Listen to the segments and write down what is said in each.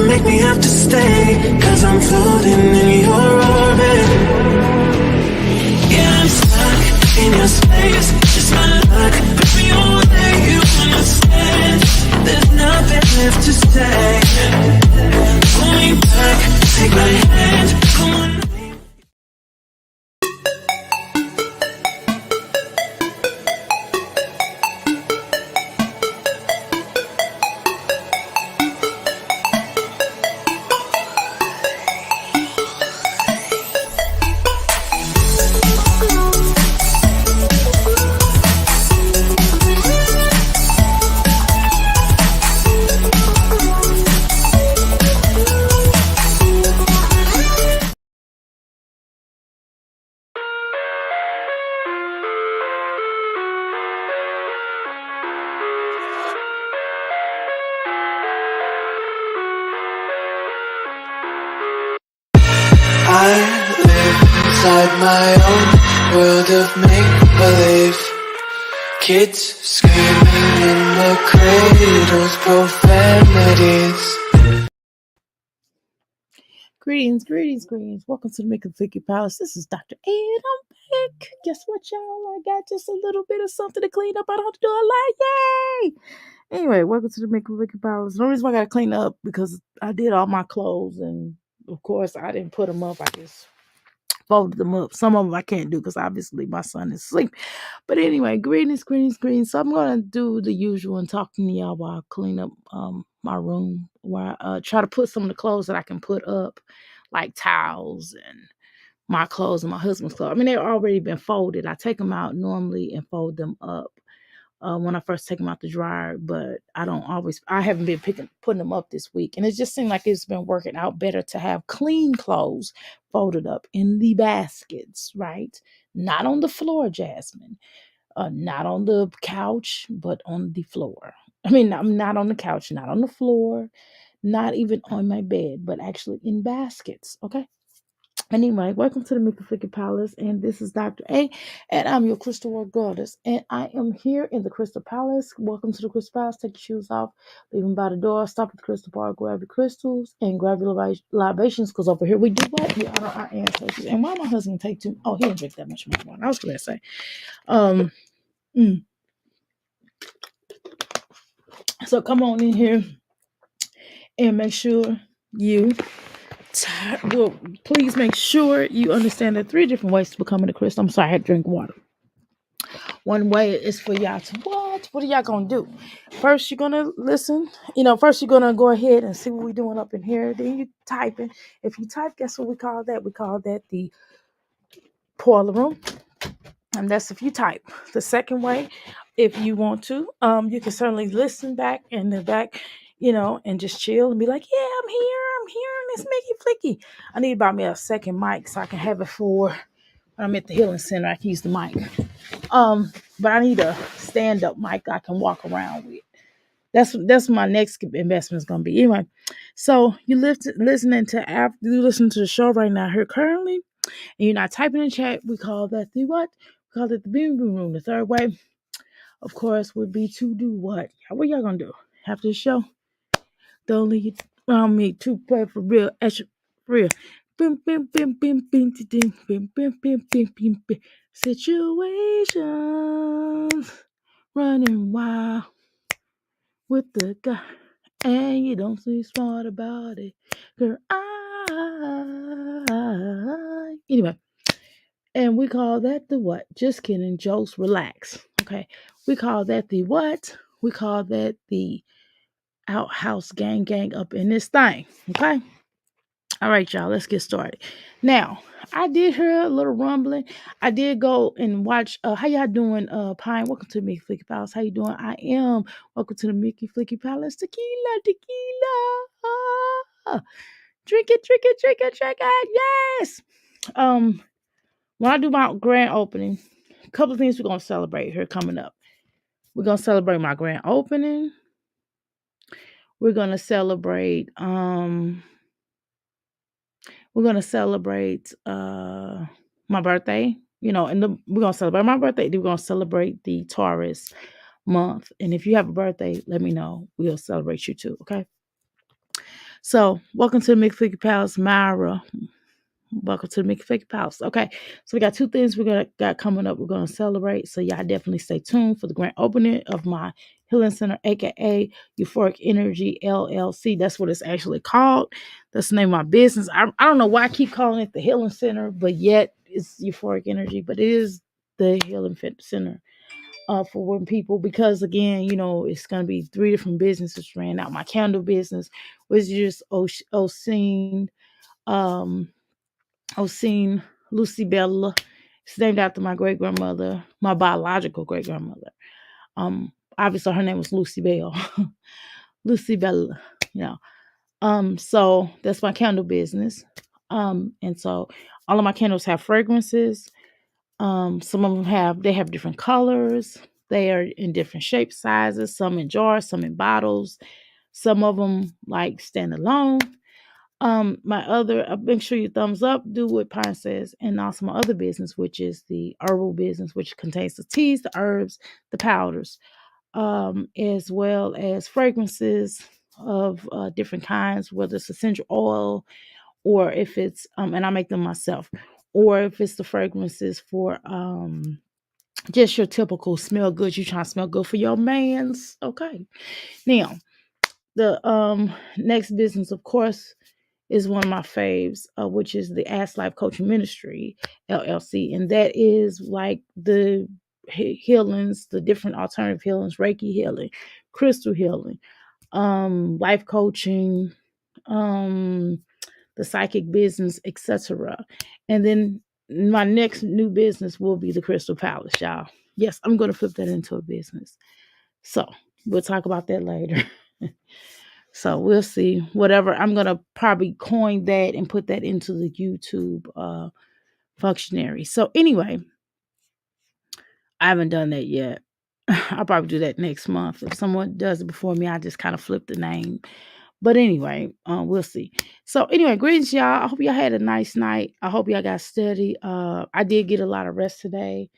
make me have to stay, 'cause I'm floating in your orbit. Yeah, I'm stuck in your space, just my luck. Push me away, you understand. There's nothing left to say. Pull me back, take my hand, come on. I live inside my own world of make-believe. Kids screaming in the cradles, profanities. Greetings. Welcome to the Make a Flicky Palace. This is Dr. Ed. I'm back. Guess what, y'all? I got just a little bit of something to clean up. I don't have to do a lot. Yay! Anyway, welcome to the Make a Flicky Palace. The only reason why I got to clean up because I did all my clothes, and of course, I didn't put them up. I just folded them up. Some of them I can't do because obviously my son is asleep. But anyway, greetings. So I'm gonna do the usual and talking to y'all while I clean up my room, where I try to put some of the clothes that I can put up, like towels and my clothes and my husband's clothes. I mean, they've already been folded. I take them out normally and fold them up when I first take them out the dryer, but I haven't been putting them up this week. And it just seemed like it's been working out better to have clean clothes folded up in the baskets, right? Not on the floor, Jasmine. Not on the couch, but on the floor. I mean, I'm not on the couch, not on the floor, not even on my bed, but actually in baskets, okay? Anyway, welcome to the Mickey Flicky Palace, and this is Dr. A, and I'm your Crystal World Goddess, and I am here in the Crystal Palace. Welcome to the Crystal Palace. Take your shoes off, leave them by the door, stop at the Crystal Bar, grab your crystals, and grab your libations, because over here we do what? We honor our ancestors. And why my husband take too? Oh, he didn't drink that much more water. I was going to say, so come on in here and make sure please make sure you understand there are 3 different ways to becoming a crystal. I'm sorry, I had to drink water. One way is for y'all to what? What are y'all gonna do? First, you're gonna listen. First you're gonna go ahead and see what we're doing up in here. Then you typing. If you type, guess what we call that? We call that the boiler room. And that's if you type. The second way, if you want to, you can certainly listen back in the back, and just chill and be like, yeah, I'm here, and it's Mickey Flicky. I need about me a second mic so I can have it for when I'm at the healing center. I can use the mic. But I need a stand-up mic I can walk around with. That's my next investment is gonna be. Anyway, so you listening to the show right now here currently, and you're not typing in chat. We call that the what? We call it the boom room. The third way, of course, would be to do what? What y'all gonna do after the show? Don't leave around me to play for real, extra real. Bim, bim, bim, bim, bim, bim, bim, bim, bim, bim, bim, bim. Situations running wild with the guy, and you don't seem smart about it, girl. Anyway, and we call that the what? Just kidding, jokes, relax. Okay, we call that the what? We call that the outhouse gang up in this thing. Okay. All right, y'all, let's get started. Now, I did hear a little rumbling. I did go and watch. How y'all doing, Pine? Welcome to the Mickey Flicky Palace. How you doing? I am. Welcome to the Mickey Flicky Palace. Tequila. Drink it. Yes. When I do my grand opening, a couple of things we're gonna celebrate here coming up. We're gonna celebrate my grand opening. We're gonna celebrate. We're gonna celebrate my birthday, and we're gonna celebrate my birthday. Then we're gonna celebrate the Taurus month. And if you have a birthday, let me know. We'll celebrate you too, okay? So, welcome to the McFiggy Palace, Myra. Welcome to the McFiggy Palace. Okay, so we got two things we're gonna got coming up. We're gonna celebrate. So y'all definitely stay tuned for the grand opening of my healing center, aka Euphoric Energy LLC. That's what it's actually called. That's the name of my business. I don't know why I keep calling it the healing center, but yet it's Euphoric Energy. But it is the healing center for when people, because again, it's going to be three different businesses ran out. My candle business, which is just Oseen, um, Oseen Lucy Bella. It's named after my great grandmother, my biological great grandmother. Obviously her name was Lucy Bell, Lucy Bella. You know. So that's my candle business. And so all of my candles have fragrances. Some of them have different colors. They are in different shapes, sizes, some in jars, some in bottles. Some of them like stand alone. My other, make sure you thumbs up, do what Pine says, and also my other business, which is the herbal business, which contains the teas, the herbs, the powders, as well as fragrances of different kinds, whether it's essential oil or if it's, and I make them myself, or if it's the fragrances for just your typical smell good. You trying to smell good for your mans. Okay. Now, the next business, of course, is one of my faves, which is the Ask Life Coaching Ministry LLC, and that is like the healings, the different alternative healings, Reiki healing, crystal healing, life coaching, the psychic business, etc. And then my next new business will be the Crystal Palace, y'all. Yes, I'm going to flip that into a business. So we'll talk about that later. So we'll see. Whatever. I'm going to probably coin that and put that into the YouTube functionary. So anyway, I haven't done that yet. I'll probably do that next month. If someone does it before me, I just kind of flip the name. But anyway, we'll see. So anyway, greetings, y'all. I hope y'all had a nice night. I hope y'all got steady. I did get a lot of rest today.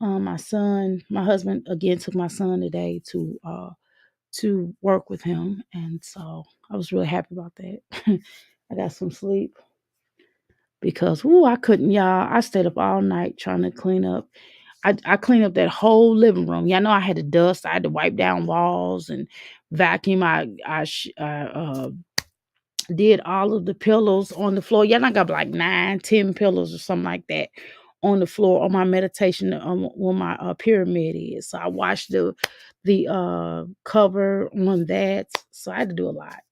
My husband again took my son today to work with him, and so I was really happy about that. I got some sleep because I couldn't, y'all. I stayed up all night trying to clean up. I cleaned up that whole living room. Y'all know I had to dust. I had to wipe down walls and vacuum. I did all of the pillows on the floor. Yeah, I got like 9, 10 pillows or something like that on the floor on my meditation where my pyramid is. So I washed the cover on that. So I had to do a lot.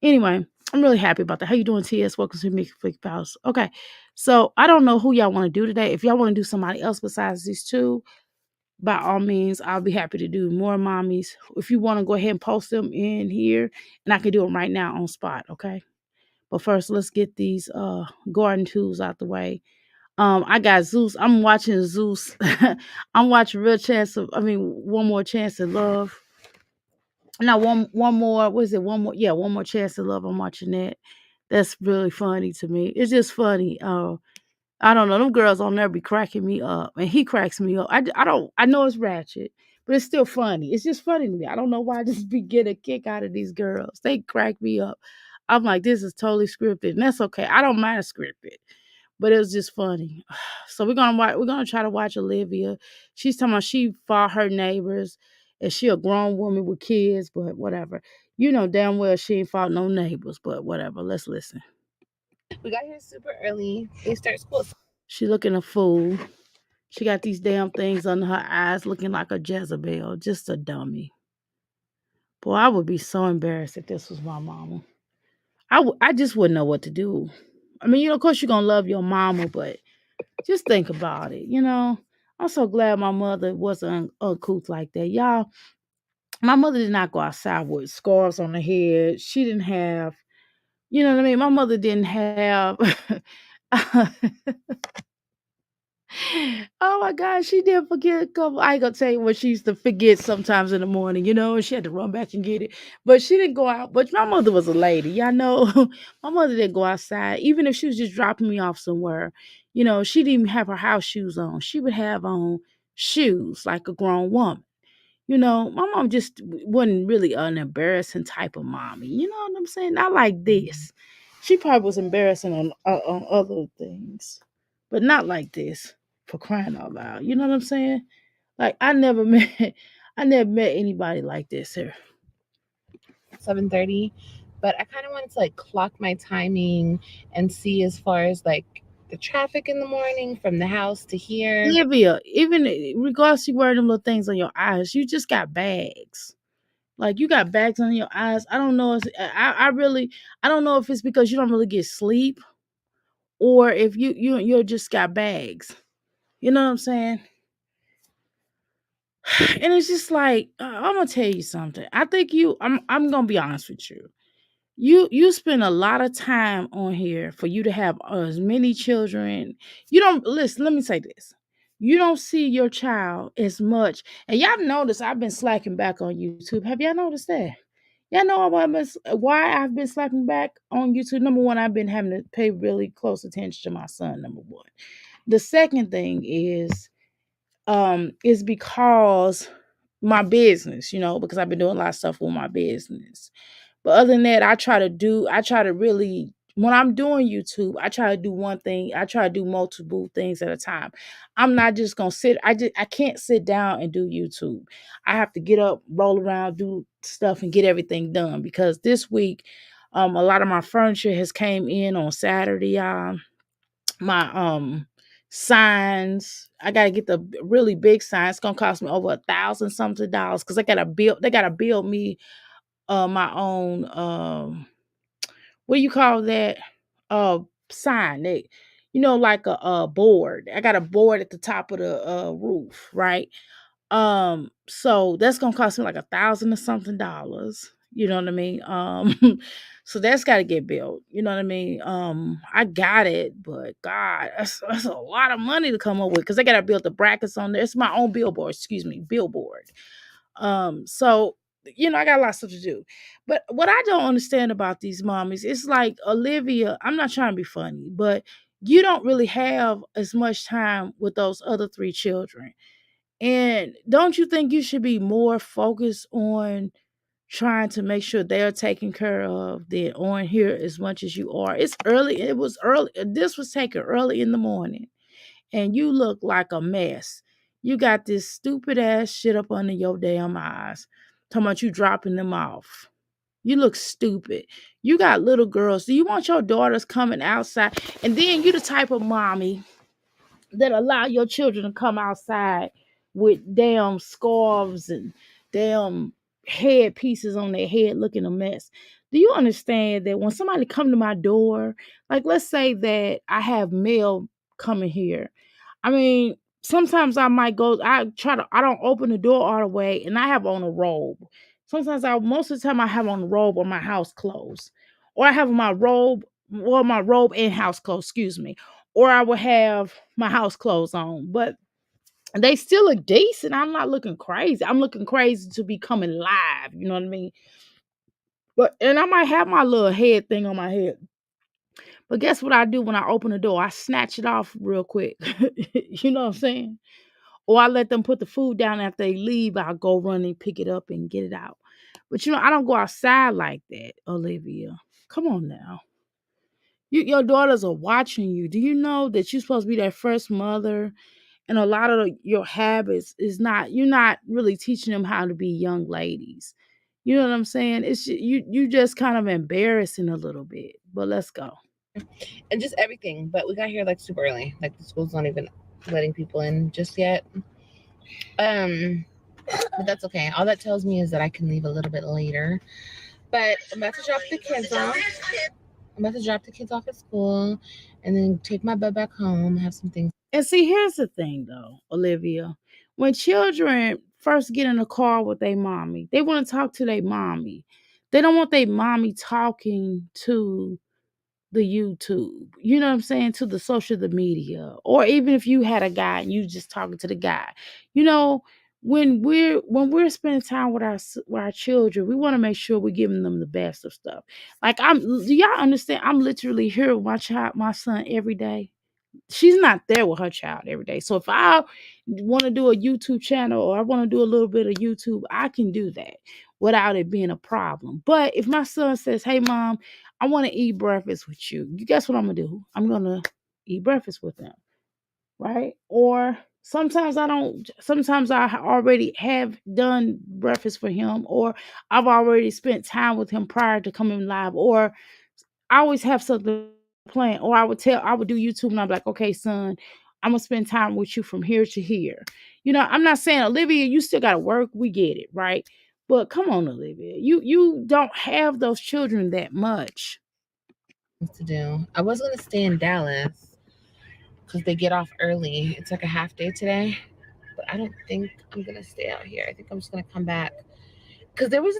Anyway, I'm really happy about that. How you doing, TS? Welcome to Mickey Flick House. Okay, so I don't know who y'all want to do today. If y'all want to do somebody else besides these two, by all means, I'll be happy to do more mommies. If you want to go ahead and post them in here, and I can do them right now on spot, okay? But first, let's get these garden tools out the way. I got Zeus. I'm watching Zeus. I'm watching One More Chance at Love. Now, one more. What is it? One more. Yeah, One More Chance at Love. I'm watching that. That's really funny to me. It's just funny. I don't know. Them girls on there be cracking me up, and he cracks me up. I don't. I know it's ratchet, but it's still funny. It's just funny to me. I don't know why I just be getting a kick out of these girls. They crack me up. I'm like, this is totally scripted, and that's okay. I don't mind scripted, but it was just funny. So we're gonna try to watch Olivia. She's talking about she fought her neighbors, and she a grown woman with kids, but whatever. You know damn well she ain't fought no neighbors, but whatever. Let's listen. We got here super early. They start school. She looking a fool. She got these damn things under her eyes looking like a Jezebel. Just a dummy. Boy, I would be so embarrassed if this was my mama. I just wouldn't know what to do. I mean, of course you're going to love your mama, but just think about it, I'm so glad my mother wasn't uncouth like that. Y'all, my mother did not go outside with scarves on her head. She didn't have, you know what I mean? My mother didn't have... Oh my God, she did forget a couple. I ain't gonna tell you what she used to forget sometimes in the morning, and she had to run back and get it. But she didn't go out. But my mother was a lady, y'all know. My mother didn't go outside, even if she was just dropping me off somewhere. She didn't even have her house shoes on. She would have on shoes like a grown woman. My mom just wasn't really an embarrassing type of mommy. You know what I'm saying? Not like this. She probably was embarrassing on other things, but not like this. For crying out loud, you know what I'm saying? Like I never met anybody like this here. 7:30, but I kind of wanted to like clock my timing and see as far as like the traffic in the morning from the house to here. Olivia, even regardless you wearing them little things on your eyes, you just got bags. Like you got bags on your eyes. I don't know. I really I don't know if it's because you don't really get sleep or if you just got bags. You know what I'm saying? And it's just like I'm gonna tell you something. I think I'm gonna be honest with you. You spend a lot of time on here for you to have as many children. You don't listen. Let me say this. You don't see your child as much, and y'all notice I've been slacking back on YouTube. Have y'all noticed that? Y'all know why I've been slacking back on YouTube. Number one, I've been having to pay really close attention to my son. Number one. The second thing is because my business, because I've been doing a lot of stuff with my business. But other than that, I try to really, when I'm doing YouTube, I try to do one thing. I try to do multiple things at a time. I'm not just going to I can't sit down and do YouTube. I have to get up, roll around, do stuff and get everything done because this week, a lot of my furniture has came in on Saturday, y'all. My signs, I gotta get the really big signs. It's gonna cost me over $1,000 something because they gotta build me my own what do you call that sign, like a board. I got a board at the top of the roof, right? So that's gonna cost me like 1,000 or something dollars. You know what I mean? So that's got to get built. You know what I mean? I got it, but God, that's a lot of money to come up with because I got to build the brackets on there. It's my own billboard. Excuse me, billboard. So I got a lot of stuff to do. But what I don't understand about these mommies, it's like Olivia. I'm not trying to be funny, but you don't really have as much time with those other three children. And don't you think you should be more focused on trying to make sure they're taken care of than on here as much as you are? It's early. It was early. This was taken early in the morning, and you look like a mess. You got this stupid ass shit up under your damn eyes. Talking about you dropping them off. You look stupid. You got little girls. Do you want your daughters coming outside? And then you the type of mommy that allow your children to come outside with damn scarves and damn head pieces on their head looking a mess. Do you understand that when somebody come to my door, like let's say that I have mail coming here, I mean, sometimes I might go, I don't open the door all the way and I have on a robe. Most of the time I have on a robe or my house clothes. Or I have my robe and house clothes, excuse me. Or I will have my house clothes on. But they still look decent. I'm not looking crazy. I'm looking crazy to be coming live. You know what I mean? And I might have my little head thing on my head. But guess what I do when I open the door? I snatch it off real quick. You know what I'm saying? Or I let them put the food down after they leave. I'll go run and pick it up and get it out. But I don't go outside like that, Olivia. Come on now. Your daughters are watching you. Do you know that you're supposed to be that first mother? And a lot of your habits is not, you're not really teaching them how to be young ladies. You know what I'm saying? You just kind of embarrassing a little bit. But let's go. And just everything. But we got here like super early. Like the school's not even letting people in just yet. But that's okay. All that tells me is that I can leave a little bit later. But I'm about to drop the kids off. I'm about to drop the kids off at school and then take my butt back home, have some things. And see, here's the thing though, Olivia. When children first get in a car with their mommy, they want to talk to their mommy. They don't want their mommy talking to the YouTube, you know what I'm saying, to the social the media, or even if you had a guy and you just talking to the guy, you know, when we're spending time with our children, we want to make sure we're giving them the best of stuff. Like do y'all understand? I'm literally here with my son every day, she's not there with her child every day. So if I want to do a YouTube channel or I want to do a little bit of YouTube, I can do that without it being a problem. But if my son says, "Hey mom, I want to eat breakfast with you," you guess what I'm gonna do? I'm gonna eat breakfast with them, right? Or sometimes I don't, sometimes I already have done breakfast for him, or I've already spent time with him prior to coming live, or I always have something planned, or I would do YouTube and I'm like, okay, son, I'm gonna spend time with you from here to here. I'm not saying Olivia, you still gotta work, we get it, right? But come on, Olivia, you don't have those children that much. To do. I was gonna stay in Dallas because they get off early. It's like a half day today, but I don't think I'm gonna stay out here. I think I'm just gonna come back because there was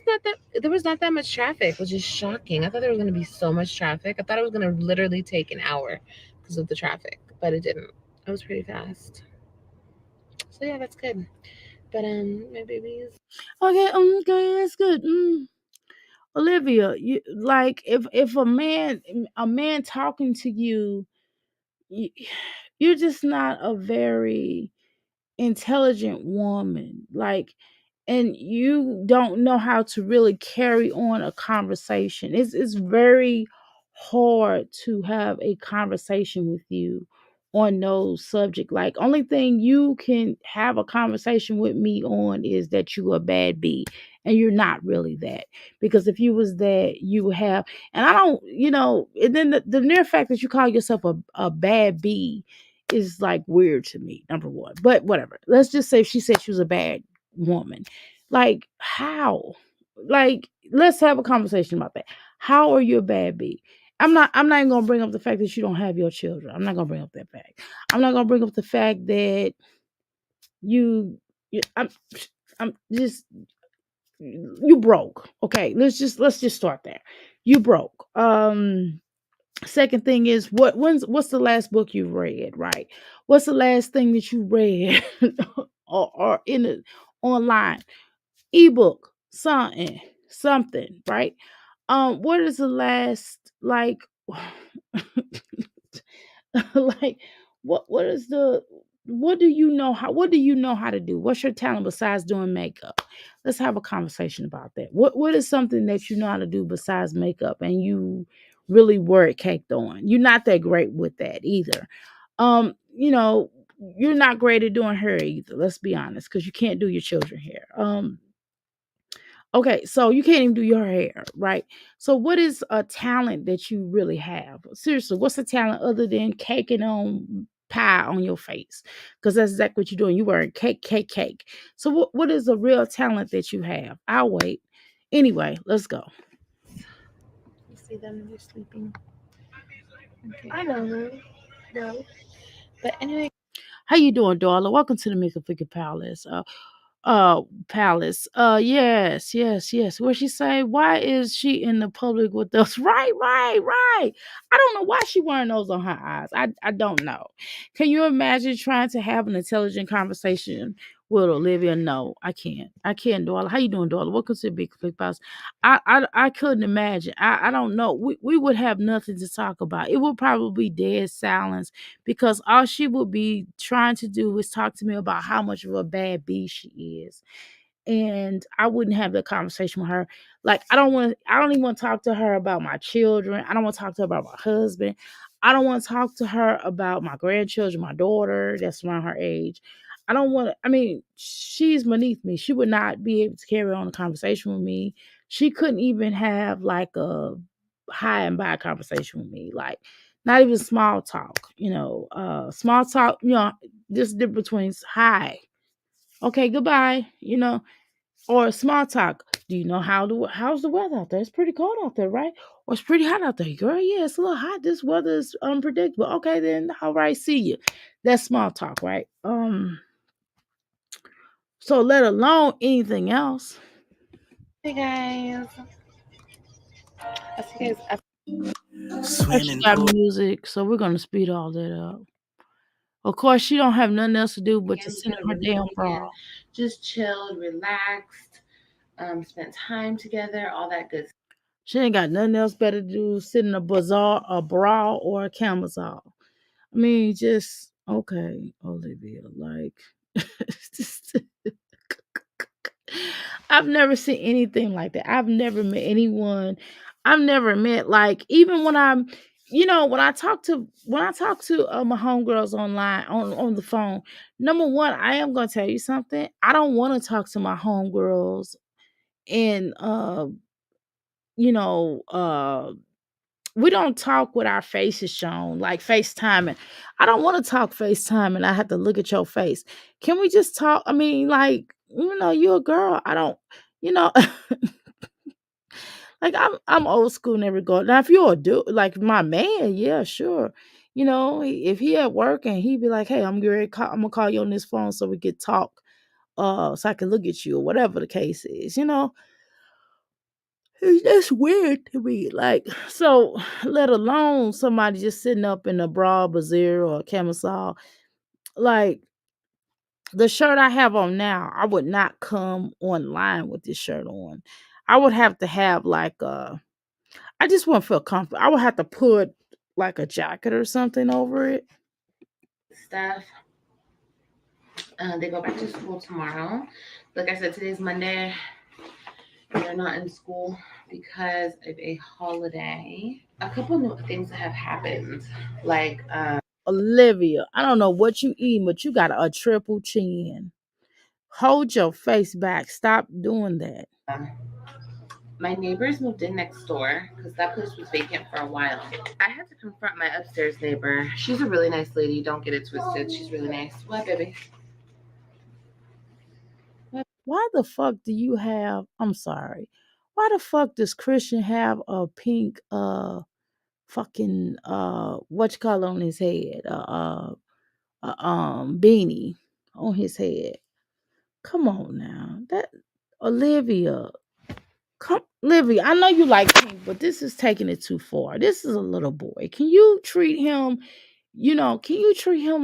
not that much traffic, which is shocking. I thought there was gonna be so much traffic. I thought it was gonna literally take an hour because of the traffic, but it didn't. It was pretty fast. So yeah, that's good. But my babies. Okay, okay, that's good. Olivia, you like if a man talking to you, you you're just not a very intelligent woman. Like, and you don't know how to really carry on a conversation. It's very hard to have a conversation with you on no subject. Like, only thing you can have a conversation with me on is that you a bad bee, and you're not really that. Because if you was that, you would have. And I don't, and then the mere fact that you call yourself a bad bee is like weird to me, number one. But whatever. Let's just say she said she was a bad woman. Like, how? Like, let's have a conversation about that. How are you a bad bee? I'm not even gonna bring up the fact that you don't have your children. I'm not gonna bring up that fact. I'm not gonna bring up the fact that you I'm just you broke. Okay, let's just start there. You broke. Second thing is, what's the last book you read, right? What's the last thing that you read or in the online ebook, something, right? What is the last, like, like, what is the what do you know how to do? What's your talent besides doing makeup? Let's have a conversation about that. What is something that you know how to do besides makeup and you really were caked on? You're not that great with that either. You're not great at doing hair either. Let's be honest, because you can't do your children hair. Okay, so you can't even do your hair, right? So what is a talent that you really have? Seriously, what's a talent other than caking on pie on your face? Because that's exactly what you're doing. You wearing cake, cake, cake. So what is a real talent that you have? I'll wait. Anyway, let's go. You see them? They're sleeping. Okay. I know them. No. But anyway. How you doing, darling? Welcome to the Make a Figure Palace. Palace. Yes, yes, yes. What she say? Why is she in the public with us? Right, right, right. I don't know why she wearing those on her eyes. I don't know. Can you imagine trying to have an intelligent conversation with Olivia? No, I can't. I can't, Darla. How you doing, Darla? Welcome to the Big Palace. I couldn't imagine. I don't know. We would have nothing to talk about. It would probably be dead silence, because all she would be trying to do is talk to me about how much of a bad bee she is. And I wouldn't have the conversation with her. Like, I don't even want to talk to her about my children. I don't want to talk to her about my husband. I don't want to talk to her about my grandchildren, my daughter that's around her age. I don't want to, I mean, she's beneath me. She would not be able to carry on a conversation with me. She couldn't even have like a high and by conversation with me. Like, not even small talk, small talk, this difference between hi, okay, goodbye, or small talk. Do you know how's the weather out there? It's pretty cold out there, right? Or it's pretty hot out there, girl. Yeah, it's a little hot. This weather is unpredictable. Okay, then all right, see you. That's small talk, right? So let alone anything else. Hey guys. I'll see you guys after. She Swimming got pool. music, so we're gonna speed all that up. Of course, she don't have nothing else to do but to Again, sit had a in her really damn good bra. weekend. Just chilled, relaxed, spent time together, all that good. She ain't got nothing else better to do, sit in a bazaar, a bra, or a camisole. I mean, just okay, Olivia. Like, just- I've never seen anything like that. I've never met anyone. I've never met like even when I'm, when I talk to my homegirls online on the phone. Number one, I am gonna tell you something. I don't want to talk to my homegirls and you know we don't talk with our faces shown, like FaceTiming. I don't want to talk FaceTime and I have to look at your face. Can we just talk? I mean, like, you're a girl. I don't, you know, like I'm old school in that regard. Now, if you're a dude, like my man, yeah, sure. If he at work and he be like, hey, I'm gonna call you on this phone so we could talk, so I can look at you or whatever the case is. That's weird to me. Like, so let alone somebody just sitting up in a bra, brassiere, or a camisole. Like the shirt I have on now, I would not come online with this shirt on. I would have to have like I just wouldn't feel comfortable. I would have to put like a jacket or something over it. Stuff. They go back to school tomorrow. Like I said, today's Monday. They're not in school because of a holiday. A couple new things that have happened, like Olivia, I don't know what you eat, but you got a triple chin. Hold your face back. Stop doing that. my neighbors moved in next door because that place was vacant for a while. I had to confront my upstairs neighbor. She's a really nice lady. Don't get it twisted. She's really nice. What, baby? Why the fuck do you have I'm sorry. Why the fuck does Christian have a pink fucking what you call it on his head? Beanie on his head. Come on now. That Olivia. Come Olivia, I know you like pink, but this is taking it too far. This is a little boy. Can you treat him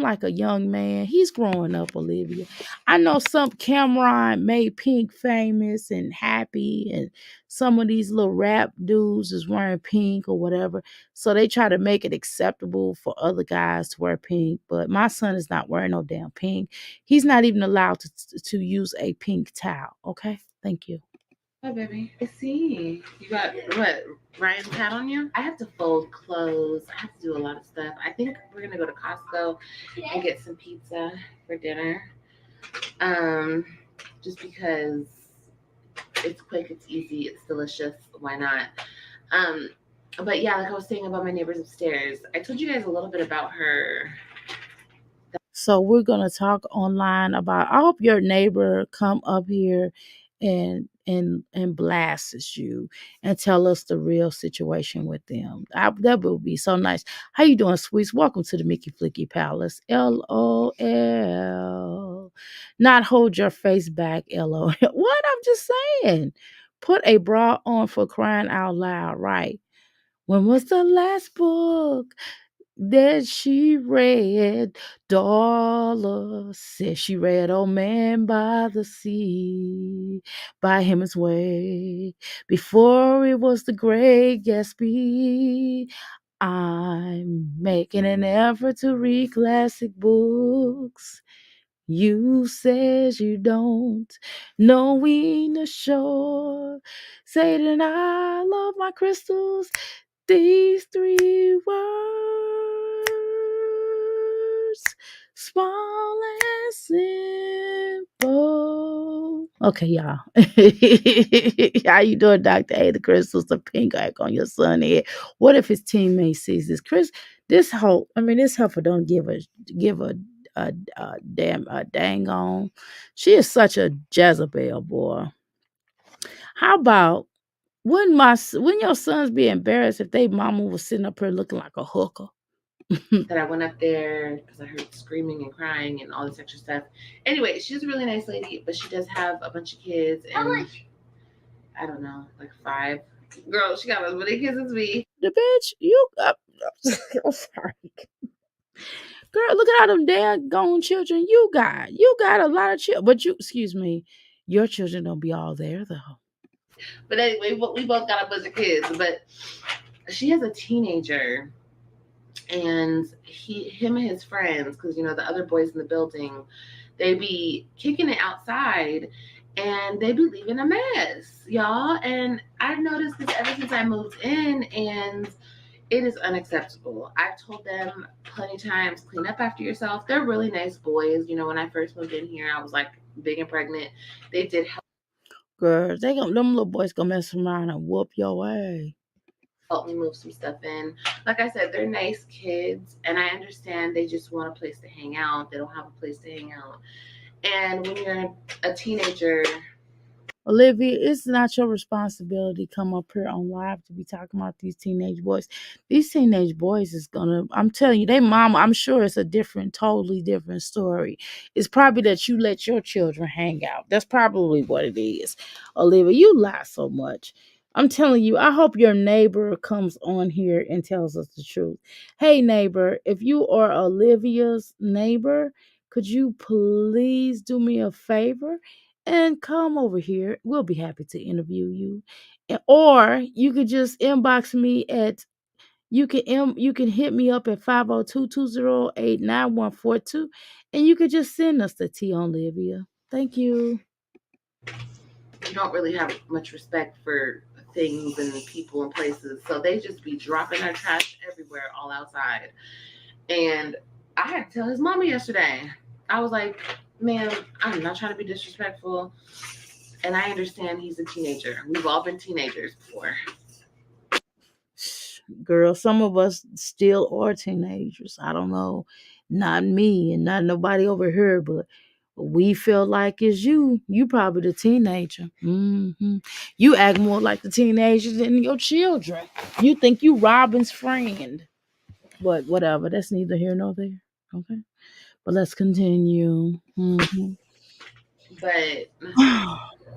like a young man? He's growing up, Olivia. I know some Cameron made Pink famous and happy, and some of these little rap dudes is wearing pink or whatever. So they try to make it acceptable for other guys to wear pink. But my son is not wearing no damn pink. He's not even allowed to use a pink towel. Okay? Thank you. Hi, baby. I see. You got what? Ryan's hat on you? I have to fold clothes. I have to do a lot of stuff. I think we're gonna go to Costco and get some pizza for dinner. Um, just because it's quick, it's easy, it's delicious. Why not? Um, but yeah, like I was saying about my neighbors upstairs, I told you guys a little bit about her. So we're gonna talk online about. I hope your neighbor come up here and blasts you and tell us the real situation with them. That would be so nice. How you doing, sweets? Welcome to the Mickey Flicky Palace. LOL. Not hold your face back. LOL. What? I'm just saying. Put a bra on for crying out loud, right? When was the last book that she read? Darla said she read Old Man by the Sea by Hemingway before it was the Great Gatsby. I'm making an effort to read classic books. You says you don't know we the shore. Say that I love my crystals. These three words, small and simple. Okay, y'all. How you doing, Dr. A? The crystals of pink ink on your son head. What if his teammate sees this? This helper don't give a dang on. She is such a Jezebel, boy. How about when your sons be embarrassed if they mama was sitting up here looking like a hooker? That I went up there because I heard screaming and crying and all this extra stuff. Anyway, she's a really nice lady, but she does have a bunch of kids and I don't know, like 5. Girl, she got as many kids as me. The bitch, I'm sorry. Girl, look at all them daggone children you got. You got a lot of children, but excuse me, your children don't be all there though. But anyway, we both got a bunch of kids. But she has a teenager and him and his friends, because the other boys in the building, they be kicking it outside, and they be leaving a mess, y'all. And I've noticed this ever since I moved in, and it is unacceptable. I've told them plenty of times, clean up after yourself. They're really nice boys. When I first moved in here, I was like big and pregnant. They did Girl, them little boys gonna mess around and whoop your ass. help me move some stuff in. Like I said, they're nice kids, and I understand they just want a place to hang out. They don't have a place to hang out. And when you're a teenager, Olivia, it's not your responsibility to come up here on live to be talking about these teenage boys. These teenage boys is gonna, I'm telling you, they mama, I'm sure it's a different, totally different story. It's probably that you let your children hang out. That's probably what it is. Olivia, you lie so much. I'm telling you, I hope your neighbor comes on here and tells us the truth. Hey, neighbor, if you are Olivia's neighbor, could you please do me a favor and come over here? We'll be happy to interview you. Or you could just inbox me at you can hit me up at 502-208-9142, and you could just send us the tea on Livia. Thank you. you don't really have much respect for things and people and places. So they just be dropping their trash everywhere, all outside. And I had to tell his mama yesterday. I was like, "Man, I'm not trying to be disrespectful. And I understand he's a teenager. We've all been teenagers before." Girl, some of us still are teenagers. I don't know. Not me and not nobody over here, but we feel like it's you. You probably the teenager. You act more like the teenagers than your children. You think you Robin's friend. But whatever. That's neither here nor there. Okay. But let's continue. But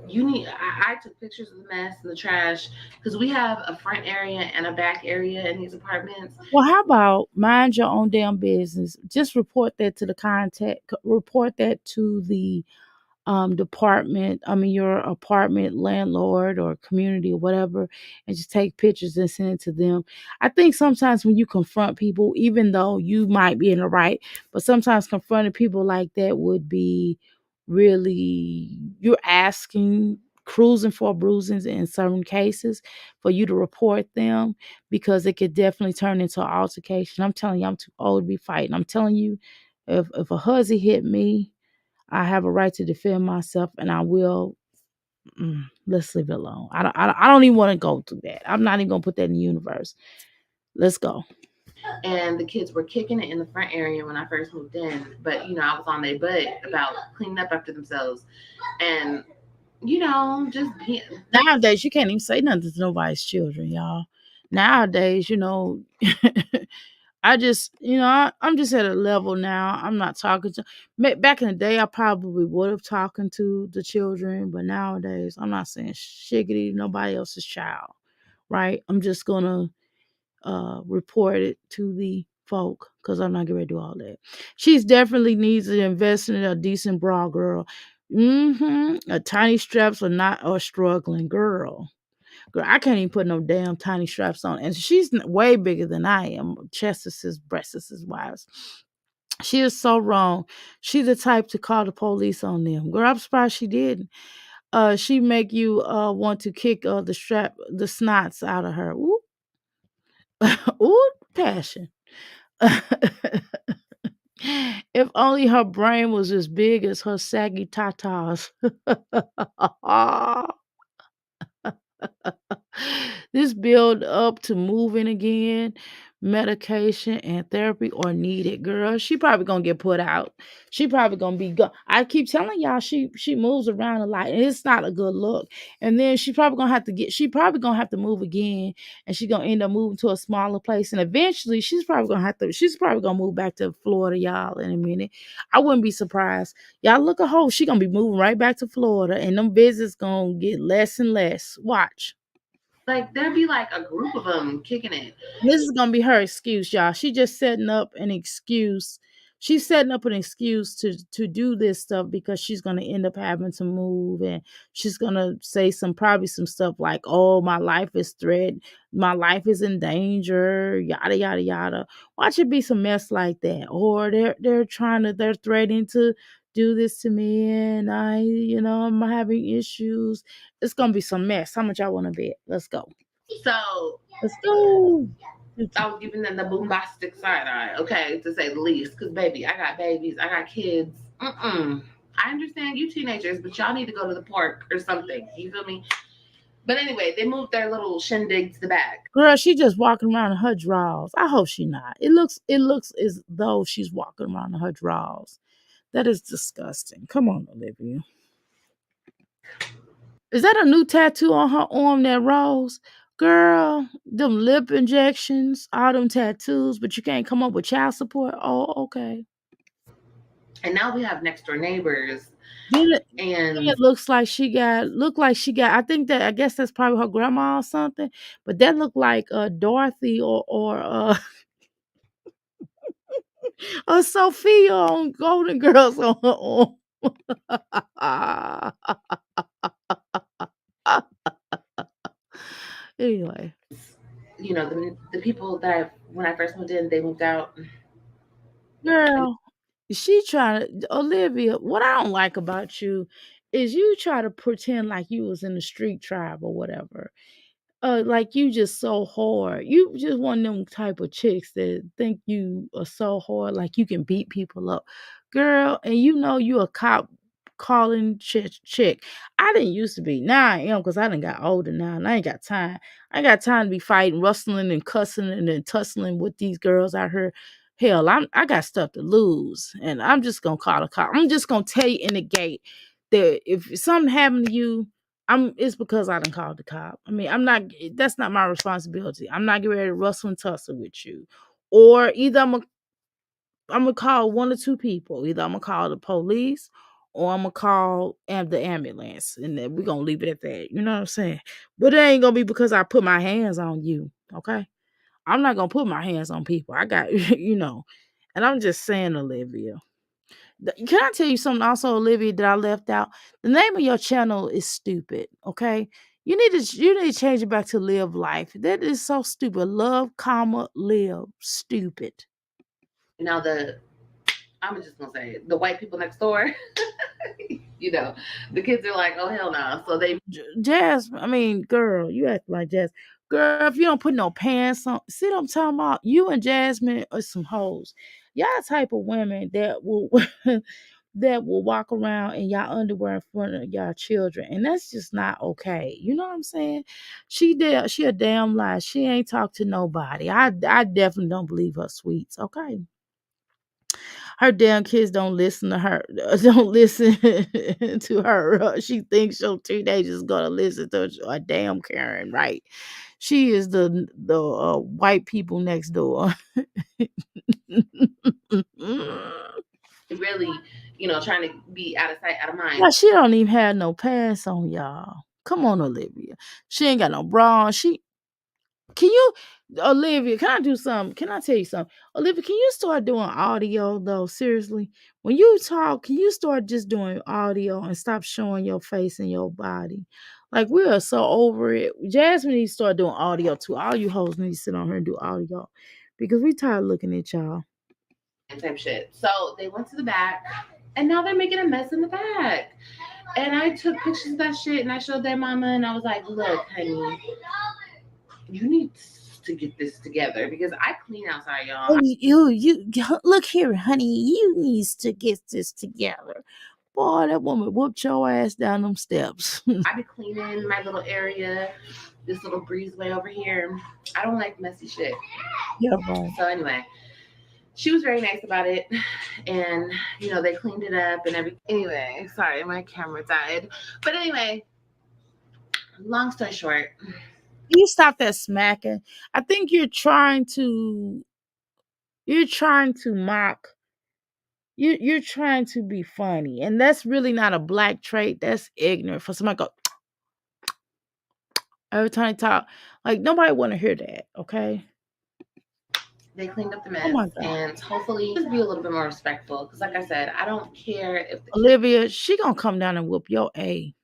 I took pictures of the mess and the trash because we have a front area and a back area in these apartments. Well, how about mind your own damn business? Just report that to the contact. Report that to the department. I mean, your apartment landlord or community or whatever, and just take pictures and send it to them. I think sometimes when you confront people, even though you might be in the right, but sometimes confronting people like that would be really you're asking cruising for bruisings in certain cases for you to report them because it could definitely turn into an altercation. I'm telling you, I'm too old to be fighting. I'm telling you, if a hussy hit me, I have a right to defend myself, and I will. Let's leave it alone. I don't even want to go through that. I'm not even gonna put that in the universe. Let's go. And the kids were kicking it in the front area when I first moved in. But I was on their butt about cleaning up after themselves, and just being like, Nowadays, you can't even say nothing to nobody's children, y'all. Nowadays, I'm just at a level now. I'm not talking to. Back in the day, I probably would have talking to the children, but nowadays, I'm not saying shiggity to nobody else's child. Right? I'm just gonna report it to the folk because I'm not gonna do all that. She's definitely needs to invest in a decent bra, girl. A tiny straps are not or struggling, girl. Girl, I can't even put no damn tiny straps on, and she's way bigger than I am. Chest is breast is wise. She is so wrong. She the type to call the police on them. Girl, I'm surprised she didn't. She make you want to kick the snots out of her. Ooh, ooh, passion. If only her brain was as big as her saggy tatas. This build up to moving again, medication and therapy are needed, girl. She probably gonna get put out. She probably gonna be go. I keep telling y'all she moves around a lot, and it's not a good look. And then she probably gonna have to move again, and she gonna end up moving to a smaller place. And eventually she's probably gonna move back to Florida, y'all, in a minute. I wouldn't be surprised. Y'all look at her, she gonna be moving right back to Florida, and them visits gonna get less and less. Watch. there'd be like a group of them kicking it. This is gonna be her excuse, y'all. She just setting up an excuse she's setting up an excuse to do this stuff because she's gonna end up having to move, and she's gonna say some probably some stuff like, "Oh, my life is my life is in danger," yada yada yada. Watch it be some mess like that, or they're threatening to do this to me, and I'm having issues. It's gonna be some mess. How much y'all want to bet? Let's go. So Let's go. I was giving them the bombastic side eye, okay, to say the least. Because, baby, I got babies, I got kids. I understand you teenagers, but y'all need to go to the park or something. You feel me? But anyway, they moved their little shindig to the back. Girl, she just walking around in her drawers. I hope she not. It looks as though she's walking around in her drawers. That is disgusting. Come on, Olivia. Is that a new tattoo on her arm, that rose? Girl, them lip injections, all them tattoos, but you can't come up with child support? Oh, okay. And now we have next door neighbors. Then And it look like she got, I guess that's probably her grandma or something, but that looked like Dorothy or or Sophia on Golden Girls on her arm. Anyway, the people that when I first moved in, they moved out. girl, she trying to Olivia. What I don't like about you is you try to pretend like you was in the street tribe or whatever. Like you just so hard. You just one of them type of chicks that think you are so hard, like you can beat people up, girl. And you a cop calling chick. I didn't used to be. Now I am because I done got older now, and I ain't got time. I ain't got time to be fighting, rustling, and cussing, and then tussling with these girls out here. Hell, I got stuff to lose, and I'm just gonna call a cop. I'm just gonna tell you in the gate that if something happened to you, it's because I done called the cop. I mean, that's not my responsibility. I'm not getting ready to rustle and tussle with you. Or either I'm gonna call one or two people. Either I'm gonna call the police or I'm gonna call the ambulance. And then we're gonna leave it at that. You know what I'm saying? But it ain't gonna be because I put my hands on you. Okay. I'm not gonna put my hands on people. I got and I'm just saying, Olivia. Can I tell you something also, Olivia, that I left out? The name of your channel is stupid, okay? You need to change it back to Live Life. That is so stupid. Love, comma, live. Stupid. Now I'm just gonna say the white people next door. The kids are like, oh hell no. So they Jazz, I mean, girl, you act like Jazz. Girl, if you don't put no pants on, see what I'm talking about? You and Jasmine are some hoes. Y'all type of women that will that will walk around in y'all underwear in front of y'all children, and that's just not okay. You know what I'm saying? She a damn lie. She ain't talked to nobody. I definitely don't believe her sweets. Okay, her damn kids don't listen to her. Don't listen to her. She thinks your teenager's gonna listen to a damn Karen, right? She is the white people next door. really, trying to be out of sight, out of mind. Yeah, she don't even have no pants on, y'all. Come on, Olivia. She ain't got no bra on. Can you, Olivia, can I do something? Can I tell you something? Olivia, can you start doing audio though? Seriously. When you talk, can you start just doing audio and stop showing your face and your body? Like we are so over it. Jasmine needs to start doing audio too. All you hoes need to sit on here and do audio. Because we tired of looking at y'all. Type shit. So they went to the back and now they're making a mess in the back. And I took pictures of that shit and I showed their mama and I was like, look, honey, you need to get this together because I clean outside, y'all. Oh, you look here, honey. You needs to get this together. Boy, that woman whooped your ass down them steps. I be cleaning my little area, this little breezeway over here. I don't like messy shit. Yeah, right. So anyway, she was very nice about it, and they cleaned it up and everything. Anyway, sorry, my camera died. But anyway, long story short, You stop that smacking. I think you're trying to mock. You're trying to be funny, and that's really not a black trait. That's ignorant for somebody to go every time they talk. Like nobody want to hear that. Okay. They cleaned up the Oh mess, my God. and hopefully just be a little bit more respectful. Because, like I said, I don't care if the Olivia, she gonna come down and whoop your A.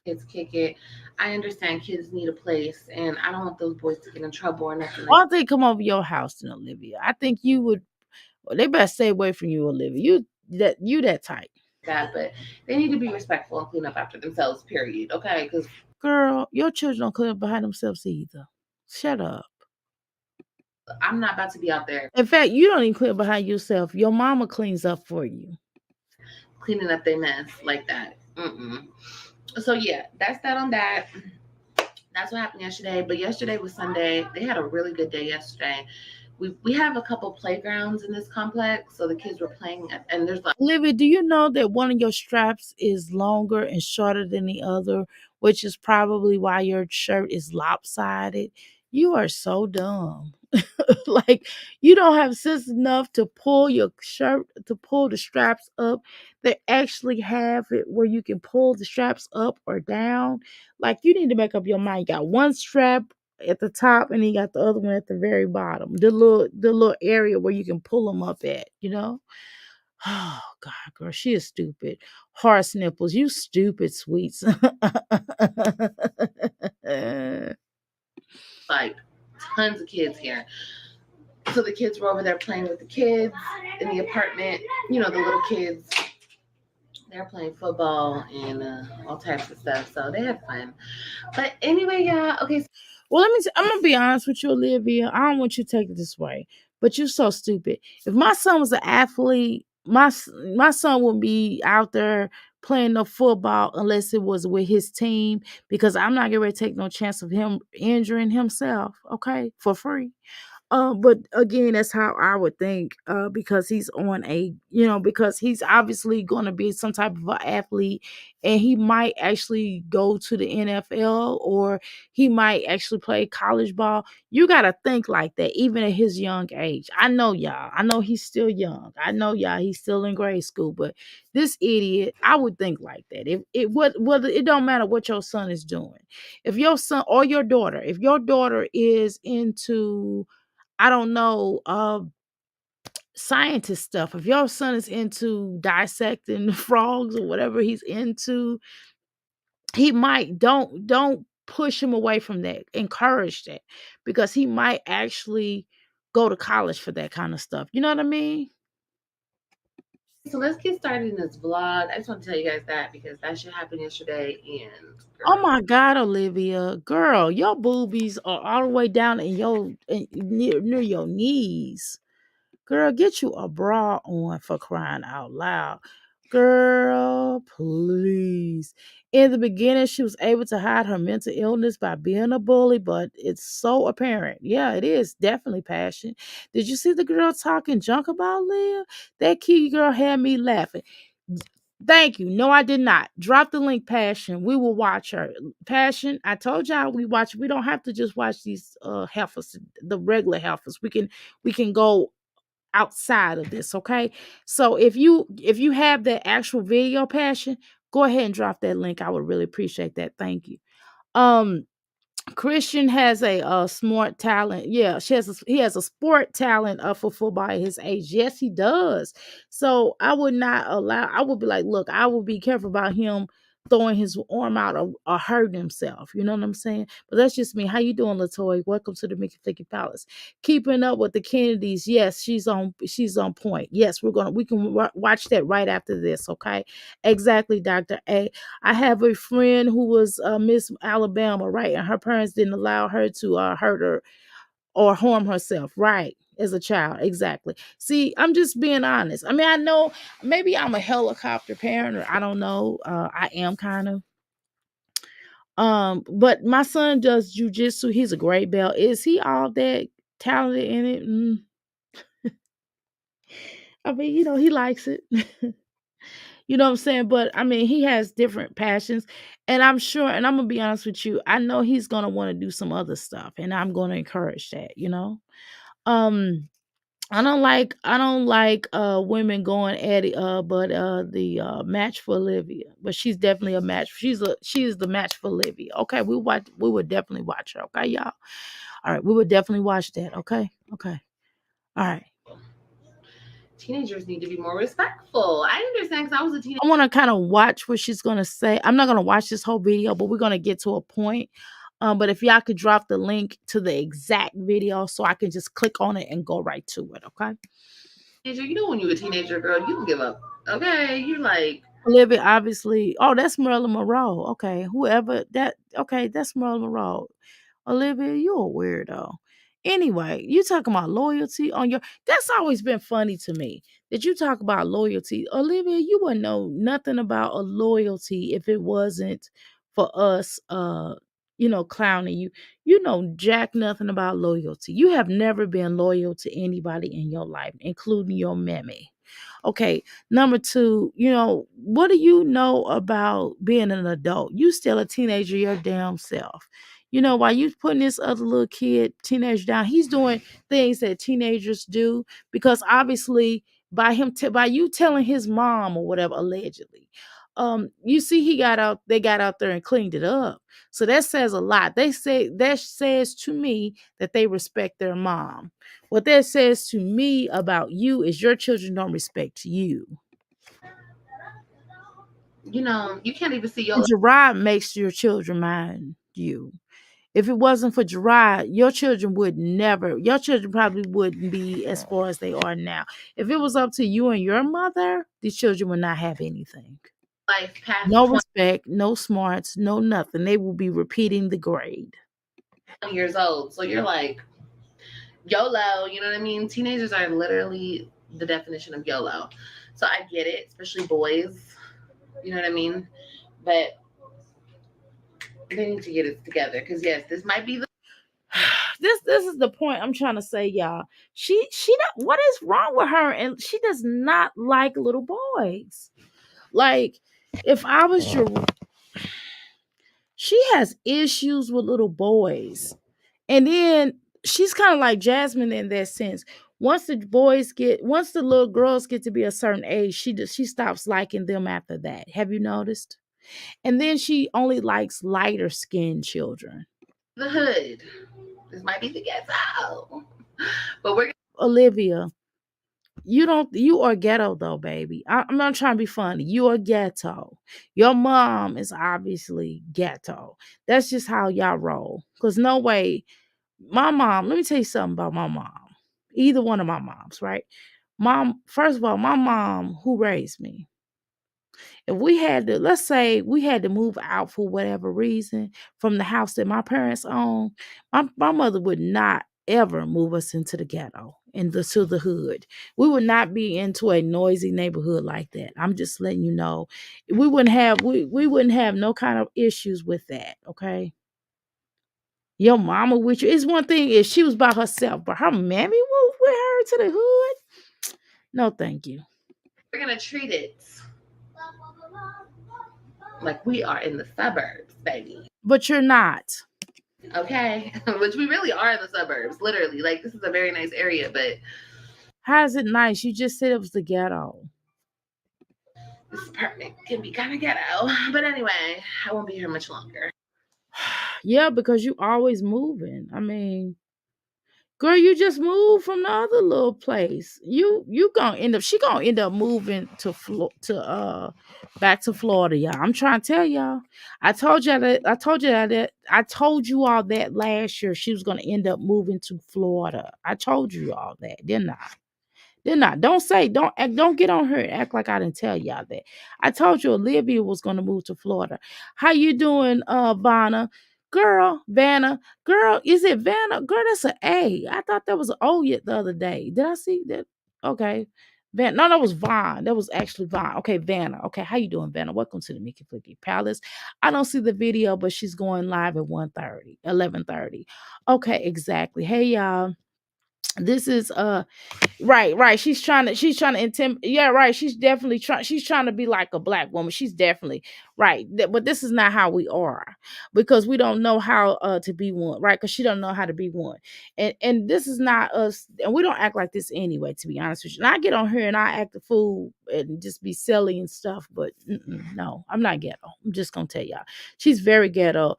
kids kick it. I understand kids need a place, and I don't want those boys to get in trouble or nothing like Why don't they come over your house then, Olivia? I think you would. Well, they better stay away from you, Olivia. You that tight. that. But they need to be respectful and clean up after themselves. Period. Okay? Because Girl, your children don't clean up behind themselves either. Shut up. I'm not about to be out there In fact, you don't even clean up behind yourself. Your mama cleans up for you. cleaning up their mess like that. Mm-mm. So yeah, that's that on that. That's what happened yesterday. But yesterday was Sunday. They had a really good day yesterday. We have a couple playgrounds in this complex, so the kids were playing, and there's like Olivia, do you know that one of your straps is longer and shorter than the other, which is probably why your shirt is lopsided? You are so dumb. Like you don't have sense enough to pull your shirt to pull the straps up. They actually have it where you can pull the straps up or down. Like you need to make up your mind. You got one strap at the top and you got the other one at the very bottom. The little area where you can pull them up at. Oh God, girl, she is stupid. Horse nipples, you stupid sweets. like tons of kids here. So the kids were over there playing with the kids in the apartment. You know, the little kids. They're playing football and all types of stuff. So they had fun. But anyway, y'all. Okay. So Well, I'm gonna be honest with you, Olivia. I don't want you to take it this way, but you're so stupid. If my son was an athlete, my son wouldn't be out there playing no football unless it was with his team because I'm not gonna take no chance of him injuring himself. Okay, for free. But again, that's how I would think, because he's on because he's obviously going to be some type of an athlete, and he might actually go to the NFL or he might actually play college ball. You got to think like that, even at his young age. I know y'all. I know he's still young. I know y'all. He's still in grade school, but this idiot, I would think like that. If it whether it don't matter what your son is doing, if your son or your daughter, if your daughter is into I don't know, scientist stuff. If your son is into dissecting frogs or whatever he's into, he might don't push him away from that. Encourage that because he might actually go to college for that kind of stuff. You know what I mean? let's get started in this vlog. I just want to tell you guys that because that shit happened yesterday, and Oh girl, my God, Olivia, girl, your boobies are all the way down near your knees. Girl, get you a bra on for crying out loud. Girl, please. In the beginning, she was able to hide her mental illness by being a bully, but it's so apparent. Yeah, it is definitely passion. Did you see the girl talking junk about Leah? That key girl had me laughing. Thank you. No, I did not. Drop the link, Passion. We will watch her. Passion, I told y'all we don't have to just watch these heifers, the regular heifers. We can go outside of this, okay? So if you have that actual video, Passion, go ahead and drop that link. I would really appreciate that. Thank you. um Christian has a smart talent. Yeah, he has a sport talent for football at his age. Yes, he does. So I would not allow. I would be like, look, I would be careful about him throwing his arm out or hurting himself. You know what I'm saying? But that's just me. How you doing, Latoya? Welcome to the Mickey Flicky Palace. Keeping up with the Kennedys. Yes, she's on point. Yes, we can watch that right after this. Okay, exactly, Dr. A. I have a friend who was Miss Alabama, right? And her parents didn't allow her to hurt her or harm herself, right? As a child, exactly. See, I'm just being honest. I mean, I know maybe I'm a helicopter parent, or I don't know. I am kind of. But my son does jujitsu. He's a great belt. Is he all that talented in it? I mean, he likes it. You know what I'm saying? But I mean, he has different passions. And I'm sure, and I'm gonna be honest with you, I know he's gonna want to do some other stuff. And I'm gonna encourage that. Um I don't like women going at it, but the match for Olivia. But she's definitely a match. She is the match for Olivia. Okay, we would definitely watch her, okay, y'all. All right, we would definitely watch that. Okay. Okay. All right. Teenagers need to be more respectful. I understand because I was a teenager. I want to kind of watch what she's going to say. I'm not going to watch this whole video, but we're going to get to a point. But if y'all could drop the link to the exact video so I can just click on it and go right to it, okay? You know when you're a teenager, girl, you can give up. Okay? You're like... Olivia, obviously. Oh, that's Marilyn Monroe. Okay, whoever that. Okay, that's Marilyn Monroe. Olivia, you're a weirdo. Anyway, you talking about loyalty on your. That's always been funny to me that you talk about loyalty. Olivia, you wouldn't know nothing about a loyalty if it wasn't for us. Clowning you. You know jack nothing about loyalty. You have never been loyal to anybody in your life, including your mammy. Okay, number two, what do you know about being an adult? You still a teenager your damn self. While you putting this other little kid, teenager down, he's doing things that teenagers do because obviously by you telling his mom or whatever, allegedly, you see they got out there and cleaned it up. So that says a lot. That says to me that they respect their mom. What that says to me about you is your children don't respect you. You can't even see your... And Jerrod makes your children mind you. If it wasn't for Jerrod, your children probably wouldn't be as far as they are now. If it was up to you and your mother, these children would not have anything. Life past No respect, no smarts, no nothing. They will be repeating the grade. 20 years old. So you're like, YOLO, you know what I mean? Teenagers are literally the definition of YOLO. So I get it, especially boys. You know what I mean? But they need to get it together because yes, this might be the... This is the point I'm trying to say, y'all. She not, what is wrong with her? And she does not like little boys. Like, if I was your, she has issues with little boys, and then she's kind of like Jasmine in that sense. Once the little girls get to be a certain age, she stops liking them after that. Have you noticed? And then she only likes lighter skinned children. The hood. This might be the ghetto. But we're... Olivia, you are ghetto though, baby. I'm not trying to be funny. You are ghetto. Your mom is obviously ghetto. That's just how y'all roll. Because no way, my mom, let me tell you something about my mom. Either one of my moms, right? First of all, my mom who raised me. If let's say we had to move out for whatever reason from the house that my parents own, my mother would not ever move us into the ghetto to the hood. We would not be into a noisy neighborhood like that. I'm just letting you know. We wouldn't have no kind of issues with that, okay? Your mama with you. It's one thing if she was by herself, but her mammy moved with her to the hood. No, thank you. We're gonna treat it like we are in the suburbs, baby. But you're not. Okay? Which we really are in the suburbs, literally. Like, this is a very nice area, but... How is it nice? You just said it was the ghetto. This apartment can be kind of ghetto. But anyway, I won't be here much longer. Yeah, because you always moving. I mean, girl, you just moved from the other little place. She gonna end up moving back to Florida, y'all. I'm trying to tell y'all. I told you all that last year. She was gonna end up moving to Florida. I told you all that, didn't I? Don't get on her and act like I didn't tell y'all that. I told you Olivia was gonna move to Florida. How you doing, Vanna? Vanna. Girl, is it Vanna? Girl, that's an A. I thought that was an O yet the other day. Did I see that? Okay. No, that was Vaughn. That was actually Vaughn. Okay, Vanna. Okay, how you doing, Vanna? Welcome to the Mickey Flicky Palace. I don't see the video, but she's going live at 11:30. Okay, exactly. Hey, y'all. This is right. She's trying to intimidate. Yeah, right. She's trying to be like a black woman. She's definitely right? But this is not how we are because we don't know how to be one, right? Because she don't know how to be one, and this is not us, and we don't act like this anyway. To be honest with you, and I get on here and I act the fool and just be silly and stuff, but no, I'm not ghetto. I'm just gonna tell y'all, she's very ghetto.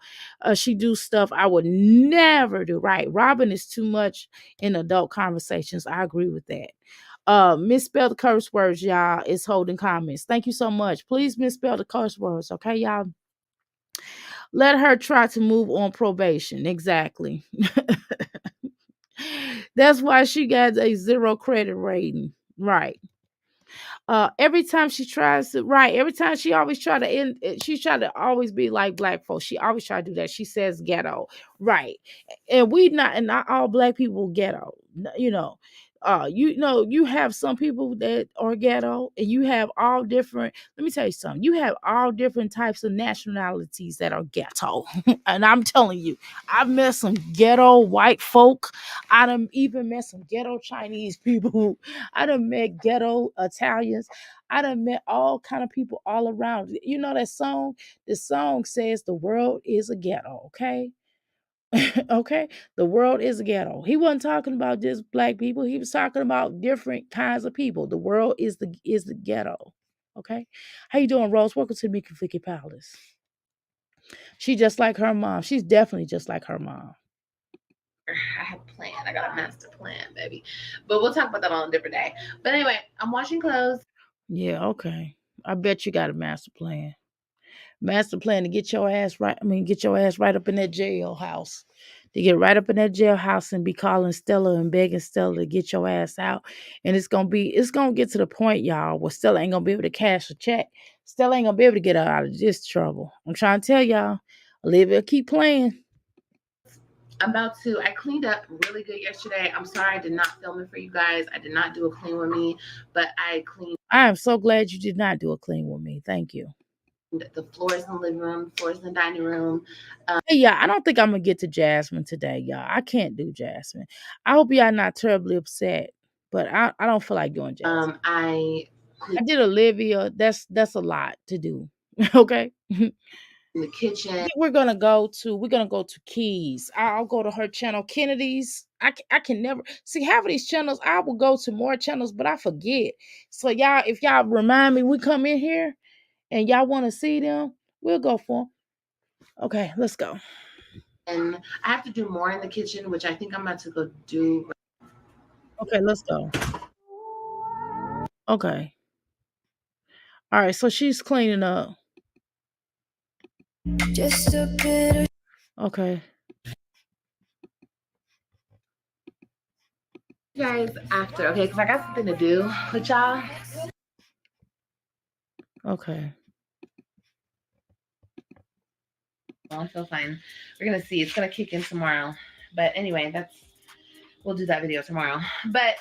She do stuff I would never do. Right? Robin is too much in adult conversations. I agree with that. Misspell the curse words, y'all. Is holding comments. Thank you so much. Please misspell the curse words, okay, y'all. Let her try to move on probation. Exactly. That's why she got a 0 credit rating. Right. Every time she tries to, right, every time she always try to end, she try to always be like black folks. She always try to do that. She says ghetto. Right. And we not, and not all black people ghetto. You know, you know, you have some people that are ghetto, and you have all different. Let me tell you something. You have all different types of nationalities that are ghetto, and I'm telling you, I've met some ghetto white folk. I done even met some ghetto Chinese people. I done met ghetto Italians. I done met all kind of people all around. You know that song? The song says the world is a ghetto. Okay. Okay, the world is a ghetto. He wasn't talking about just black people. He was talking about different kinds of people. The world is the ghetto. Okay, how you doing, Rose? Welcome to the Mickey Flicky Palace. She just like her mom. She's definitely just like her mom. I have a plan. I got a master plan, baby. But we'll talk about that on a different day. But anyway, I'm washing clothes. Yeah, okay. I bet you got a master plan. Master plan to get your ass right. I mean, get your ass right up in that jailhouse. To get right up in that jailhouse and be calling Stella and begging Stella to get your ass out. And it's gonna get to the point, y'all, where Stella ain't gonna be able to cash a check. Stella ain't gonna be able to get her out of this trouble. I'm trying to tell y'all. Olivia, keep playing. I'm about to. I cleaned up really good yesterday. I'm sorry I did not film it for you guys. I did not do a clean with me, but I cleaned I am so glad you did not do a clean with me. Thank you. the floors in the living room, floors in the dining room. Hey, yeah, I don't think I'm gonna get to Jasmine today, y'all. I can't do Jasmine. I hope y'all not terribly upset, but I don't feel like doing Jasmine. I I cleaned did Olivia. That's a lot to do. Okay. the kitchen. We're gonna go to Keys. I'll go to her channel, Kennedy's. I can never see half of these channels. I will go to more channels, but I forget. So y'all, if y'all remind me, we come in here and y'all want to see them, we'll go for them. Okay, let's go. And I have to do more in the kitchen, which I think I'm about to go do. Okay, let's go. Okay. All right, so she's cleaning up. Just a bit of Okay. You guys after, okay? Because I got something to do with y'all. Okay. I feel fine. We're gonna see. It's gonna kick in tomorrow. But anyway, we'll do that video tomorrow. But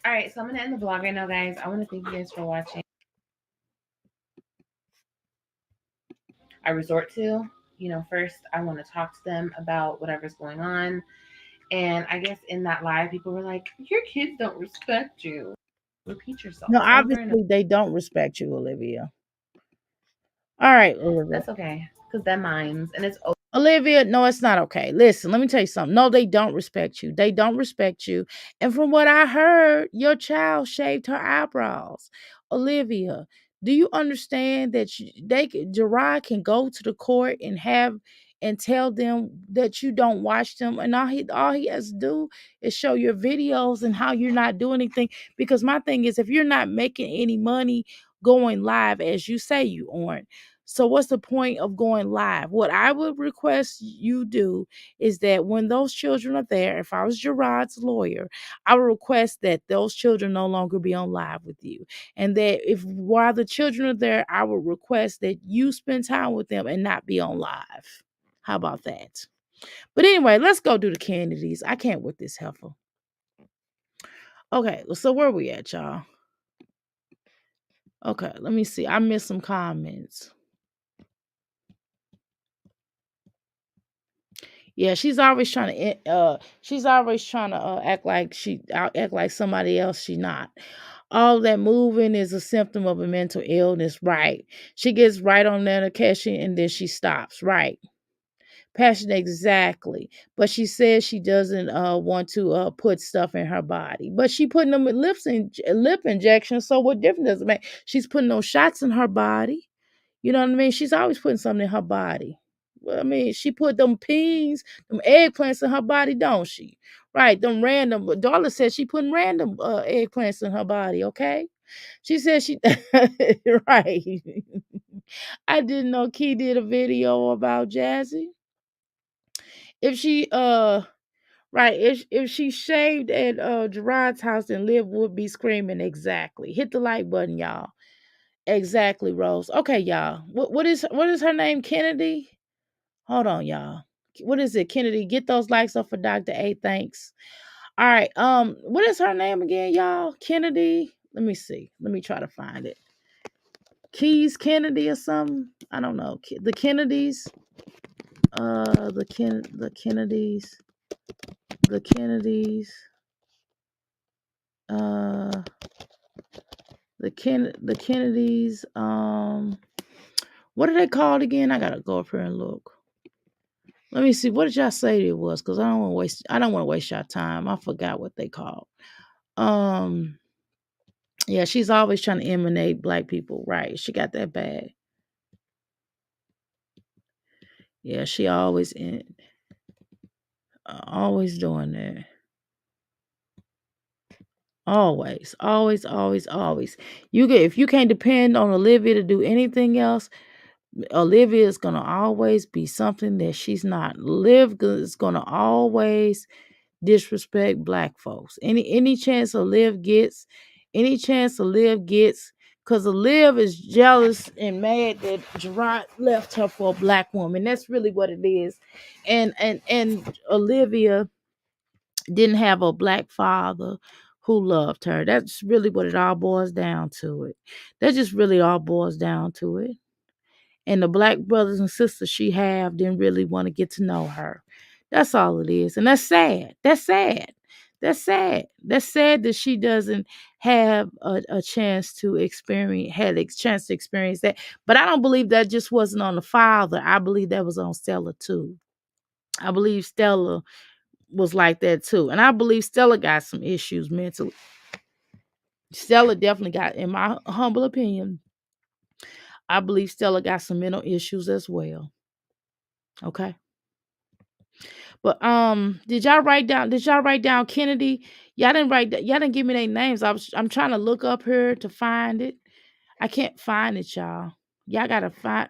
all right, so I'm gonna end the vlog right now, guys. I want to thank you guys for watching. I resort to, first I want to talk to them about whatever's going on. And I guess in that live, people were like, "Your kids don't respect you." Repeat No, yourself over and over. obviously they don't respect you, Olivia. All right, Olivia. That's okay, because they're mines, and it's Olivia, no, it's not okay. Listen, let me tell you something. No, they don't respect you. They don't respect you. And from what I heard, your child shaved her eyebrows. Olivia, do you understand that Jerrod can go to the court and have and tell them that you don't watch them, and all he has to do is show your videos and how you're not doing anything. Because my thing is, if you're not making any money going live as you say you aren't, so what's the point of going live? What I would request you do is that when those children are there, if I was Jerrod's lawyer, I would request that those children no longer be on live with you. And that if while the children are there, I would request that you spend time with them and not be on live. How about that? But anyway, let's go do the Kennedys. I can't with this heifer. Okay, so where we at, y'all? Okay, let me see. I missed some comments. Yeah, she's always trying to act like act like somebody else she not. All that moving is a symptom of a mental illness, right? She gets right on that occasion and then she stops, right? Passionate, exactly. But she says she doesn't want to put stuff in her body. But she putting them with lip injections. So what difference does it make? She's putting those shots in her body. You know what I mean? She's always putting something in her body. Well, I mean, she put them peas, them eggplants in her body, don't she? Right, them random. Darla said she putting random eggplants in her body. Okay, she said she right. I didn't know Key did a video about Jazzy. If she right, if she shaved at Jerrod's house, then Liv would be screaming. Exactly. Hit the like button, y'all. Exactly, Rose. Okay, y'all. What is her name? Kennedy? Hold on, y'all. What is it, Kennedy? Get those likes up for Dr. A. Thanks. All right. What is her name again, y'all? Kennedy. Let me see. Let me try to find it. Keys Kennedy or something. I don't know. The Kennedys. The Kennedys. The Kennedys. Uh, the Kennedys. What are they called again? I gotta go up here and look. Let me see. What did y'all say it was? Because I don't want to waste y'all time. I forgot what they called. Um, yeah, she's always trying to emanate black people. Right. She got that bad. Yeah, she always doing that. Always, always, always, always. If you can't depend on Olivia to do anything else, Olivia is gonna always be something that she's not. Liv is gonna always disrespect black folks. Any chance Liv gets, because Liv is jealous and mad that Jerrod left her for a black woman. That's really what it is. And Olivia didn't have a black father who loved her. That's really what it all boils down to it. That just really all boils down to it. And the black brothers and sisters she have didn't really want to get to know her. That's all it is. And that's sad. That's sad. That's sad. That's sad that she doesn't have a chance to chance to experience that. But I don't believe that just wasn't on the father. I believe that was on Stella too. I believe Stella was like that too. And I believe Stella got some issues mentally. Stella definitely got, in my humble opinion, I believe Stella got some mental issues as well. Okay. But did y'all write down Kennedy? Y'all didn't give me their names. I'm trying to look up here to find it. I can't find it, y'all. Y'all gotta find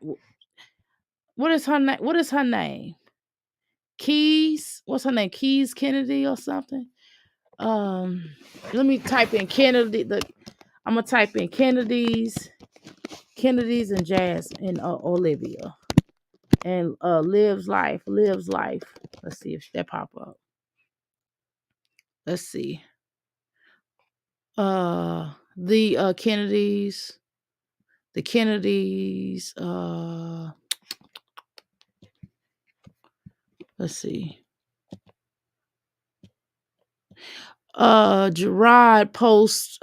what is her name? What is her name? Keys? What's her name? Keys Kennedy or something? Um Let me type in Kennedy. I'm gonna type in Kennedy's and Jazz and Olivia. And lives life. Let's see if that pop up. Let's see. The Kennedys. The Kennedys. Let's see. Jerrod posts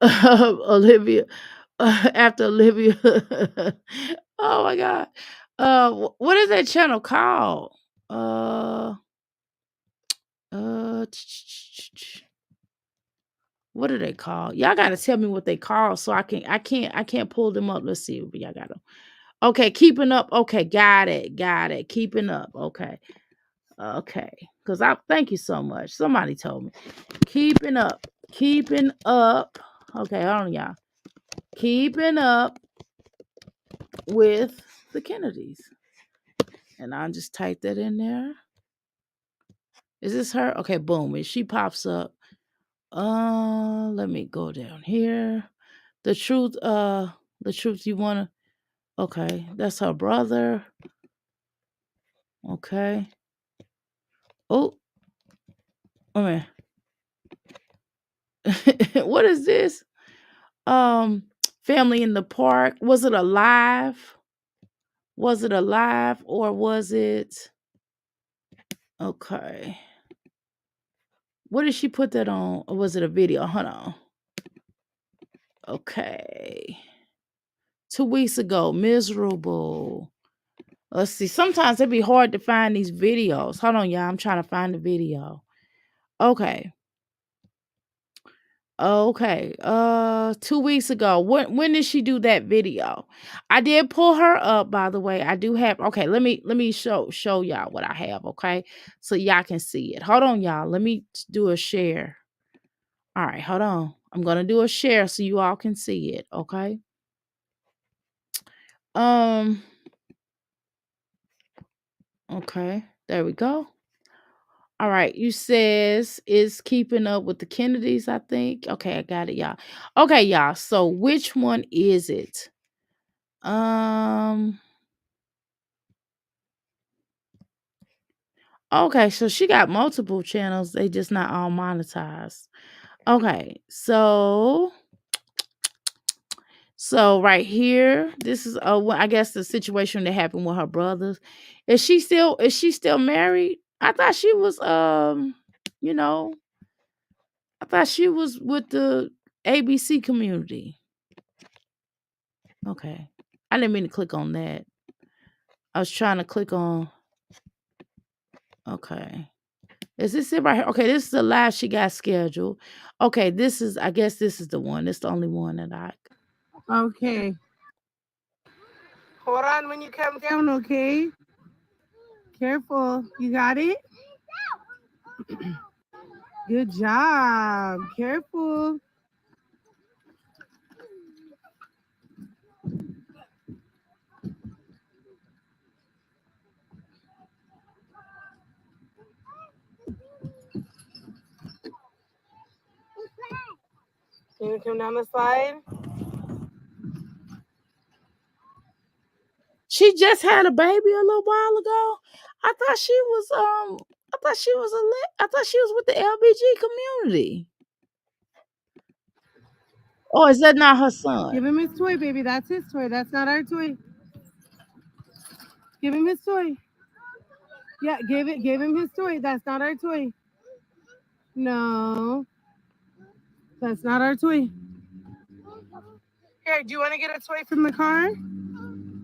Olivia after Olivia. Oh my god. What is that channel called? Uh uh what are they called? Y'all gotta tell me what they call so I can't pull them up. Let's see. Y'all got them. Okay, keeping up. Okay, got it. Keeping up. Okay. Okay. Cause I thank you so much. Somebody told me. Keeping up. Keeping up. Okay, hold on, y'all. Keeping up with the Kennedys. And I'll just type that in there. Is this her? Okay, boom. If she pops up. Let me go down here. The truth you wanna. Okay, that's her brother. Okay. Oh, I mean, what is this? Family in the park. Was it alive? Was it alive or was it okay? What did she put that on? Or was it a video? Hold on. Okay. 2 weeks ago, miserable. Let's see. Sometimes it'd be hard to find these videos. Hold on, y'all. I'm trying to find the video. Okay. Okay. 2 weeks ago. When did she do that video? I did pull her up, by the way. I do have okay, let me show y'all what I have, okay? So y'all can see it. Hold on, y'all. Let me do a share. All right, hold on. I'm gonna do a share so you all can see it, okay? Um, okay, there we go. All right, you says is keeping up with the Kennedys, I think. Okay, I got it, y'all. Okay, y'all. So which one is it? Um, okay, so she got multiple channels. They just not all monetized. Okay, so right here, this is I guess the situation that happened with her brothers. Is she still married? I thought she was you know, I thought she was with the ABC community. Okay. I didn't mean to click on that. I was trying to click on okay. Is this it right here? Okay, this is the last she got scheduled. Okay, I guess this is the one. It's the only one that I Okay. Hold on when you come down, okay? Careful. You got it? Good job. Careful. Can you come down the slide? She just had a baby a little while ago. I thought she was I thought she was with the LBG community. Oh, is that not her son? Give him his toy, baby. That's his toy. That's not our toy. Give him his toy. Yeah, give him his toy. That's not our toy. No. That's not our toy. Here, do you want to get a toy from the car?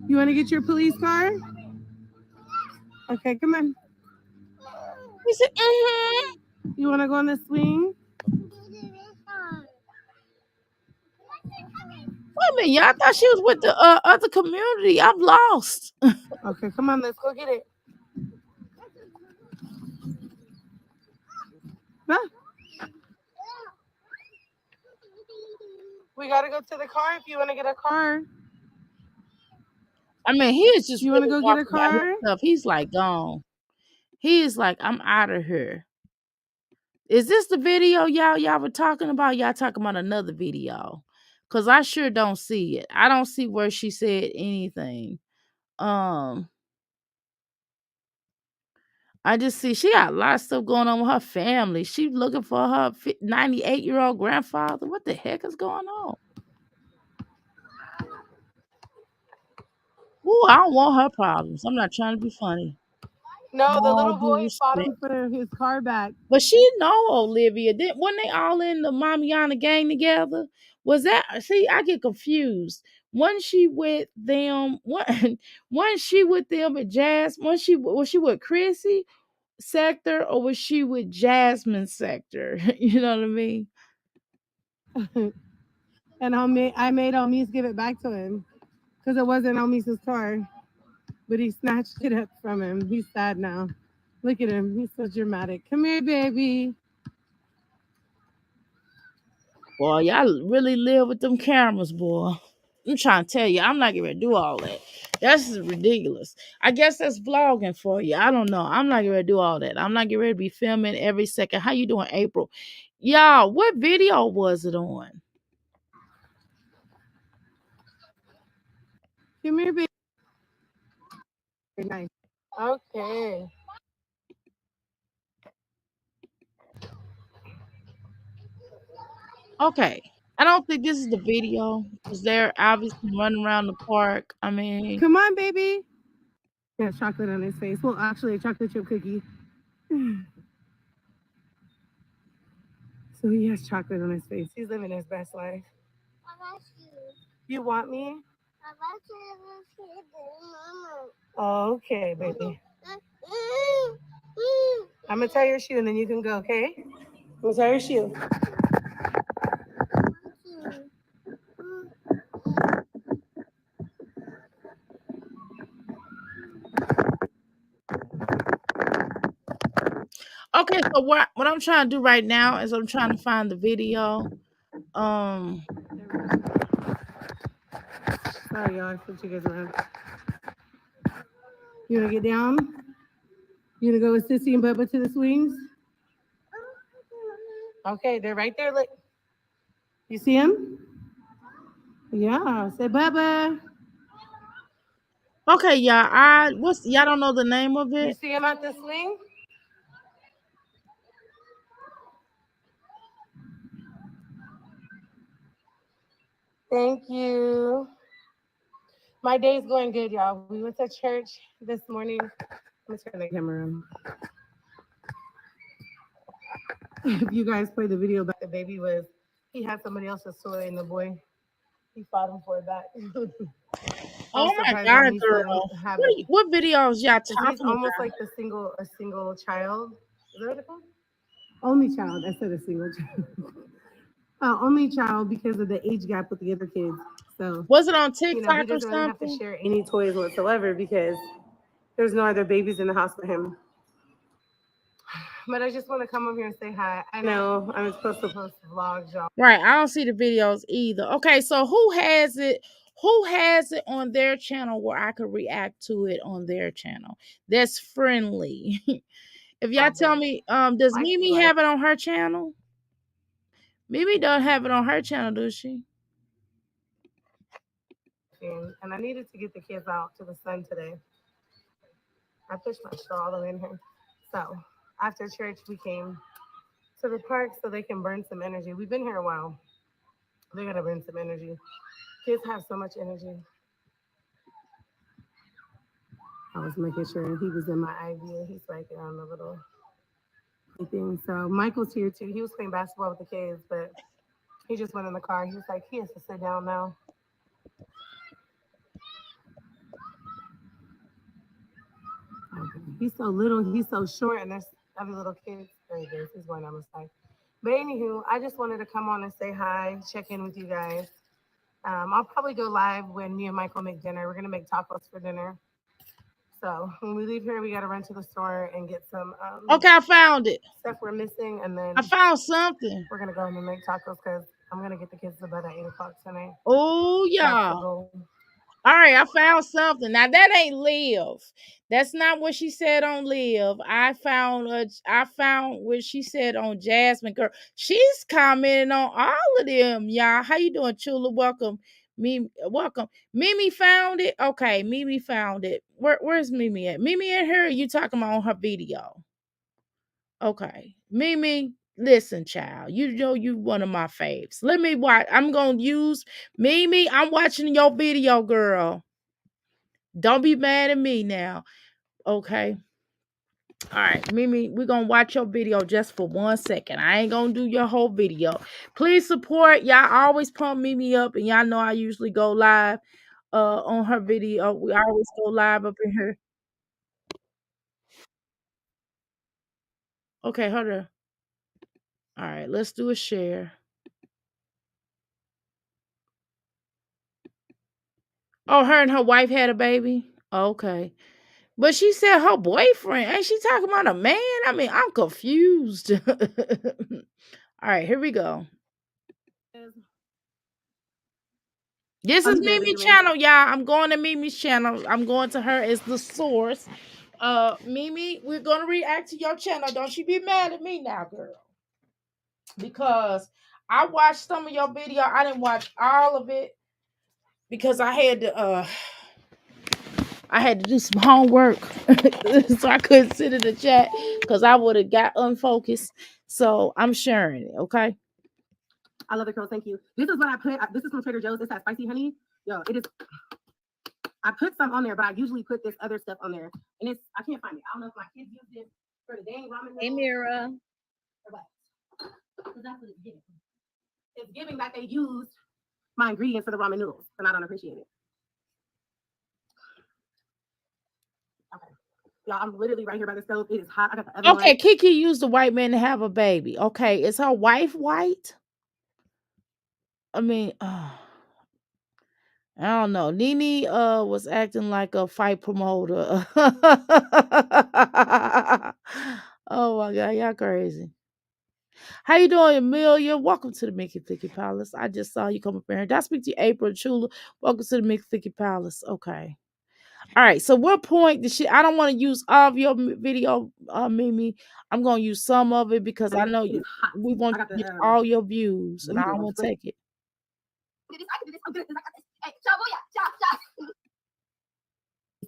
You want to get your police car? Okay, come on. He said, mm-hmm. You want to go on the swing? Wait a minute, y'all. I thought she was with the other community. I'm lost. Okay, come on. Let's go get it. Huh? We got to go to the car if you want to get a car. I mean, he is just You want to really go get a walking by car? himself. He's like gone. He is like, I'm out of here. Is this the video y'all were talking about? Y'all talking about another video? Cause I sure don't see it. I don't see where she said anything. I just see she got a lot of stuff going on with her family. She looking for her 98-year-old grandfather. What the heck is going on? Ooh, I don't want her problems. I'm not trying to be funny. No, the All little due boy fought respect. him for his car back. But she know Olivia. When they all in the Mamiana gang together? Was that see, I get confused. Wasn't she with them? Wasn't she with them at Jazz? Was she with Chrissy Sector or was she with Jasmine Sector? You know what I mean? And I made Almis give it back to him because it wasn't Almis's car, but he snatched it up from him. He's sad now. Look at him. He's so dramatic. Come here, baby. Boy, y'all really live with them cameras, boy. I'm trying to tell you, I'm not gonna do all that. That's just ridiculous. I guess that's vlogging for you. I don't know. I'm not gonna do all that. I'm not getting ready to be filming every second. How you doing, April? Y'all, what video was it on? Come here, baby. Nice. Okay. Okay. I don't think this is the video because they're obviously running around the park. I mean, Come on, baby. He has chocolate on his face. Well, actually, a chocolate chip cookie. So he has chocolate on his face. He's living his best life. You want me? Okay, baby. I'm gonna tie your shoe and then you can go, okay? I'm gonna tie your shoe. Okay, so what I'm trying to do right now is I'm trying to find the video. Um, Sorry, y'all. I flipped you guys around. You wanna get down? You gonna go with Sissy and Bubba to the swings? Okay, they're right there. Look, you see them? Yeah. Say Bubba. okay, y'all. Y'all don't know the name of You it? see him at the swing? Thank you. My day's going good, y'all. We went to church this morning. Let me turn the camera on. If you guys play the video back, the baby was, he had somebody else's toy and the boy, he fought him for it back. I was Oh my surprised god, Almis let him girl! have it. What videos y'all Because he's talking almost about? like a single child. Is that what it's called? Only child. I said a single child. Only child because of the age gap with the other kids. So, Was it on he TikTok or doesn't really have to something? share any toys whatsoever because there's no other babies in the house for him. But I just want to come up here and say hi. I know I'm supposed to post vlogs, y'all. Right, I don't see the videos either. Okay, so who has it? Who has it on their channel where I could react to it on their channel? That's friendly. If y'all tell me, does Mimi have it on her channel? Mimi don't have it on her channel, does she? And I needed to get the kids out to the sun today. I pushed my straw all the way in here. So after church, we came to the park so they can burn some energy. We've been here a while. They gotta burn some energy. Kids have so much energy. I was making sure he was in my idea. He's right there on the little thing. So Michael's here too. He was playing basketball with the kids, but he just went in the car. He was like, he has to sit down now. Okay. He's so little, he's so short, and there's other little kids. There he goes. He's going on the side. But anywho, I just wanted to come on and say hi, check in with you guys. I'll probably go live when me and Michael make dinner. We're gonna make tacos for dinner. So when we leave here, we gotta run to the store and get some Okay, I found it. stuff we're missing, and then I found something. we're gonna go home and make tacos because I'm gonna get the kids to bed at 8 o'clock tonight. Oh That's the yeah. goal. All right, I found something. Now that ain't Live. That's not what she said on Live. I found what she said on Jasmine Girl. She's commenting on all of them, y'all. How you doing, Chula? Welcome. Welcome. Mimi found it. Okay, Mimi found it. Where's Mimi at? Mimi and her, you talking about on her video. Okay. Mimi, listen, child. You know you one of my faves. Let me watch. I'm gonna use Mimi. I'm watching your video, girl. Don't be mad at me now. Okay. All right, Mimi, we're gonna watch your video just for 1 second. I ain't gonna do your whole video. Please support. Y'all always pump Mimi up, and y'all know I usually go live on her video. We always go live up in here. Okay, hold on. All right, let's do a share. Oh, her and her wife had a baby. Okay. But she said her boyfriend. Ain't she talking about a man? I mean, I'm confused. All right, here we go. This is Mimi's channel, y'all. I'm going to Mimi's channel. I'm going to her as the source. Mimi, we're gonna react to your channel. Don't you be mad at me now, girl. Because I watched some of your video. I didn't watch all of it because I had to do some homework, so I couldn't sit in the chat because I would have got unfocused. So I'm sharing it, okay? I love the curls. Thank you. This is what I put. This is from Trader Joe's. This has spicy honey. Yo, it is. I put some on there, but I usually put this other stuff on there, and I can't find it. I don't know if my kids used it for the dang ramen. Hey, Mira. Or what. That's what it's giving. It's giving that they used my ingredients for the ramen noodles, and I don't appreciate it. Okay. Y'all, I'm literally right here by the stove. It is hot. I got the oven Okay, on. Kiki used a white man to have a baby. Okay, is her wife white? I mean, I don't know. Nene was acting like a fight promoter. Oh my god, y'all crazy. How you doing, Amelia? Welcome to the Mickey Thicky Palace. I just saw you come up here. Did I speak to you, April Chula? Welcome to the Mickey Thicky Palace. Okay. All right. So what point did she? I don't want to use all of your video, Mimi. I'm gonna use some of it because I know It is hot. we want I got to the get all your views, and I don't noodles. want to take it. I can do this. I'm good at this. I got this.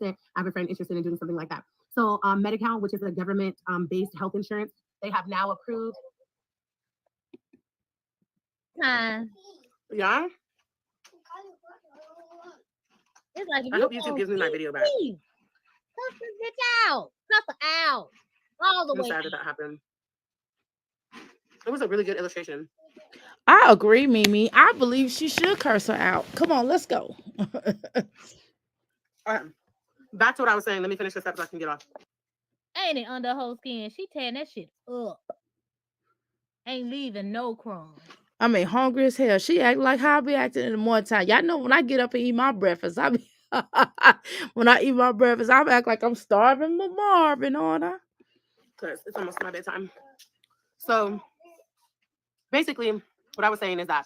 Hey, I have a friend interested in doing something like that. So, Medi-Cal, which is a government-based health insurance, they have now approved. Time. Yeah. It's like if I you hope YouTube want gives me my video back. peace, cut this bitch out. Cut her out. All the I'm way. sad that happened. It was a really good illustration. I agree, Mimi. I believe she should curse her out. Come on, let's go. All right. Back to what I was saying. Let me finish this up so I can get off. Ain't it under her skin? She tearing that shit up. Ain't leaving no crumbs. I mean, hungry as hell. She act like how I be acting in the morning time. Y'all know when I get up and eat my breakfast, I be when I eat my breakfast, I act like I'm starving my Marvin on her. Because it's almost my bedtime. So basically, what I was saying is that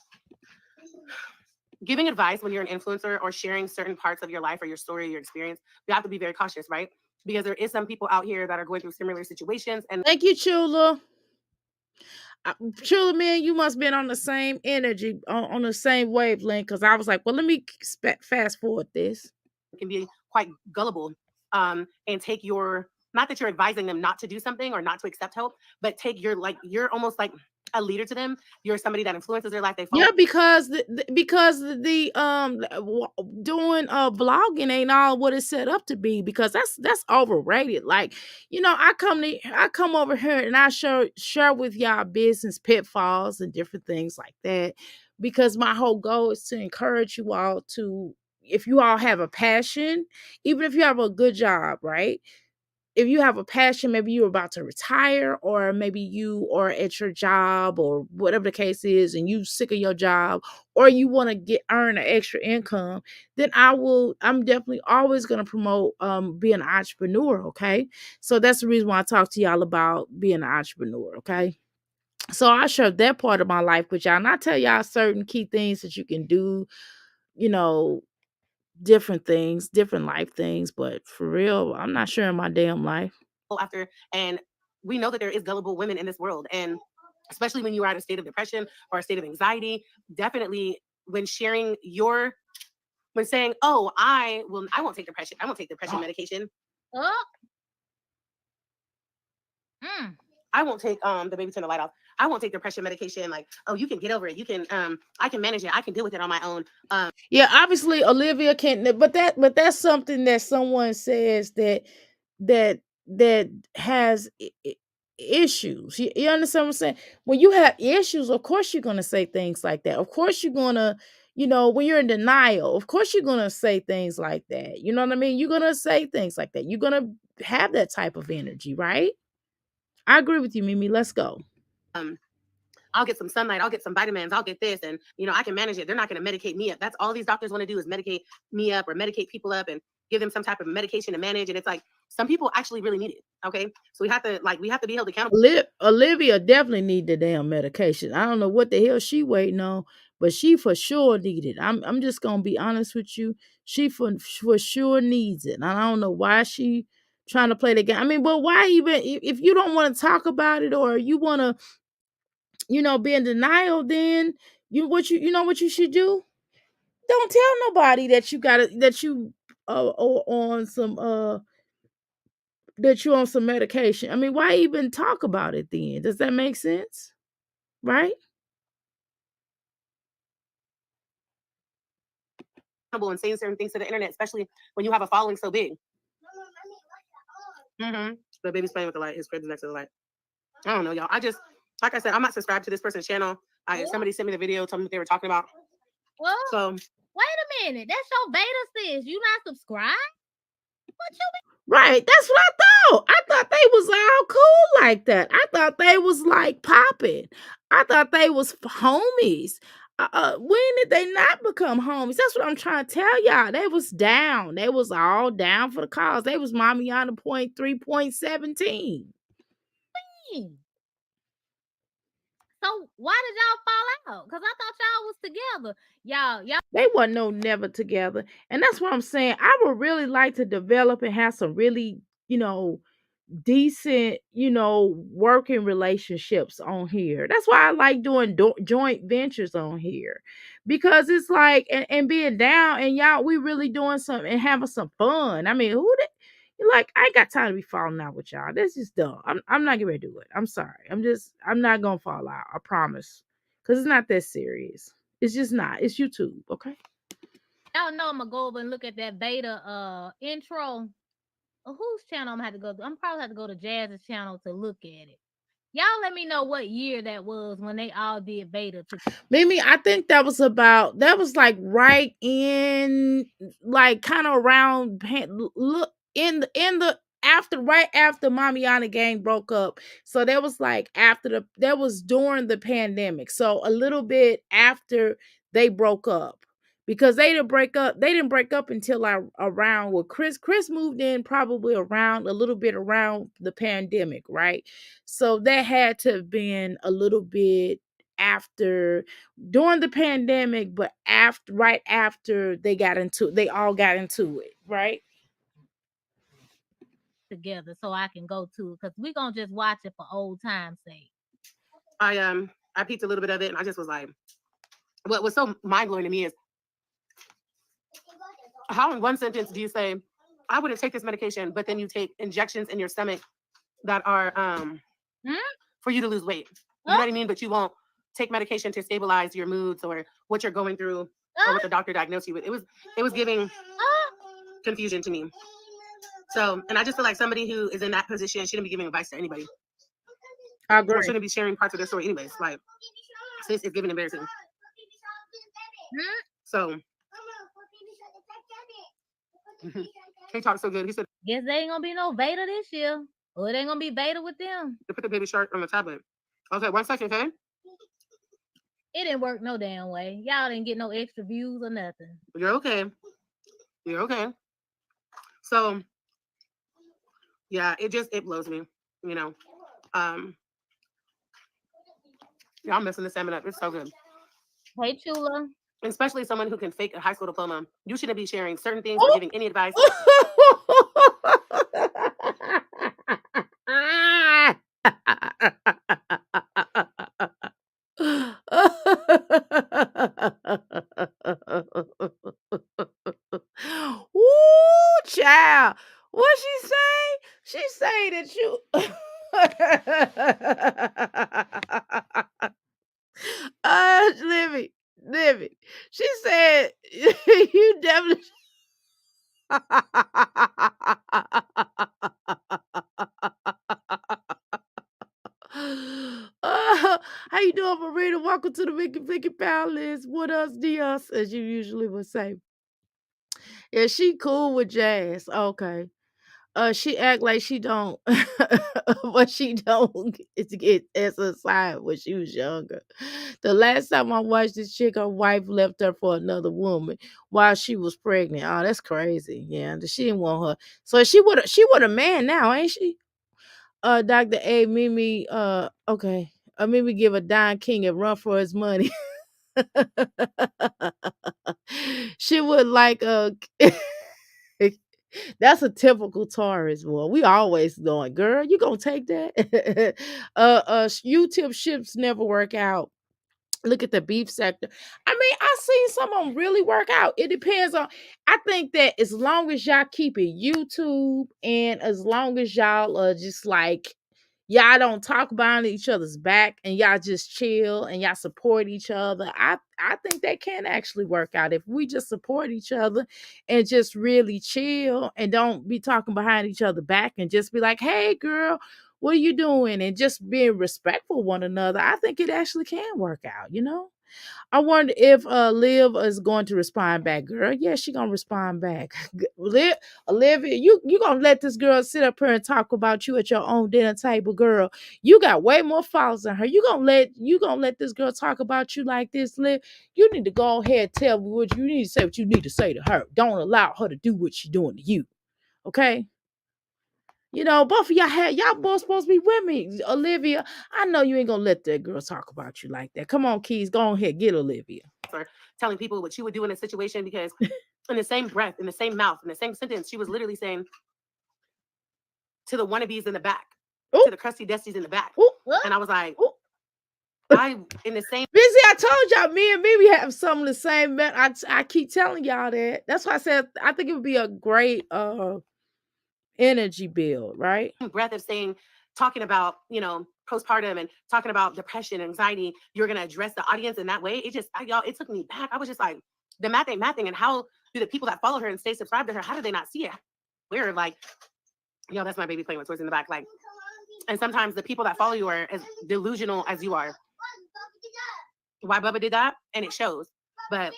giving advice when you're an influencer or sharing certain parts of your life or your story or your experience, you have to be very cautious, right? Because there is some people out here that are going through similar situations. And Thank you, Chula. Chula, man, you must been on the same energy, on the same wavelength. Because I was like, well, let me fast forward this. can be quite gullible, and take your, not that you're advising them not to do something or not to accept help, but take your, like, you're almost like a leader to them. You're somebody that influences their life. They follow. Yeah, because doing blogging ain't all what it's set up to be, because that's overrated. Like, I come over here and I share with y'all business pitfalls and different things like that, because my whole goal is to encourage you all to, if you all have a passion, even if you have a good job, right? If you have a passion, maybe you're about to retire, or maybe you are at your job or whatever the case is, and you sick of your job, or you want to earn an extra income, then I'm definitely always going to promote being an entrepreneur. Okay. So that's the reason why I talk to y'all about being an entrepreneur. Okay. So I share that part of my life with y'all, and I tell y'all certain key things that you can do, you know, different things, different life things. But for real, I'm not sharing my damn life. After, and we know that there is gullible women in this world, and especially when you are at a state of depression or a state of anxiety, definitely when sharing when saying, oh, I won't take depression medication. Oh. I won't take the baby, turn the light off. I won't take depression medication. Like, oh, you can get over it. You can I can manage it. I can deal with it on my own. Yeah, obviously Olivia can't, but that's something that someone says that has issues. You understand what I'm saying? When you have issues, of course you're gonna say things like that. Of course you're gonna, when you're in denial, of course you're gonna say things like that. You know what I mean? You're gonna say things like that. You're gonna have that type of energy, right? I agree with you, Mimi. Let's go. I'll get some sunlight. I'll get some vitamins. I'll get this, and I can manage it. They're not going to medicate me up. That's all these doctors want to do, is medicate me up or medicate people up and give them some type of medication to manage. And it's like, some people actually really need it. Okay, so we have to be held accountable. Olivia definitely need the damn medication. I don't know what the hell she waiting on, but she for sure need it. I'm just gonna be honest with you. She for sure needs it. And I don't know why she trying to play the game. I mean, but why even, if you don't want to talk about it, or you want to, be in denial, then you know what you should do? Don't tell nobody that you got it, that you on some that you're on some medication. I mean, why even talk about it then? Does that make sense? Right? And saying certain things to the internet, especially when you have a following so big. The baby's playing with the light. His crib is next to the light. I don't know, y'all. Like I said, I'm not subscribed to this person's channel. Somebody sent me the video, told me what they were talking about. Well, So wait a minute. That's your beta sis. You not subscribed? What you Right. That's what I thought. I thought they was all cool like that. I thought they was like popping. I thought they was homies. When did they not become homies? That's what I'm trying to tell y'all. They was down. They was all down for the cause. They was Mamiana point 3.17. mean? So why did y'all fall out? Because I thought y'all was together. Y'all They wasn't no never together. And that's what I'm saying. I would really like to develop and have some really, decent, working relationships on here. That's why I like doing joint ventures on here, because it's like, and being down and y'all, we really doing something and having some fun. I mean, like, I ain't got time to be falling out with y'all. This is dumb. I'm not gonna do it. I'm sorry. I'm not gonna fall out. I promise. Because it's not that serious. It's just not. It's YouTube, okay? know I'm gonna go over and look at that beta intro. Whose channel I'm gonna have to go to? I'm probably have to go to Jazzy's channel to look at it. Y'all let me know what year that was when they all did beta. Mimi, I think that was like right in, like, kind of around, look, in the after, right after Mamiana gang broke up. So that was like that was during the pandemic. So a little bit after they broke up. Because they didn't break up until around, well, Chris moved in probably around, a little bit around the pandemic, right? So that had to have been a little bit after, during the pandemic, but right after they all got into it, right? Together so I can go to, because we're gonna just watch it for old time's sake. I peeped a little bit of it and I just was like, what was so mind-blowing to me is how in one sentence do you say, I wouldn't take this medication, but then you take injections in your stomach that are for you to lose weight. You know what I mean? But you won't take medication to stabilize your moods or what you're going through or what the doctor diagnosed you with. It was giving confusion to me. So, and I just feel like somebody who is in that position shouldn't be giving advice to anybody. I agree. Or shouldn't be sharing parts of their story anyways. Like, since it's giving embarrassing. So, he talked so good. He said, guess they ain't gonna be no beta this year. Or it ain't gonna be beta with them. They put the baby shark on the tablet. Okay, 1 second, okay? It didn't work no damn way. Y'all didn't get no extra views or nothing. You're okay. You're okay. So, yeah, it blows me, you know. Yeah, I'm messing this salmon up. It's so good. Hey, Chula. Especially someone who can fake a high school diploma. You shouldn't be sharing certain things or giving any advice. Ooh, child. What she say? She say that you Livy. She said you definitely how you doing, Marina? Welcome to the Vicky Vicky Palace. What else, Dios, as you usually would say. Yeah, she cool with Jazz. Okay. She act like she don't, but she don't get as a side when she was younger. The last time I watched this chick, her wife left her for another woman while she was pregnant. Oh, that's crazy. Yeah, she didn't want her. So she would a man now, ain't she? Dr. A Mimi, okay. Mimi give a Don King a run for his money. She would like that's a typical Taurus, boy. We always doing, girl. You gonna take that? U-tip ships never work out. Look at the beef sector. I mean, I seen some of them really work out. It depends on. I think that as long as y'all keep it YouTube, and as long as y'all are just like, y'all don't talk behind each other's back, and y'all just chill and y'all support each other, I think that can actually work out if we just support each other and just really chill and don't be talking behind each other back and just be like, hey girl, What are you doing? And just being respectful of one another, I think it actually can work out, you know? I wonder if Liv is going to respond back, girl. Yeah, she gonna respond back. Liv, Olivia, you gonna let this girl sit up here and talk about you at your own dinner table, girl? You got way more followers than her. You gonna let this girl talk about you like this, Liv? You need to go ahead and tell me what you need to say. What you need to say to her. Don't allow her to do what she's doing to you. Okay? You know, both of y'all both supposed to be with me. Olivia, I know you ain't gonna let that girl talk about you like that. Come on, Keys, go ahead, get Olivia. Or telling people what she would do in a situation, because in the same breath, in the same mouth, in the same sentence, she was literally saying to the wannabes in the back, Ooh. to the crusty dusties in the back. Ooh. And I was like, Ooh. in the same. Busy, I told y'all, me and Mimi have some of the same. I keep telling y'all that. That's why I said I think it would be a great energy build, right? Breath of talking about, postpartum and talking about depression, anxiety, you're going to address the audience in that way. Y'all, it took me back. I was just like, the math ain't mathing. And how do the people that follow her and stay subscribed to her, how do they not see it? We're like, that's my baby playing with toys in the back. Like, and sometimes the people that follow you are as delusional as you are. Why Bubba did that? And it shows. But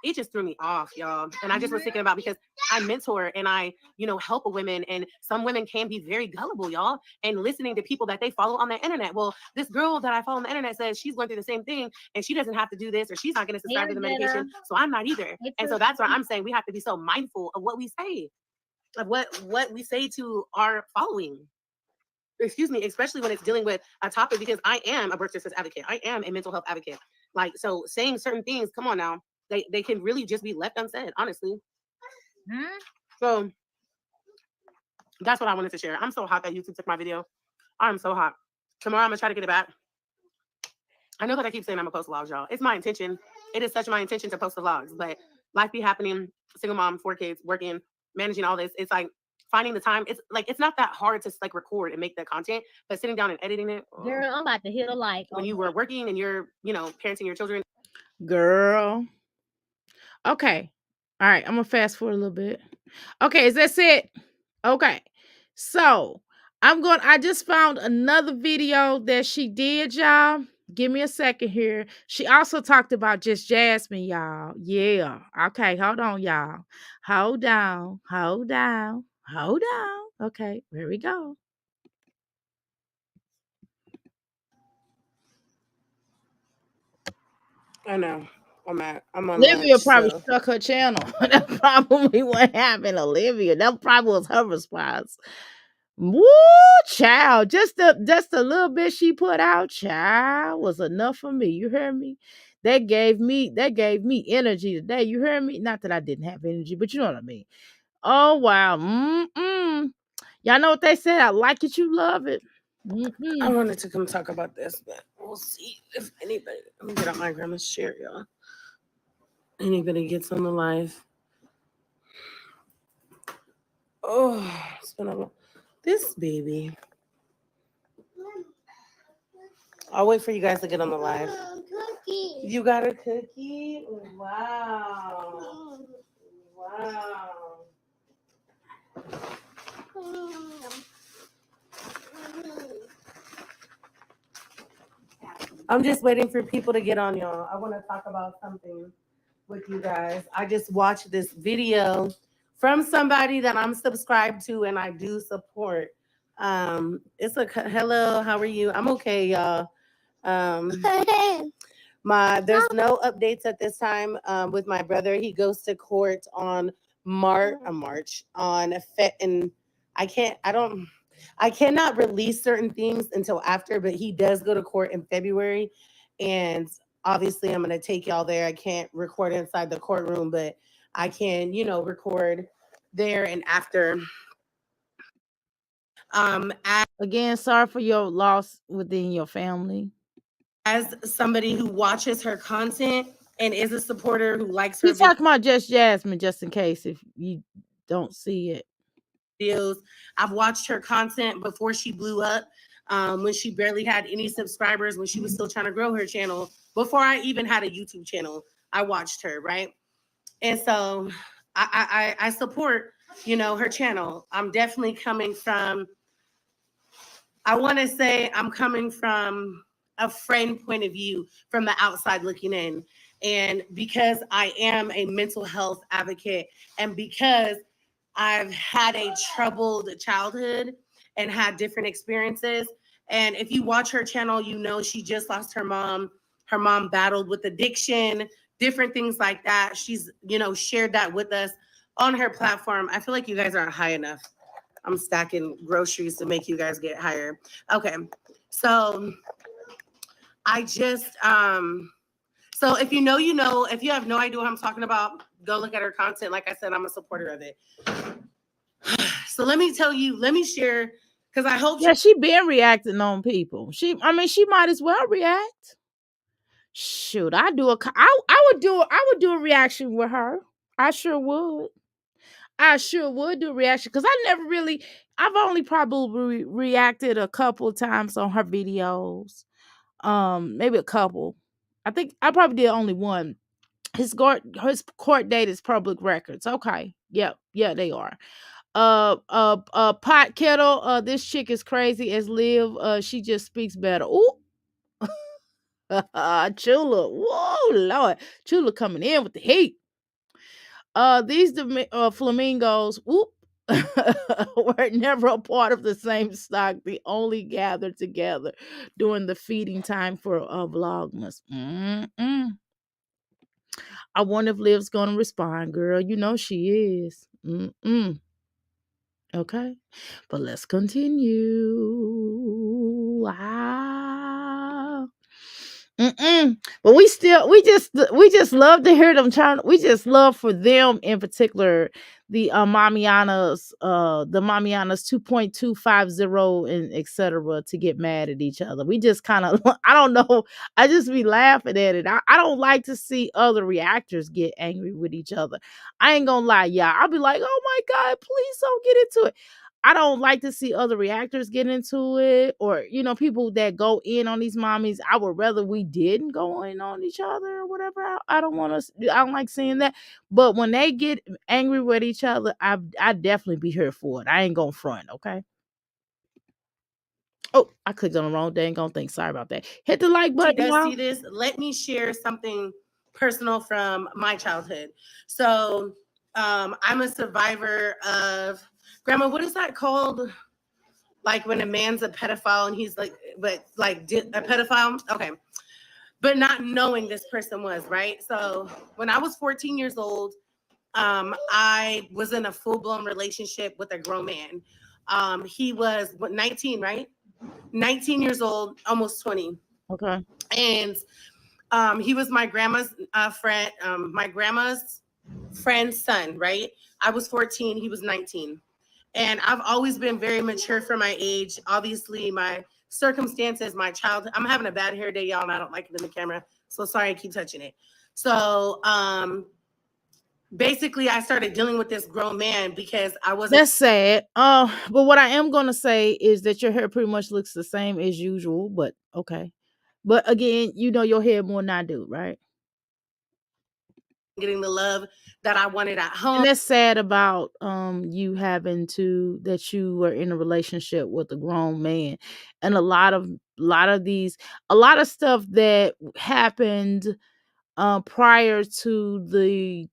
it just threw me off, y'all. And I just was thinking about, because I mentor and I, help women, and some women can be very gullible, y'all, and listening to people that they follow on the internet. Well, this girl that I follow on the internet says she's going through the same thing and she doesn't have to do this, or she's not going to subscribe to the medication. So I'm not either. And so that's why I'm saying we have to be so mindful of what we say, of what we say to our following. Excuse me, especially when it's dealing with a topic, because I am a birth justice advocate. I am a mental health advocate. Like, so saying certain things, come on now, they can really just be left unsaid, honestly. So that's what I wanted to share. I'm so hot that YouTube took my video. I'm so hot. Tomorrow I'm gonna try to get it back. I know that I keep saying I'm gonna post vlogs, y'all. It's my intention. It is such my intention to post the vlogs, but life be happening. Single mom, 4 kids, working, managing all this. It's like finding the time. It's like, it's not that hard to like record and make the content, but sitting down and editing it. Girl, I'm about to hit a like. When you were working and you're, parenting your children. Girl. Okay. All right. I'm gonna fast forward a little bit. Okay, is that it? Okay. So I just found another video that she did, y'all. Give me a second here. She also talked about just Jasmine, y'all. Yeah. Okay, hold on, y'all. Hold on. Okay, here we go. I know. I'm on Olivia lunch, probably so. struck her channel. That's probably what happened, Olivia. That probably was her response. Woo, child. Just a little bit she put out, child, was enough for me. You hear me? That gave me energy today. You hear me? Not that I didn't have energy, but you know what I mean. Oh wow. Y'all know what they said? I like it, you love it. I wanted to come talk about this, but we'll see if anybody. Let me get out my grandma's chair, y'all. Anybody gets on the live. Oh, it's been a long. This baby. I'll wait for you guys to get on the live. You got a cookie? Wow. Wow. I'm just waiting for people to get on, y'all. I want to talk about something with you guys. I just watched this video from somebody that I'm subscribed to and I do support. It's a hello, how are you? I'm okay, y'all. There's no updates at this time with my brother. He goes to court on March on and I cannot release certain things until after, but he does go to court in February. And obviously I'm going to take y'all there. I can't record inside the courtroom, but I can, record there and after. Again, sorry for your loss within your family. As somebody who watches her content and is a supporter who likes her. He's talking about just Jasmine, just in case if you don't see it. Videos. I've watched her content before she blew up, when she barely had any subscribers, when she was still trying to grow her channel. Before I even had a YouTube channel, I watched her, right? And so I support, her channel. I'm definitely coming from I want to say I'm coming from a friend point of view, from the outside looking in. And because I am a mental health advocate, and because I've had a troubled childhood and had different experiences. And if you watch her channel, you know she just lost her mom. Her mom battled with addiction, different things like that. She's, shared that with us on her platform. I feel like you guys aren't high enough. I'm stacking groceries to make you guys get higher. Okay. So I just so if you know, if you have no idea what I'm talking about, go look at her content. Like I said, I'm a supporter of it. So let me share, because I hope Yeah, she been reacting on people. She might as well react. Shoot, I would do a reaction with her. I sure would. I sure would do a reaction because I've only probably reacted a couple of times on her videos. Maybe a couple. I think I probably did only one. His court date is public records. Okay. Yep. Yeah, they are. Pot kettle. This chick is crazy as live. She just speaks better. Ooh. Chula. Whoa, Lord. Chula coming in with the heat. These flamingos, whoop, were never a part of the same stock. They only gathered together during the feeding time for Vlogmas. Mm-mm. I wonder if Liv's gonna respond, girl. You know she is. Mm-mm. Okay, but let's continue. Mm-mm. But we just love to hear them trying. We just love for them in particular, the Mamianas 2.250 and etc. to get mad at each other. We just kind of I don't know. I just be laughing at it. I don't like to see other reactors get angry with each other. I ain't gonna lie, y'all. I'll be like, oh my God, please don't get into it. I don't like to see other reactors get into it, or people that go in on these mommies. I would rather we didn't go in on each other or whatever. I don't want to. I don't like seeing that. But when they get angry with each other, I definitely be here for it. I ain't gonna front, okay? Oh, I clicked on the wrong dang on thing. Sorry about that. Hit the like she button, does y'all. see this, let me share something personal from my childhood. So I'm a survivor of, Grandma, what is that called? Like when a man's a pedophile and he's like, but like a pedophile? Okay. But not knowing this person was, right? So when I was 14 years old, I was in a full-blown relationship with a grown man. He was 19, right? 19 years old, almost 20. Okay. And he was my grandma's friend, my grandma's friend's son, right? I was 14, he was 19. And I've always been very mature for my age. Obviously, my circumstances, my childhood. I'm having a bad hair day, y'all, and I don't like it in the camera. So sorry, I keep touching it. So basically, I started dealing with this grown man because I wasn't. That's sad. But what I am gonna say is that your hair pretty much looks the same as usual. But okay. But again, your hair more than I do, right? Getting the love that I wanted at home. And that's sad about you having to that you were in a relationship with a grown man. And a lot of stuff that happened prior to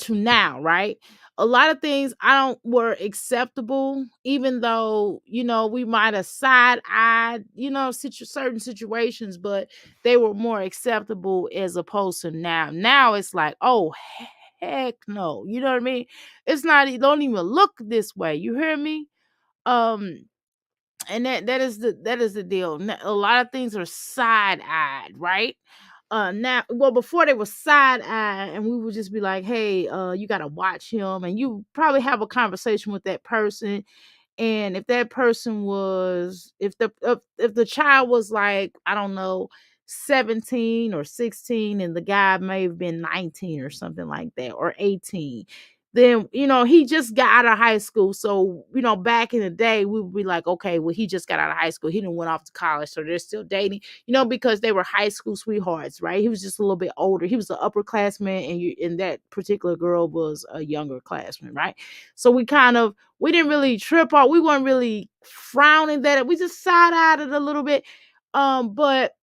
now, right? A lot of things I don't were acceptable, even though we might have side-eyed certain situations, but they were more acceptable as opposed to now. Now it's like, oh heck no, you know what I mean? It's not. Don't even look this way. You hear me? Um, and that is the deal. A lot of things are side-eyed, right? Now, well, before they were side-eyed and we would just be like, hey, you got to watch him, and you probably have a conversation with that person. And if that person was if the child was like, I don't know, 17 or 16, and the guy may have been 19 or something like that, or 18, then he just got out of high school. So back in the day we would be like, okay, well, he just got out of high school, he didn't went off to college, so they're still dating, because they were high school sweethearts, right? He was just a little bit older, he was an upperclassman, and that particular girl was a younger classman, right? So we didn't really trip off, we weren't really frowning that, we just side-eyed it a little bit. But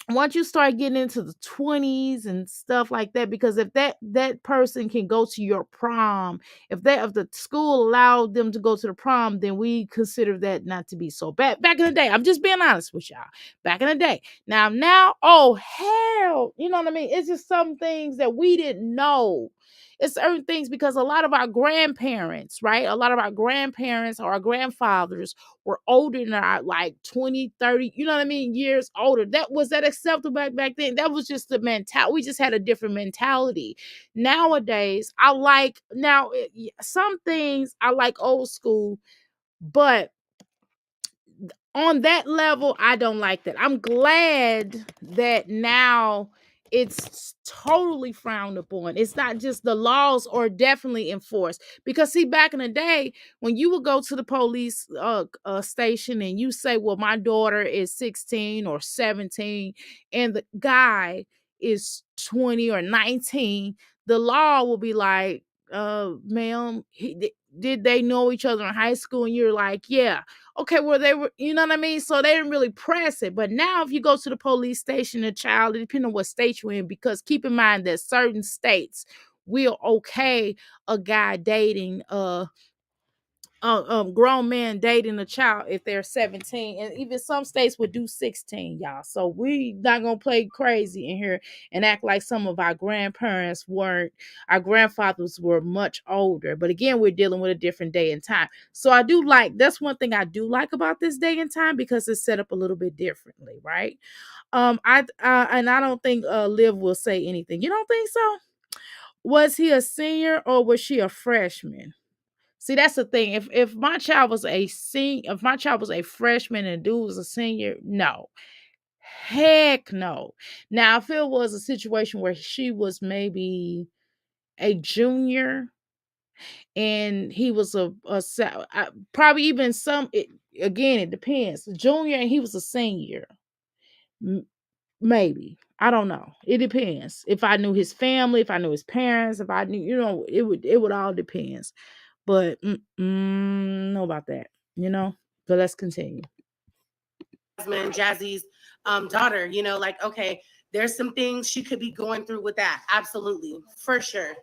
once you start getting into the 20s and stuff like that, because if that person can go to your prom, if the school allowed them to go to the prom, then we consider that not to be so bad. Back in the day, I'm just being honest with y'all. Back in the day. Now, oh hell, you know what I mean? It's just some things that we didn't know. It's certain things, because a lot of our grandparents, right? A lot of our grandparents or our grandfathers were older than our, like 20, 30, you know what I mean, years older. That acceptable back then? That was just the mentality. We just had a different mentality. Nowadays, some things I like old school, but on that level, I don't like that. I'm glad that now it's totally frowned upon. It's not just, the laws are definitely enforced. Because see, back in the day, when you would go to the police station and you say, well, my daughter is 16 or 17 and the guy is 20 or 19, the law will be like, ma'am, did they know each other in high school? And you're like, yeah. Okay, well, they were, you know what I mean? So they didn't really press it. But now if you go to the police station, a child, depending on what state you're in, because keep in mind that certain states will okay a guy dating grown man dating a child if they're 17, and even some states would do 16, y'all. So we not gonna play crazy in here and act like some of our grandparents weren't, our grandfathers were much older. But again, we're dealing with a different day and time. So that's one thing I do like about this day and time, because it's set up a little bit differently, right? I don't think Liv will say anything. You don't think so? Was he a senior or was she a freshman? See, that's the thing. If my child was if my child was a freshman and dude was a senior, no. Heck no. Now, if it was a situation where she was maybe a junior and he was probably even again, it depends. Junior and he was a senior. Maybe. I don't know. It depends. If I knew his family, if I knew his parents, if I knew, it would all depends. But know about that, But let's continue. Jazzy's daughter, like, okay, there's some things she could be going through with that. Absolutely, for sure.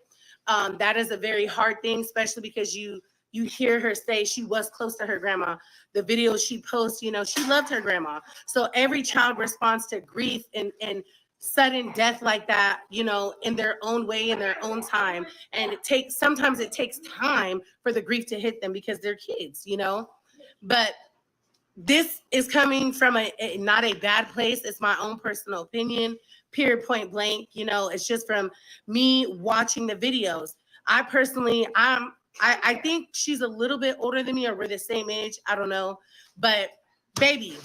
That is a very hard thing, especially because you hear her say she was close to her grandma. The videos she posts, she loved her grandma. So every child responds to grief and sudden death like that, in their own way, in their own time. And sometimes it takes time for the grief to hit them because they're kids, But this is coming from not a bad place. It's my own personal opinion, period, point blank. It's just from me watching the videos. I personally, I think she's a little bit older than me, or we're the same age. I don't know. But baby,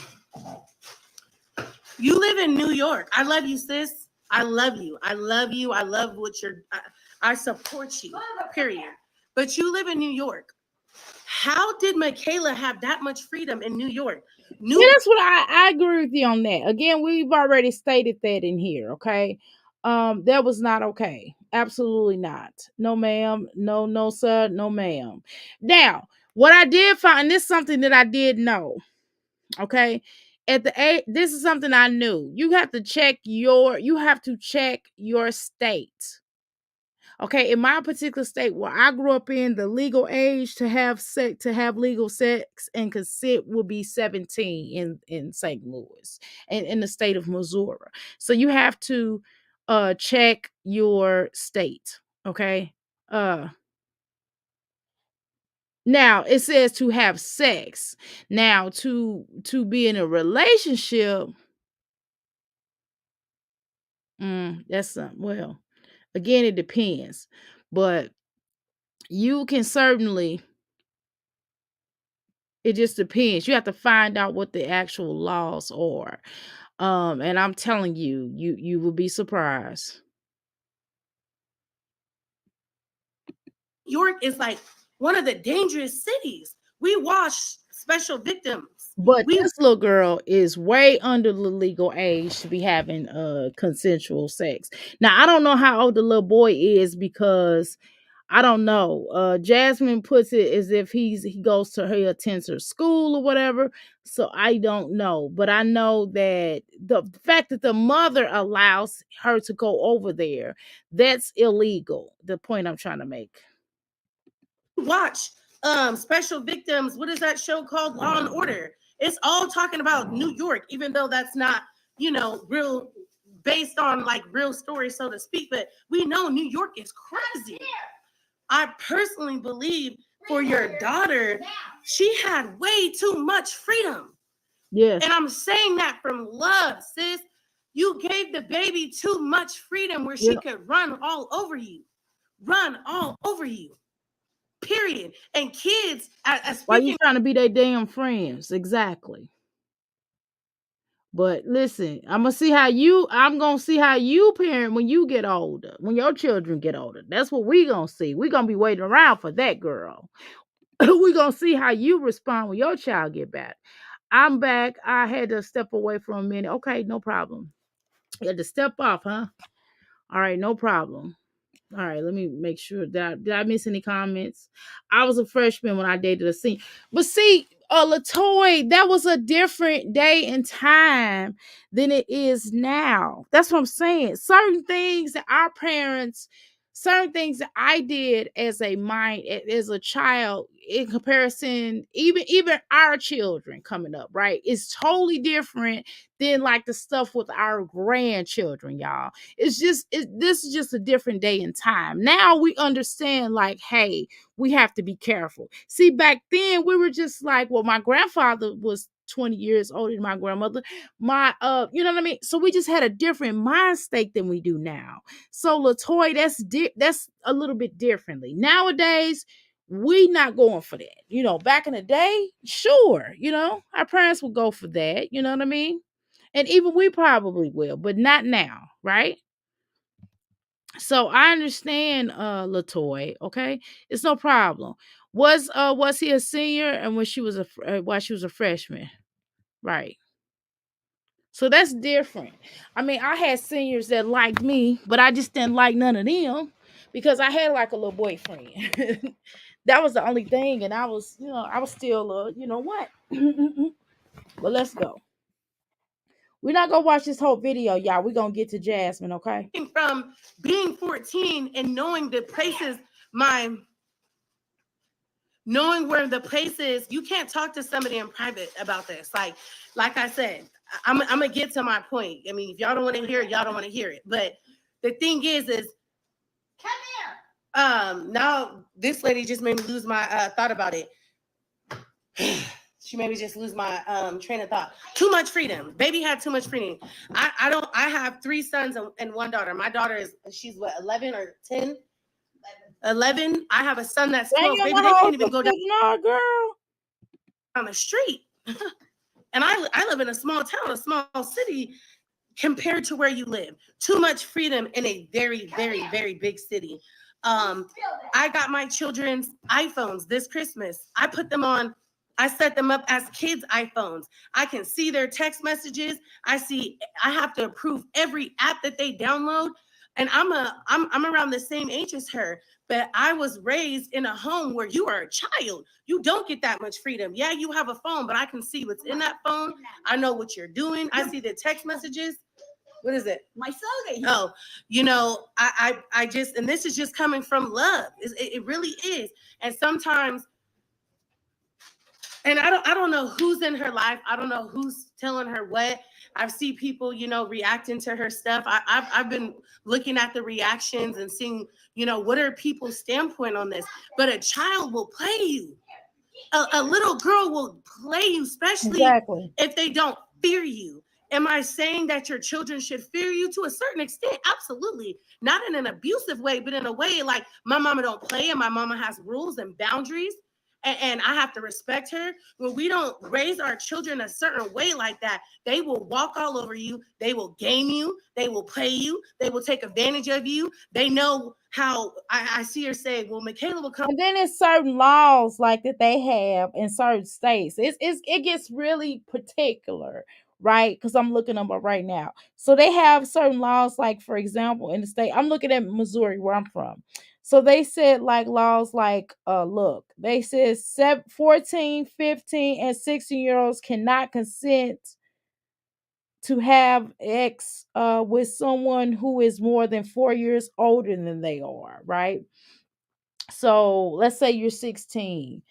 you live in New York. I love you, sis. I love you. I love you. I love what I support you, period. But you live in New York. How did Michaela have that much freedom in New York? Yeah, that's what I agree with you on that. Again, we've already stated that in here, okay? That was not okay. Absolutely not. No, ma'am. No, sir. No, ma'am. Now, what I did find, this is something that I did know, okay? This is something I knew. You have to check your state. Okay, in my particular state where I grew up in, the legal age to have legal sex and consent will be 17 in St. Louis and in the state of Missouri. So you have to check your state. Okay. Now it says to have sex. Now to be in a relationship, that's something. Well, again, it depends, but you can certainly, it just depends. You have to find out what the actual laws are. And I'm telling you, you will be surprised. York is like one of the dangerous cities. We watch Special Victims. But this little girl is way under the legal age to be having consensual sex. Now I don't know how old the little boy is because I don't know. Jasmine puts it as if he goes to he attends her school or whatever. So I don't know. But I know that the fact that the mother allows her to go over there, that's illegal. The point I'm trying to make. Watch Special Victims. What is that show called? Law and Order. It's all talking about New York, even though that's not, real based on like real stories, so to speak. But we know New York is crazy. I personally believe for your daughter, she had way too much freedom. Yes. And I'm saying that from love, sis. You gave the baby too much freedom where she could run all over you. Run all over you. Period. And kids, why you trying to be their damn friends? Exactly. But listen, I'm gonna see how you parent when you get older, when your children get older. That's what we gonna see. We gonna be waiting around for that, girl. We gonna see how you respond when your child get back. I'm back. I had to step away for a minute. Okay, no problem. You had to step off, huh? All right, no problem. All right, let me make sure that did I miss any comments? I was a freshman when I dated a senior. But see, Latoy, that was a different day and time than it is now. That's what I'm saying. Certain things that our parents, certain things that I did as as a child, in comparison, even our children coming up, right? It's totally different than like the stuff with our grandchildren, y'all. This is just a different day and time. Now we understand, like, hey, we have to be careful. See, back then we were just like, well, my grandfather was 20 years older than my grandmother. You know what I mean? So we just had a different mind state than we do now. So Latoy, that's a little bit differently. Nowadays, we not going for that. Back in the day, sure, our parents would go for that. You know what I mean? And even we probably will, but not now, right? So I understand, Latoy. Okay, it's no problem. Was he a senior and when she was while she was a freshman, right? So that's different. I mean, I had seniors that liked me, but I just didn't like none of them because I had like a little boyfriend. That was the only thing, and I was still, what? But let's go. We're not gonna watch this whole video, y'all. We're gonna get to Jasmine, okay? From being 14 and knowing the places, knowing where the place is, you can't talk to somebody in private about this. Like I said, I'm gonna get to my point. I mean, if y'all don't want to hear it, y'all don't want to hear it. But the thing is come here. Now this lady just made me lose my thought about it. She made me just lose my train of thought. Too much freedom. Baby had too much freedom. I have 3 sons and 1 daughter. My daughter she's what, 11 or 10? 11. I have a son that's 12. Baby, they can't even go down the street. And I live in a small town, a small city compared to where you live. Too much freedom in a very, very, very big city. I got my children's iPhones this Christmas. I set them up as kids' iPhones. I can see their text messages. I have to approve every app that they download. And I'm around the same age as her, but I was raised in a home where you are a child. You don't get that much freedom. Yeah, you have a phone, but I can see what's in that phone. I know what you're doing. I see the text messages. What is it? My son. Oh, I just, and this is just coming from love. It really is. And sometimes, and I don't know who's in her life. I don't know who's telling her what. I've seen people, reacting to her stuff. I've been looking at the reactions and seeing, what are people's standpoint on this. But a child will play you. A little girl will play you, especially if they don't fear you. Am I saying that your children should fear you? To a certain extent? Absolutely. Not in an abusive way, but in a way like my mama don't play and my mama has rules and boundaries. and I have to respect her. When we don't raise our children a certain way like that, they will walk all over you. They will game you. They will play you. They will take advantage of you. They know how. I see her say, "Well, Michaela will come." And then it's certain laws like that they have in certain states. It gets really particular, right? Because I'm looking them up right now. So they have certain laws, like for example, in the state I'm looking at Missouri, where I'm from. So they said like laws like look, they said 14, 15, and 16-year-olds cannot consent to have X with someone who is more than 4 years older than they are, right? So let's say you're 16,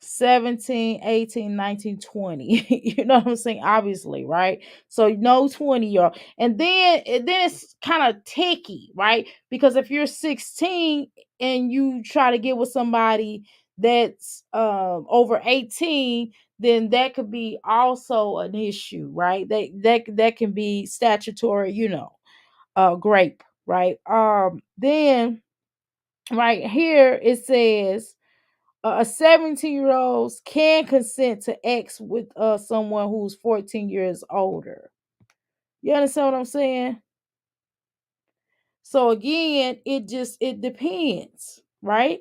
17, 18, 19, 20. You know what I'm saying? Obviously, right? So no 20-year old. And then it's kind of ticky, right? Because if you're 16 and you try to get with somebody that's over 18, then that could be also an issue, right? That can be statutory, grape, right? Then right here it says a 17-year-old can consent to X with someone who's 14 years older. You understand what I'm saying? So again, it depends, right?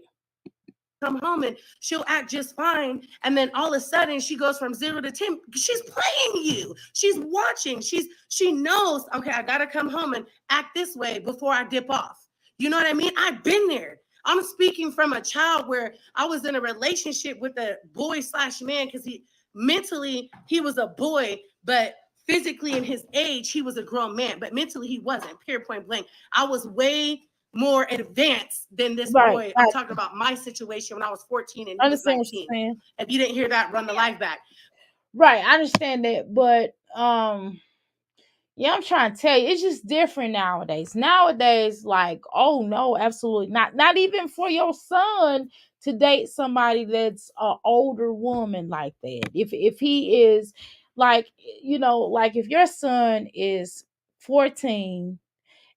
Come home and she'll act just fine. And then all of a sudden she goes from 0 to 10. She's playing you. She's watching. She knows, okay, I gotta come home and act this way before I dip off. You know what I mean? I've been there. I'm speaking from a child where I was in a relationship with a boy/man because he was a boy, but physically in his age, he was a grown man, but mentally he wasn't, period, point blank. I was way more advanced than this Right, boy. I'm right. talking about my situation when I was 14 and I he was understand what you're 19. saying. If you didn't hear that, run the live back. Right, I understand that, but yeah, I'm trying to tell you, it's just different nowadays. Nowadays, like, oh no, absolutely not. Not even for your son to date somebody that's an older woman like that. If he is like, like if your son is 14,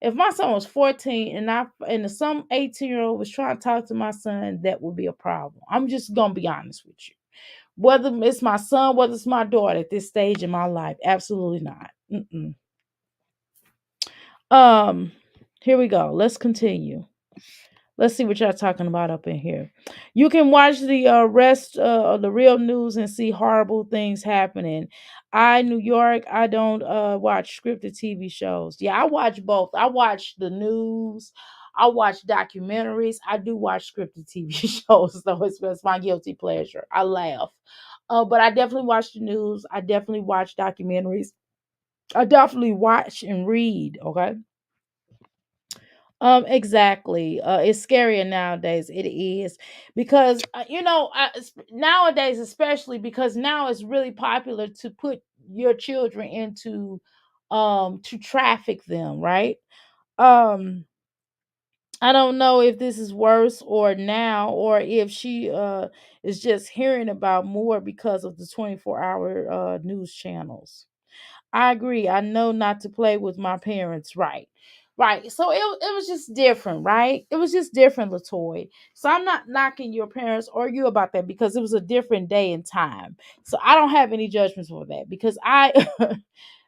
if my son was 14 and some 18-year-old was trying to talk to my son, that would be a problem. I'm just gonna be honest with you. Whether it's my son, whether it's my daughter at this stage in my life, absolutely not. Mm-mm. Um, Here we go. Let's continue. Let's see what y'all talking about up in here. You can watch the rest of the real news and see horrible things happening. New York, I don't watch scripted TV shows. Yeah, I watch both. I watch the news. I watch documentaries. I do watch scripted TV shows, though. It's my guilty pleasure. I laugh. But I definitely watch the news. I definitely watch documentaries. I definitely watch and read. Okay. Exactly. It's scarier nowadays. It is because nowadays, especially because now it's really popular to put your children into to traffic them, right? Um, I don't know if this is worse or now or if she is just hearing about more because of the 24-hour news channels. I agree. I know not to play with my parents. Right. Right. So it was just different, right? It was just different, Latoy. So I'm not knocking your parents or you about that because it was a different day and time. So I don't have any judgments for that because I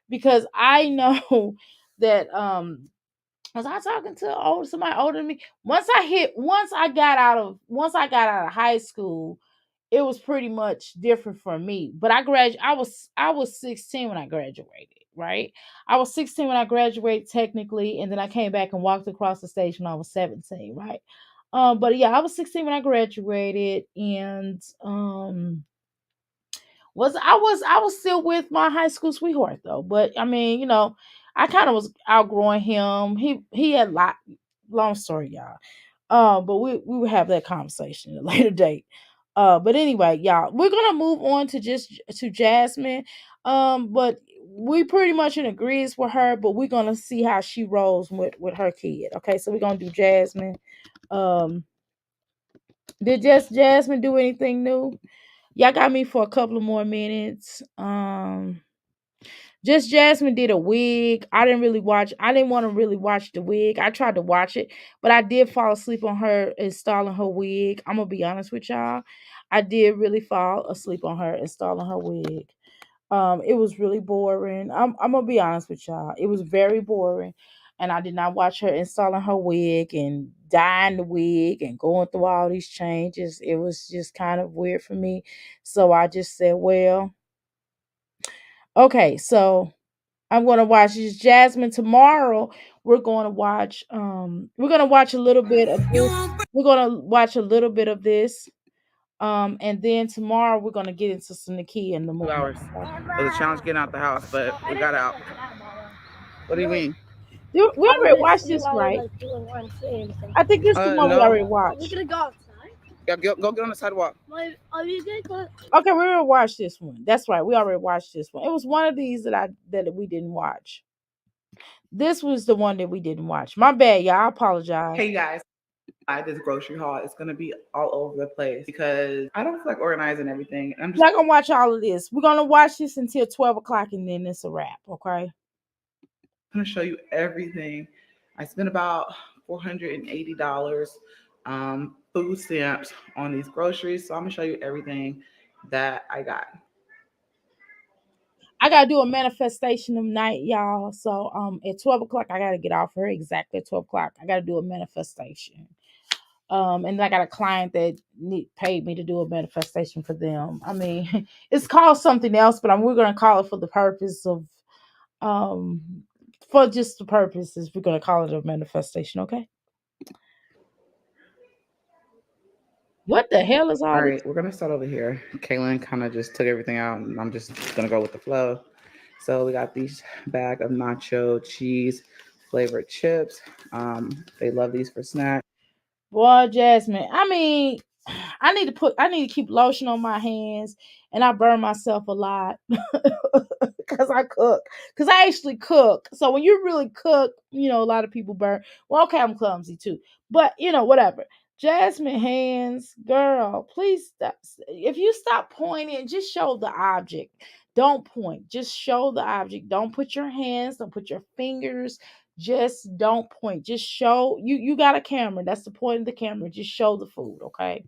because I know that was I talking to somebody older than me? Once I got out of high school, it was pretty much different for me. But I was 16 when I graduated, right? I was 16 when I graduated technically, and then I came back and walked across the stage when I was 17, right? But yeah, I was 16 when I graduated, and I was still with my high school sweetheart though. But I mean, I kind of was outgrowing him. He had long story, y'all. But we will have that conversation at a later date. But anyway, y'all, we're gonna move on to Jasmine. But we pretty much in agreement with her, but we're gonna see how she rolls with her kid. Okay, so we're gonna do Jasmine. Um, did just Jasmine do anything new? Y'all got me for a couple of more minutes. Just Jasmine did a wig. I didn't really watch. I didn't want to really watch the wig. I tried to watch it, but I did fall asleep on her installing her wig. I'm gonna be honest with y'all. I did really fall asleep on her installing her wig. It was really boring. I'm gonna be honest with y'all. It was very boring, and I did not watch her installing her wig and dyeing the wig and going through all these changes. It was just kind of weird for me. So I just said, well, okay, so I'm gonna watch this Jasmine tomorrow. We're gonna watch a little bit of You this. won't We're gonna watch a little bit of this. And then tomorrow we're gonna get into some Nakia in the Two morning. hours. It was a challenge getting out the house, but we got out. What do you mean? We already watched this, right? I think this is the one we No. already watched. Yeah, go get on the sidewalk. Okay, we already watched this one. That's right. We already watched this one. It was one of these that we didn't watch. This was the one that we didn't watch. My bad, y'all. I apologize. Hey, you guys. This grocery haul is going to be all over the place because I don't feel like organizing everything. I'm We're not gonna watch all of this. We're gonna watch this until 12 o'clock, and then it's a wrap. Okay. going to show you everything. I spent about $480 food stamps on these groceries. So I'm going to show you everything that I got. I gotta do a manifestation tonight, y'all. So at 12 o'clock, I gotta get off her exactly at 12 o'clock. I gotta do a manifestation. And I got a client that paid me to do a manifestation for them. I mean, it's called something else, but we're gonna call it for the purpose of um for just the purposes. We're gonna call it a manifestation, okay? What the hell is All all this? right, we're going to start over here. Kaylin kind of just took everything out, and I'm just going to go with the flow. So we got these bag of nacho cheese flavored chips. They love these for snacks. Boy, Jasmine. I mean, I need to keep lotion on my hands, and I burn myself a lot because I cook. Because I actually cook. So when you really cook, a lot of people burn. Well, okay, I'm clumsy too, but whatever. Jasmine hands, girl, please stop. If you stop pointing, just show the object. Don't point. Just show the object. Don't put your hands. Don't put your fingers. Just don't point. Just show you got a camera. That's the point of the camera. Just show the food, okay?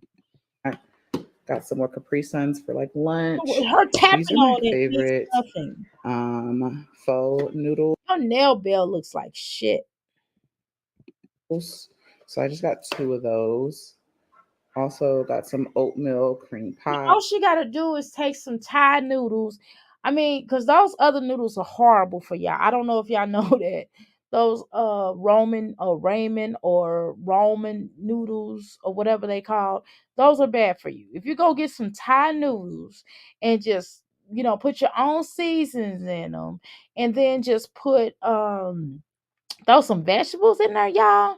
Got some more Capri Suns for like lunch. Her tapping These are my on it is favorites. nothing. Faux noodles. Your nail bell looks like shit. So I just got 2 of those. Also got some oatmeal cream pie. All she got to do is take some Thai noodles. I mean, because those other noodles are horrible for y'all. I don't know if y'all know that. Those ramen or Roman noodles or whatever they call, those are bad for you. If you go get some Thai noodles and just, put your own seasons in them, and then just throw some vegetables in there, y'all,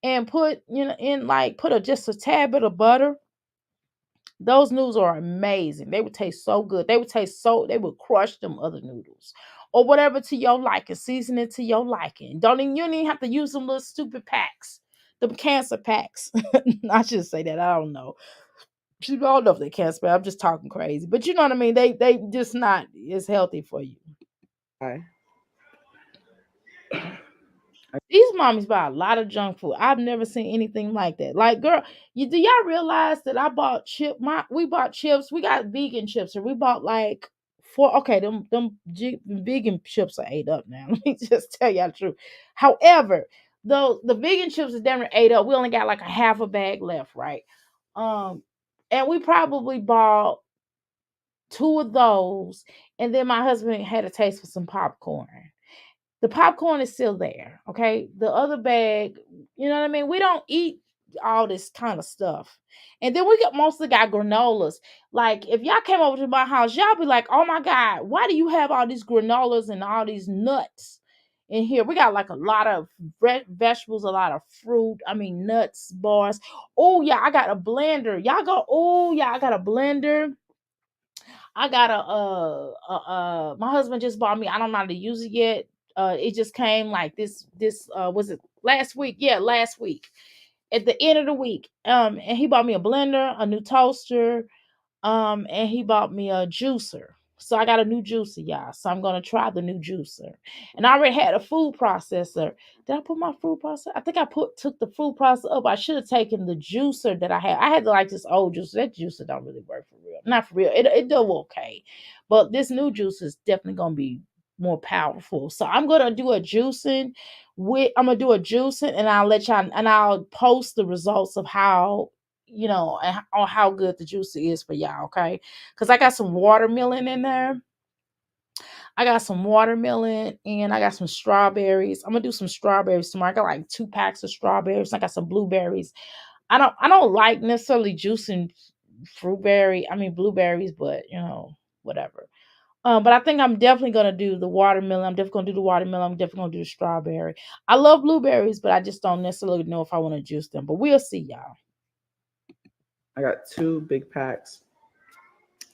and put, just a tad bit of butter. Those noodles are amazing. They would taste so good. They would crush them other noodles. Or whatever to your liking. Season it to your liking. You don't even have to use them little stupid packs. The cancer packs. I should say that. I don't know. I don't know if they're cancer, but I'm just talking crazy. But you know what I mean? They just not as healthy for you. Hi. These mommies buy a lot of junk food. I've never seen anything like that. Like, girl, do y'all realize that I bought we bought chips. We got vegan chips, and we bought like four. Okay, vegan chips are ate up now. Let me just tell y'all the truth. However, the vegan chips are damn near ate up. We only got like a half a bag left, right? And we probably bought 2 of those, and then my husband had a taste for some popcorn. The popcorn is still there, okay? The other bag, you know what I mean? We don't eat all this kind of stuff. And then we mostly got granolas. Like, if y'all came over to my house, y'all be like, oh my God, why do you have all these granolas and all these nuts in here? We got like a lot of vegetables, a lot of fruit. I mean, nuts, bars. Oh, yeah, I got a blender. I got a blender. I got my husband just bought me. I don't know how to use it yet. It just came like this was it last week? Yeah, last week. At the end of the week. And he bought me a blender, a new toaster, and he bought me a juicer. So I got a new juicer, y'all. So I'm gonna try the new juicer. And I already had a food processor. Did I put my food processor? I think I took the food processor up. I should have taken the juicer that I had. I had to like this old juicer. That juicer don't really work for real. Not for real. It do okay. But this new juicer is definitely gonna be more powerful. So I'm gonna do a juicing and I'll let y'all and I'll post the results of how on how good the juicer is for y'all, okay? Because I got some watermelon in there. I got some watermelon and I got some strawberries. I'm gonna do some strawberries tomorrow. I got like 2 packs of strawberries. I got some blueberries. I don't like necessarily juicing blueberries, but whatever. But I think I'm definitely gonna do the watermelon. I'm definitely gonna do the watermelon. I'm definitely gonna do the strawberry. I love blueberries, but I just don't necessarily know if I want to juice them. But we'll see, y'all. I got 2 big packs.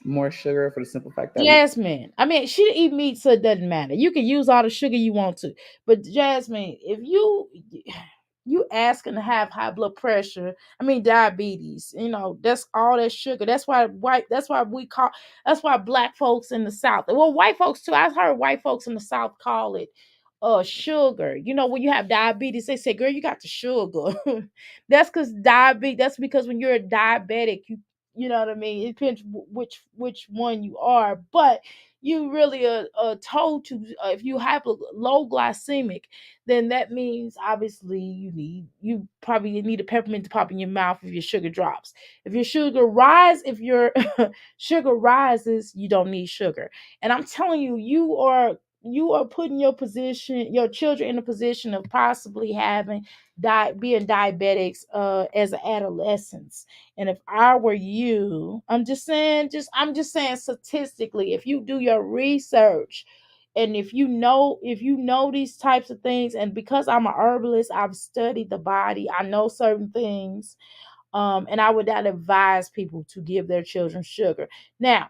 More sugar for the simple fact that Jasmine, I mean, she eat meat, so it doesn't matter. You can use all the sugar you want to, but Jasmine, if you asking to have high blood pressure, diabetes, that's all that sugar. That's why that's why black folks in the South, well, white folks too. I heard white folks in the South call it sugar. When you have diabetes, they say, girl, you got the sugar. That's because when you're a diabetic, you know what I mean? It depends which one you are, but you really are told to if you have a low glycemic, then that means obviously you probably need a peppermint to pop in your mouth if your sugar drops. If your sugar rises, you don't need sugar. And I'm telling you, you are putting your children in a position of possibly being diabetics as an adolescence. And if I were you, I'm just saying statistically, if you do your research and if you know these types of things, and because I'm a herbalist, I've studied the body, I know certain things, and I would not advise people to give their children sugar. Now,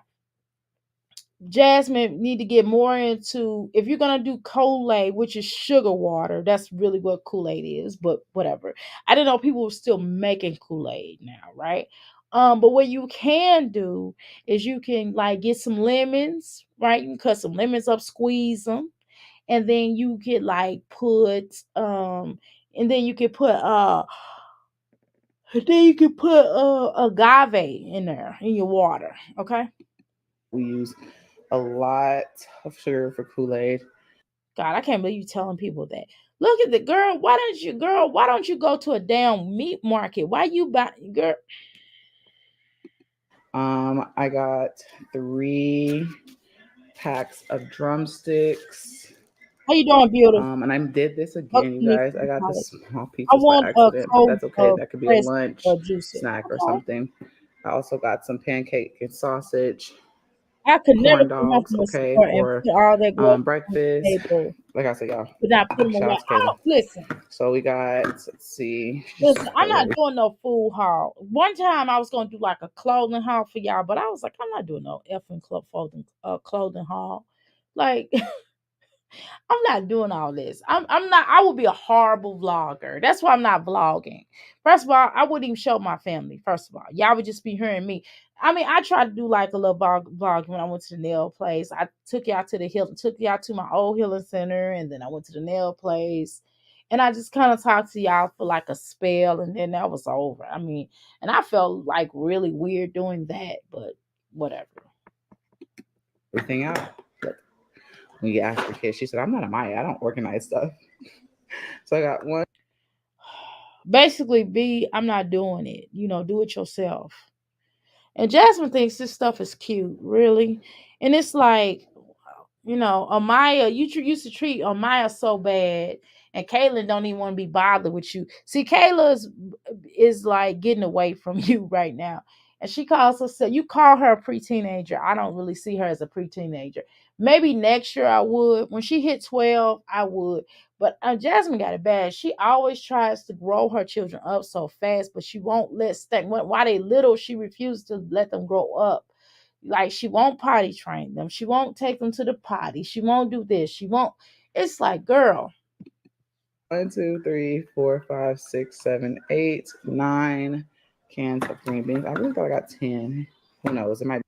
Jasmine need to get more into, if you're gonna do Kool-Aid, which is sugar water. That's really what Kool-Aid is, but whatever. I didn't know people were still making Kool-Aid now, right? But what you can do is you can like get some lemons, right? You can cut some lemons up, squeeze them, and then you could like and then you can put agave in there in your water, okay? we use a lot of sugar for Kool-Aid. God, I can't believe you telling people that. Look at the girl. Why don't you go to a damn meat market? Why you buy, girl? I got 3 packs of drumsticks. How you doing, beautiful? And I did this again, Welcome you to Miss guys. I got the College. small I pizzas by want a accident, but cold that's okay. That could be a pressed lunch juicer. snack or Okay. something. I also got some pancake and sausage, I could never corn come home dogs, from a okay, store and for put all that groceries on the breakfast. table, Like I said, y'all, but not put them shout away. out to Kayla. Listen. So we got, let's see. Listen, I'm not doing no food haul. One time I was gonna do like a clothing haul for y'all, but I was like, I'm not doing no effing clothing haul. Like, I'm not doing all this. I'm not. I would be a horrible vlogger. That's why I'm not vlogging. First of all, I wouldn't even show my family. First of all, y'all would just be hearing me. I tried to do like a little vlog when I went to the nail place. I took y'all to the hill, took y'all to my old healing center, and then I went to the nail place. And I just kind of talked to y'all for like a spell, and then that was over. And I felt like really weird doing that, but whatever. Everything out. But when you ask the kid, she said, I'm not a Maya. I don't organize stuff. So I got one. Basically, I'm not doing it. Do it yourself. And Jasmine thinks this stuff is cute, really. And it's like, Amaya, used to treat Amaya so bad, and Kaylin don't even want to be bothered with you. See, Kayla is like getting away from you right now. And she calls herself, you call her a pre-teenager. I don't really see her as a pre-teenager. Maybe next year I would. When she hit 12, I would. But Jasmine got it bad. She always tries to grow her children up so fast, but she won't while they little, she refuses to let them grow up. Like, she won't potty train them. She won't take them to the potty. She won't do this. She won't. It's like, girl. 1, 2, 3, 4, 5, 6, 7, 8, 9 cans of green beans. I really thought I got 10. Who knows? It might.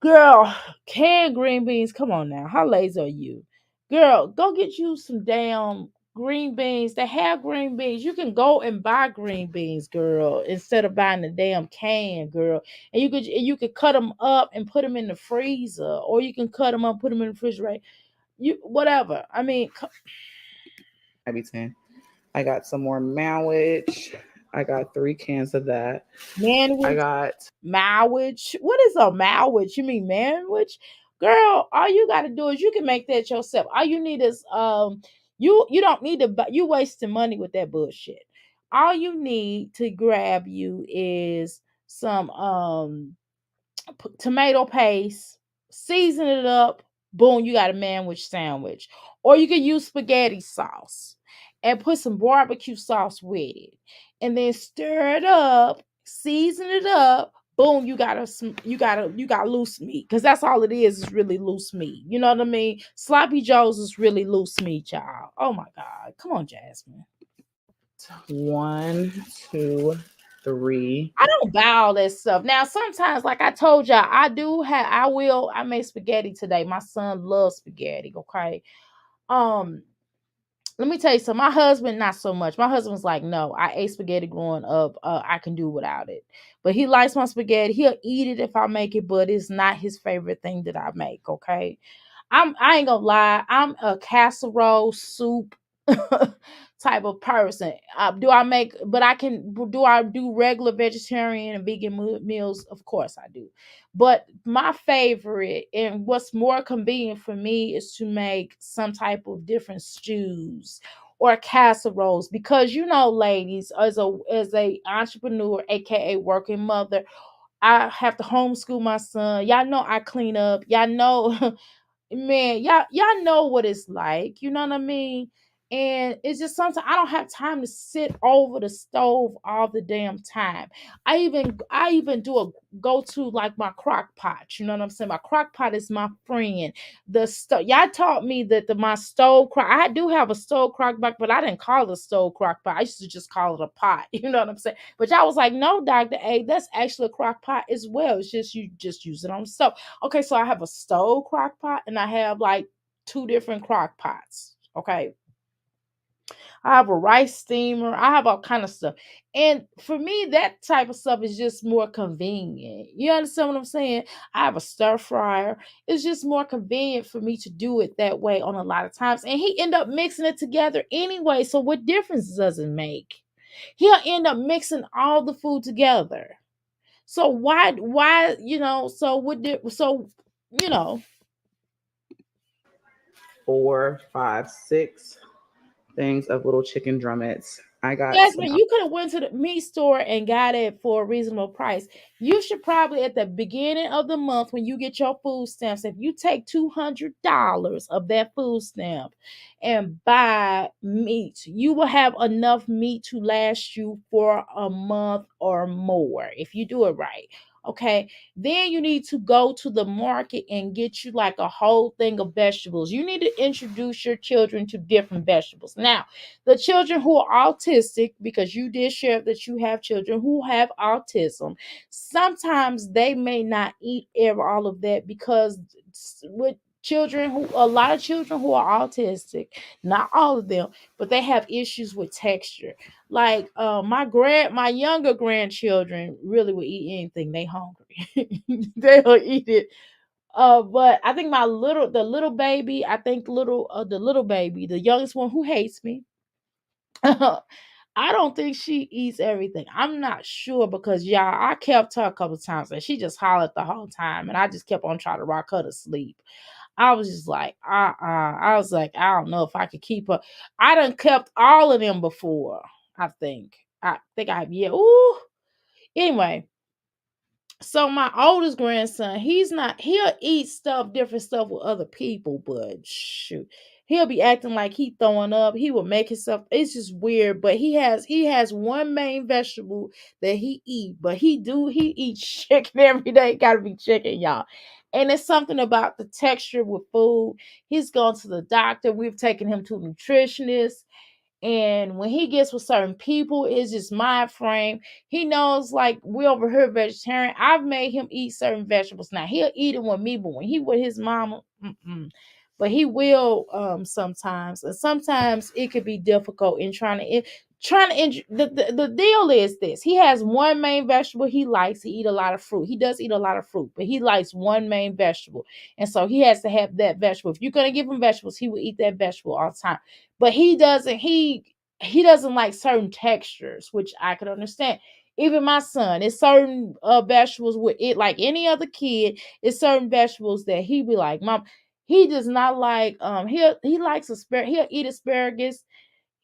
Girl, canned green beans. Come on now. How lazy are you? Girl, go get you some damn green beans. They have green beans. You can go and buy green beans, girl, instead of buying the damn can, girl. And you could cut them up and put them in the freezer, or you can cut them up, put them in the refrigerator. You whatever. I mean, Maybe 10. I got some more manwich. I got 3 cans of that. I manwich, got malwich. What is a malwich? You mean manwich? Girl, all you got to do is you can make that yourself. All you need is you don't need to buy, you wasting money with that bullshit. All you need to grab you is some tomato paste, season it up, boom, you got a manwich sandwich. Or you can use spaghetti sauce and put some barbecue sauce with it. And then stir it up, season it up, boom, you got loose meat. Cause that's all it is really loose meat. You know what I mean? Sloppy Joe's is really loose meat, y'all. Oh my God. Come on, Jasmine. 1, 2, 3. I don't buy all that stuff. Now, sometimes, like I told y'all, I made spaghetti today. My son loves spaghetti. Okay. Um, let me tell you something. My husband, not so much. My husband's like, no, I ate spaghetti growing up. I can do without it. But he likes my spaghetti. He'll eat it if I make it, but it's not his favorite thing that I make. Okay. I ain't gonna lie, I'm a casserole soup type of person. Do I make but I can do I do regular vegetarian and vegan meals? Of course I do. But my favorite and what's more convenient for me is to make some type of different stews or casseroles because ladies, as a entrepreneur, aka working mother, I have to homeschool my son. Y'all know I clean up. Y'all know man, y'all know what it's like. You know what I mean? And it's just sometimes I don't have time to sit over the stove all the damn time. I even do a go to like my crock pot. You know what I'm saying? My crock pot is my friend. The stove y'all taught me that my stove crock. I do have a stove crock pot, but I didn't call it a stove crock pot. I used to just call it a pot. You know what I'm saying? But y'all was like, no, Dr. A, that's actually a crock pot as well. It's just you just use it on the stove. Okay, so I have a stove crock pot and I have like 2 different crock pots. Okay. I have a rice steamer. I have all kind of stuff. And for me, that type of stuff is just more convenient. You understand what I'm saying? I have a stir fryer. It's just more convenient for me to do it that way on a lot of times. And he end up mixing it together anyway. So what difference does it make? He'll end up mixing all the food together. So why, so what did so you know 4, 5, 6 things of little chicken drumettes. I got some. Jasmine, you could have went to the meat store and got it for a reasonable price. You should probably at the beginning of the month when you get your food stamps, if you take $200 of that food stamp and buy meat, you will have enough meat to last you for a month or more if you do it right. Okay, then you need to go to the market and get you like a whole thing of vegetables. You need to introduce your children to different vegetables. Now, the children who are autistic, because you did share that you have children who have autism, sometimes they may not eat all of that because with a lot of children who are autistic, not all of them, but they have issues with texture. Like my younger grandchildren really will eat anything they hungry. They'll eat it. But I think the little baby, I think the little baby, the youngest one who hates me, I don't think she eats everything. I'm not sure because y'all, I kept her a couple times and she just hollered the whole time, and I just kept on trying to rock her to sleep. I was just like, I was like, I don't know if I could keep her. I done kept all of them before. I think I have, yeah. Ooh. Anyway, so my oldest grandson, he'll eat different stuff with other people, but shoot, he'll be acting like he throwing up. He will make himself, it's just weird, but he has one main vegetable that he eat, but he eats chicken every day. Gotta be chicken, y'all. And it's something about the texture with food. He's gone to the doctor. We've taken him to a nutritionist. And when he gets with certain people, it's just mind frame. He knows, like, we over here vegetarian. I've made him eat certain vegetables. Now he'll eat it with me, but when he with his mama, but he will sometimes. And sometimes it could be difficult in the deal is this. He has one main vegetable he likes. He eat a lot of fruit. He does eat a lot of fruit, but he likes one main vegetable. And so he has to have that vegetable. If you're gonna give him vegetables, he will eat that vegetable all the time. But he doesn't like certain textures, which I could understand. Even my son, it's certain vegetables with it, like any other kid, it's certain vegetables that he be like, Mom, he does not like he likes asparagus, he'll eat asparagus.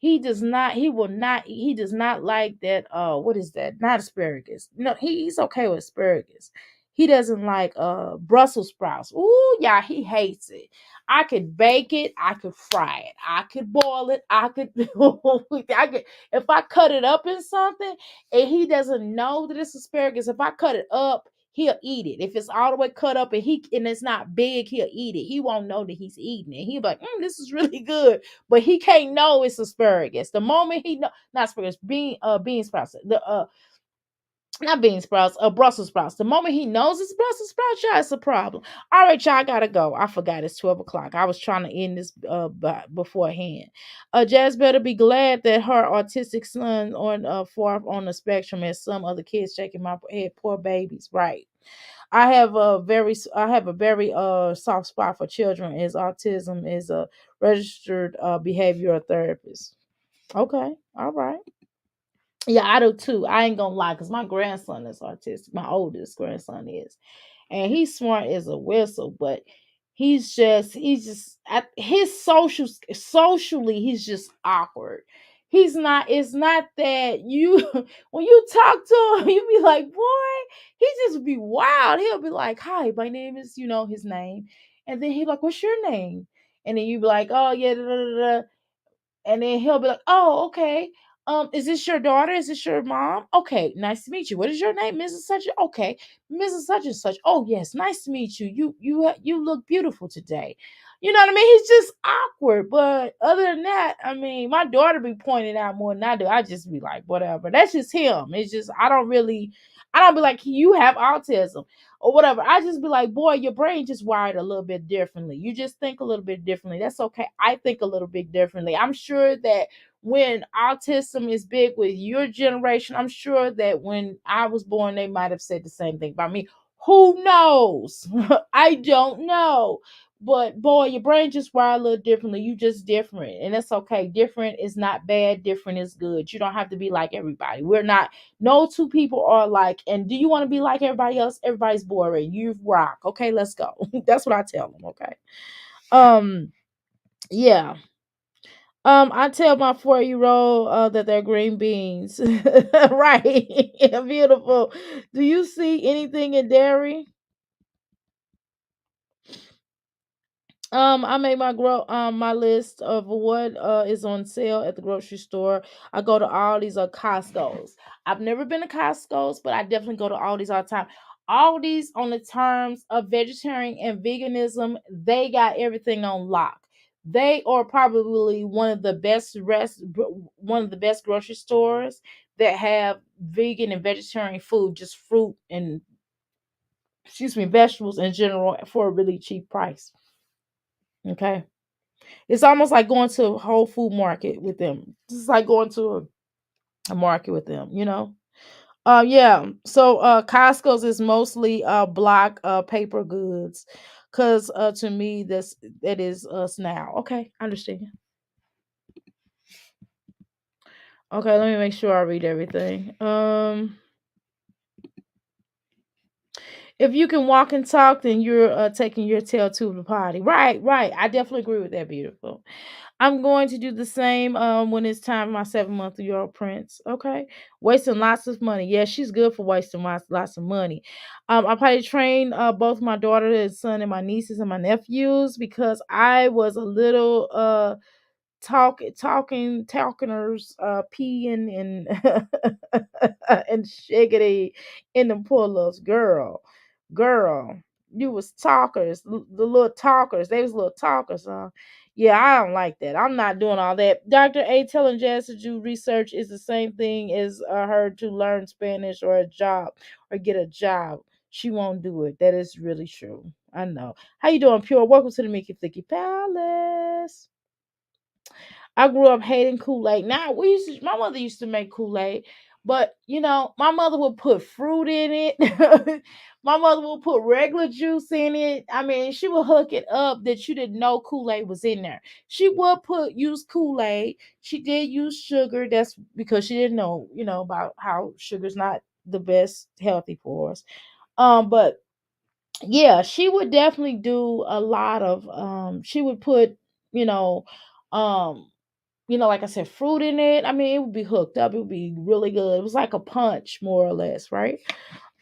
He does not like that what is that? Not asparagus. No, he's okay with asparagus. He doesn't like Brussels sprouts. Ooh, yeah, he hates it. I could bake it, I could fry it, I could boil it, I could I could, if I cut it up in something and he doesn't know that it's asparagus, if I cut it up, he'll eat it. If it's all the way cut up and it's not big, he'll eat it. He won't know that he's eating it. He'll be like, this is really good, but he can't know it's asparagus. The moment he know, not asparagus, bean sprouts, the not bean sprouts, Brussels sprouts. The moment he knows it's Brussels sprouts, y'all, it's a problem. All right, y'all, I gotta go. I forgot it's 12 o'clock. I was trying to end this beforehand. Jazz better be glad that her autistic son on far on the spectrum as some other kids shaking my head. Poor babies, right? I have a very soft spot for children as autism is a registered behavioral therapist. Okay, all right. Yeah, I do too. I ain't gonna lie, because my grandson is autistic. My oldest grandson is, and he's smart as a whistle, but his socially he's just awkward. He's not. It's not that you when you talk to him, you be like, boy, he just be wild. He'll be like, hi, my name is, his name, and then he like, what's your name? And then you be like, oh yeah, da, da, da, da. And then he'll be like, "Oh, okay. Is this your daughter? Is this your mom? Okay, nice to meet you. What is your name, Mrs. Such? Okay, Mrs. Such and Such. Oh, yes, nice to meet you. You look beautiful today. You know what I mean? He's just awkward, but other than that, I mean, my daughter be pointing out more than I do. I just be like, whatever. That's just him. It's just I don't be like, you have autism or whatever. I just be like, boy, your brain just wired a little bit differently. You just think a little bit differently. That's okay. I think a little bit differently. I'm sure that when autism is big with your generation, I'm sure that when I was born, they might have said the same thing about me. Who knows? I don't know. But boy, your brain just wired a little differently. You just different. And that's okay. Different is not bad. Different is good. You don't have to be like everybody. We're not no two people are alike. And do you want to be like everybody else? Everybody's boring. You rock. Okay, let's go. That's what I tell them. Okay. Um, yeah. I tell my 4-year old that they're green beans. Right. Beautiful. Do you see anything in dairy? I made my list of what is on sale at the grocery store. I go to all these Costco's. I've never been to Costco's, but I definitely go to all these all the time. All these on the terms of vegetarian and veganism, they got everything on lock. They are probably one of the best grocery stores that have vegan and vegetarian food, just fruit and vegetables in general for a really cheap price. Okay. It's almost like going to a Whole Food market with them. It's like going to a market with them. Yeah. So Costco's is mostly block paper goods. Cause to me that is us now. Okay, I understand. Okay, let me make sure I read everything. If you can walk and talk, then you're taking your tail to the potty. Right, right. I definitely agree with that. Beautiful. I'm going to do the same when it's time for my 7-month-old prince. Okay. Wasting lots of money. Yeah, she's good for wasting lots of money. I probably train both my daughter and son and my nieces and my nephews because I was a little talkingers peeing and and shiggity in the pull-ups. Girl, you was talkers, the little talkers. They was little talkers, huh? Yeah, I don't like that. I'm not doing all that. Dr. A telling Jazz to do research is the same thing as her to learn Spanish or a job or get a job. She won't do it. That is really true. I know. How you doing, Pure? Welcome to the Mickey Flicky Palace. I grew up hating Kool-Aid. Now my mother used to make Kool-Aid, but my mother would put fruit in it. My mother would put regular juice in it. I mean, she would hook it up that you didn't know Kool-Aid was in there. She would use Kool-Aid. She did use sugar. That's because she didn't know, about how sugar's not the best healthy for us. But yeah, she would definitely do a lot of she would put, you know, um like I said, fruit in it. I mean, it would be hooked up. It would be really good. It was like a punch, more or less, right?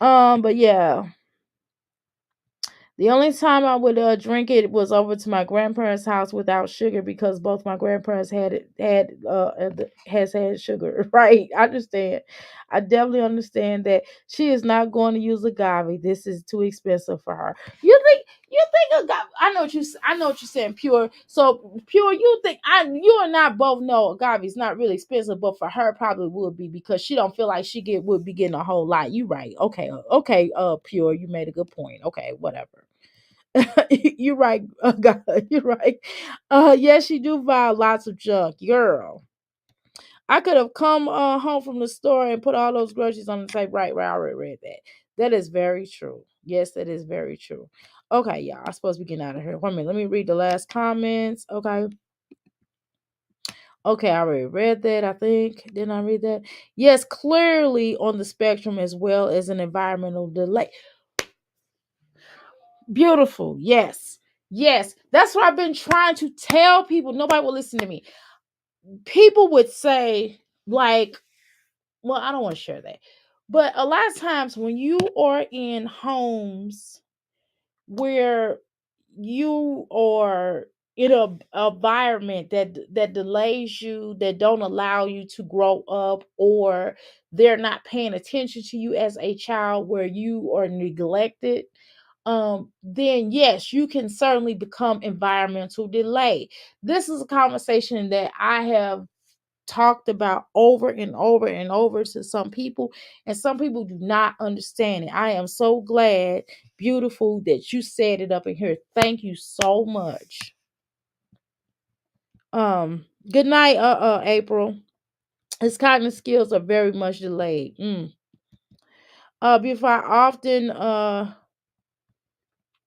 But yeah, the only time I would drink it was over to my grandparents' house without sugar because both my grandparents has had sugar. Right? I understand. I definitely understand that she is not going to use agave. This is too expensive for her. You think agave? I know what you're saying, Pure. So Pure, you and I both know agave is not really expensive, but for her probably would be because she don't feel like would be getting a whole lot. You right? Okay, okay. Pure, you made a good point. Okay, whatever. You're right. God, you're right. Yes, you do buy lots of junk, girl. I could have come home from the store and put all those groceries on the table. Right, I already read that. That is very true. Yes, that is very true. Okay, yeah, I'm supposed to be getting out of here. 1 minute. Let me read the last comments. Okay. Okay, I already read that, I think. Didn't I read that? Yes, clearly on the spectrum as well as an environmental delay. Beautiful. Yes. Yes. That's what I've been trying to tell people. Nobody will listen to me. People would say, like, well, I don't want to share that. But a lot of times when you are in homes where you are in a environment that delays you, that don't allow you to grow up, or they're not paying attention to you as a child, where you are neglected, then yes, you can certainly become environmental delay. This is a conversation that I have talked about over and over and over to some people, and some people do not understand it. I am so glad, beautiful, that you set it up in here. Thank you so much. Good night, April. His cognitive skills are very much delayed. Before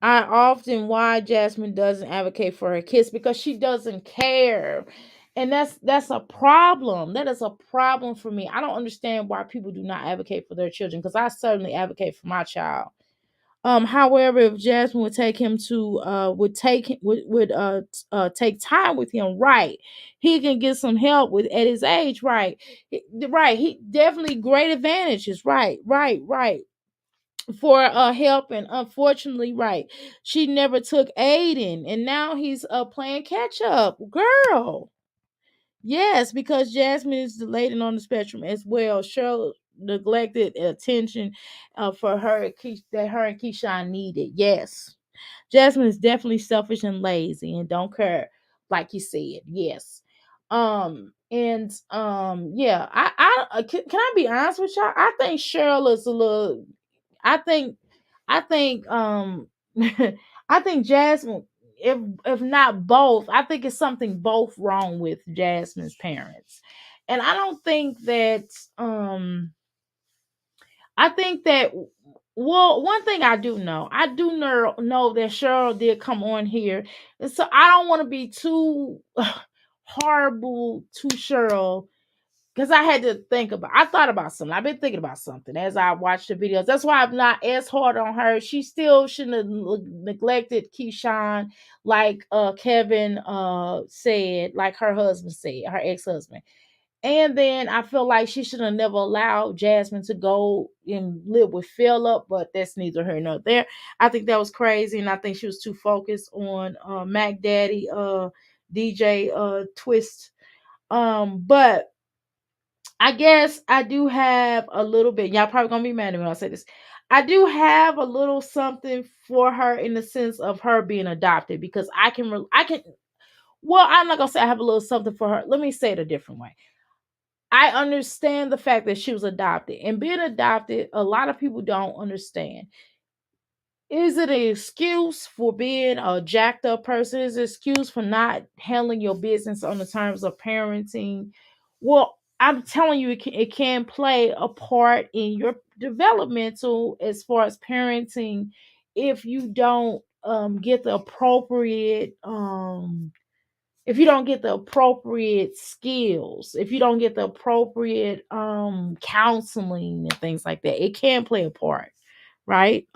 I often why Jasmine doesn't advocate for her kids because she doesn't care. And that's a problem. That is a problem for me. I don't understand why people do not advocate for their children because I certainly advocate for my child. However, if Jasmine would take him to take time with him, right, he can get some help with at his age, right, right. He definitely great advantages, right, right for help, and unfortunately, right, she never took Aiden, and now he's playing catch up, girl. Yes, because Jasmine is delayed and on the spectrum as well. Cheryl neglected attention for her that her and Keyshawn needed. Yes, Jasmine is definitely selfish and lazy and don't care, like you said. Yes. Yeah, can I be honest with y'all? I think Cheryl is a little. I think I think I think Jasmine, if not both, I think it's something both wrong with Jasmine's parents. And I don't think that I think that well, one thing I do know, know that Cheryl did come on here. And so I don't want to be too horrible to Cheryl because I thought about something. I've been thinking about something as I watched the videos. That's why I'm not as hard on her. She still shouldn't have neglected Keyshawn, like Kevin said, like her husband said, her ex-husband. And then I feel like she should have never allowed Jasmine to go and live with Philip, but that's neither here nor there. I think that was crazy, and I think she was too focused on Mac Daddy, DJ Twist. But I guess I do have a little bit. Y'all probably gonna be mad at me when I say this. I do have a little something for her in the sense of her being adopted because I can Well, I'm not gonna say I have a little something for her. Let me say it a different way. I understand the fact that she was adopted, and being adopted, a lot of people don't understand. Is it an excuse for being a jacked up person? Is it an excuse for not handling your business on the terms of parenting? Well, I'm telling you, it can play a part in your developmental as far as parenting if you don't get the appropriate if you don't get the appropriate skills, if you don't get the appropriate counseling and things like that. It can play a part, right?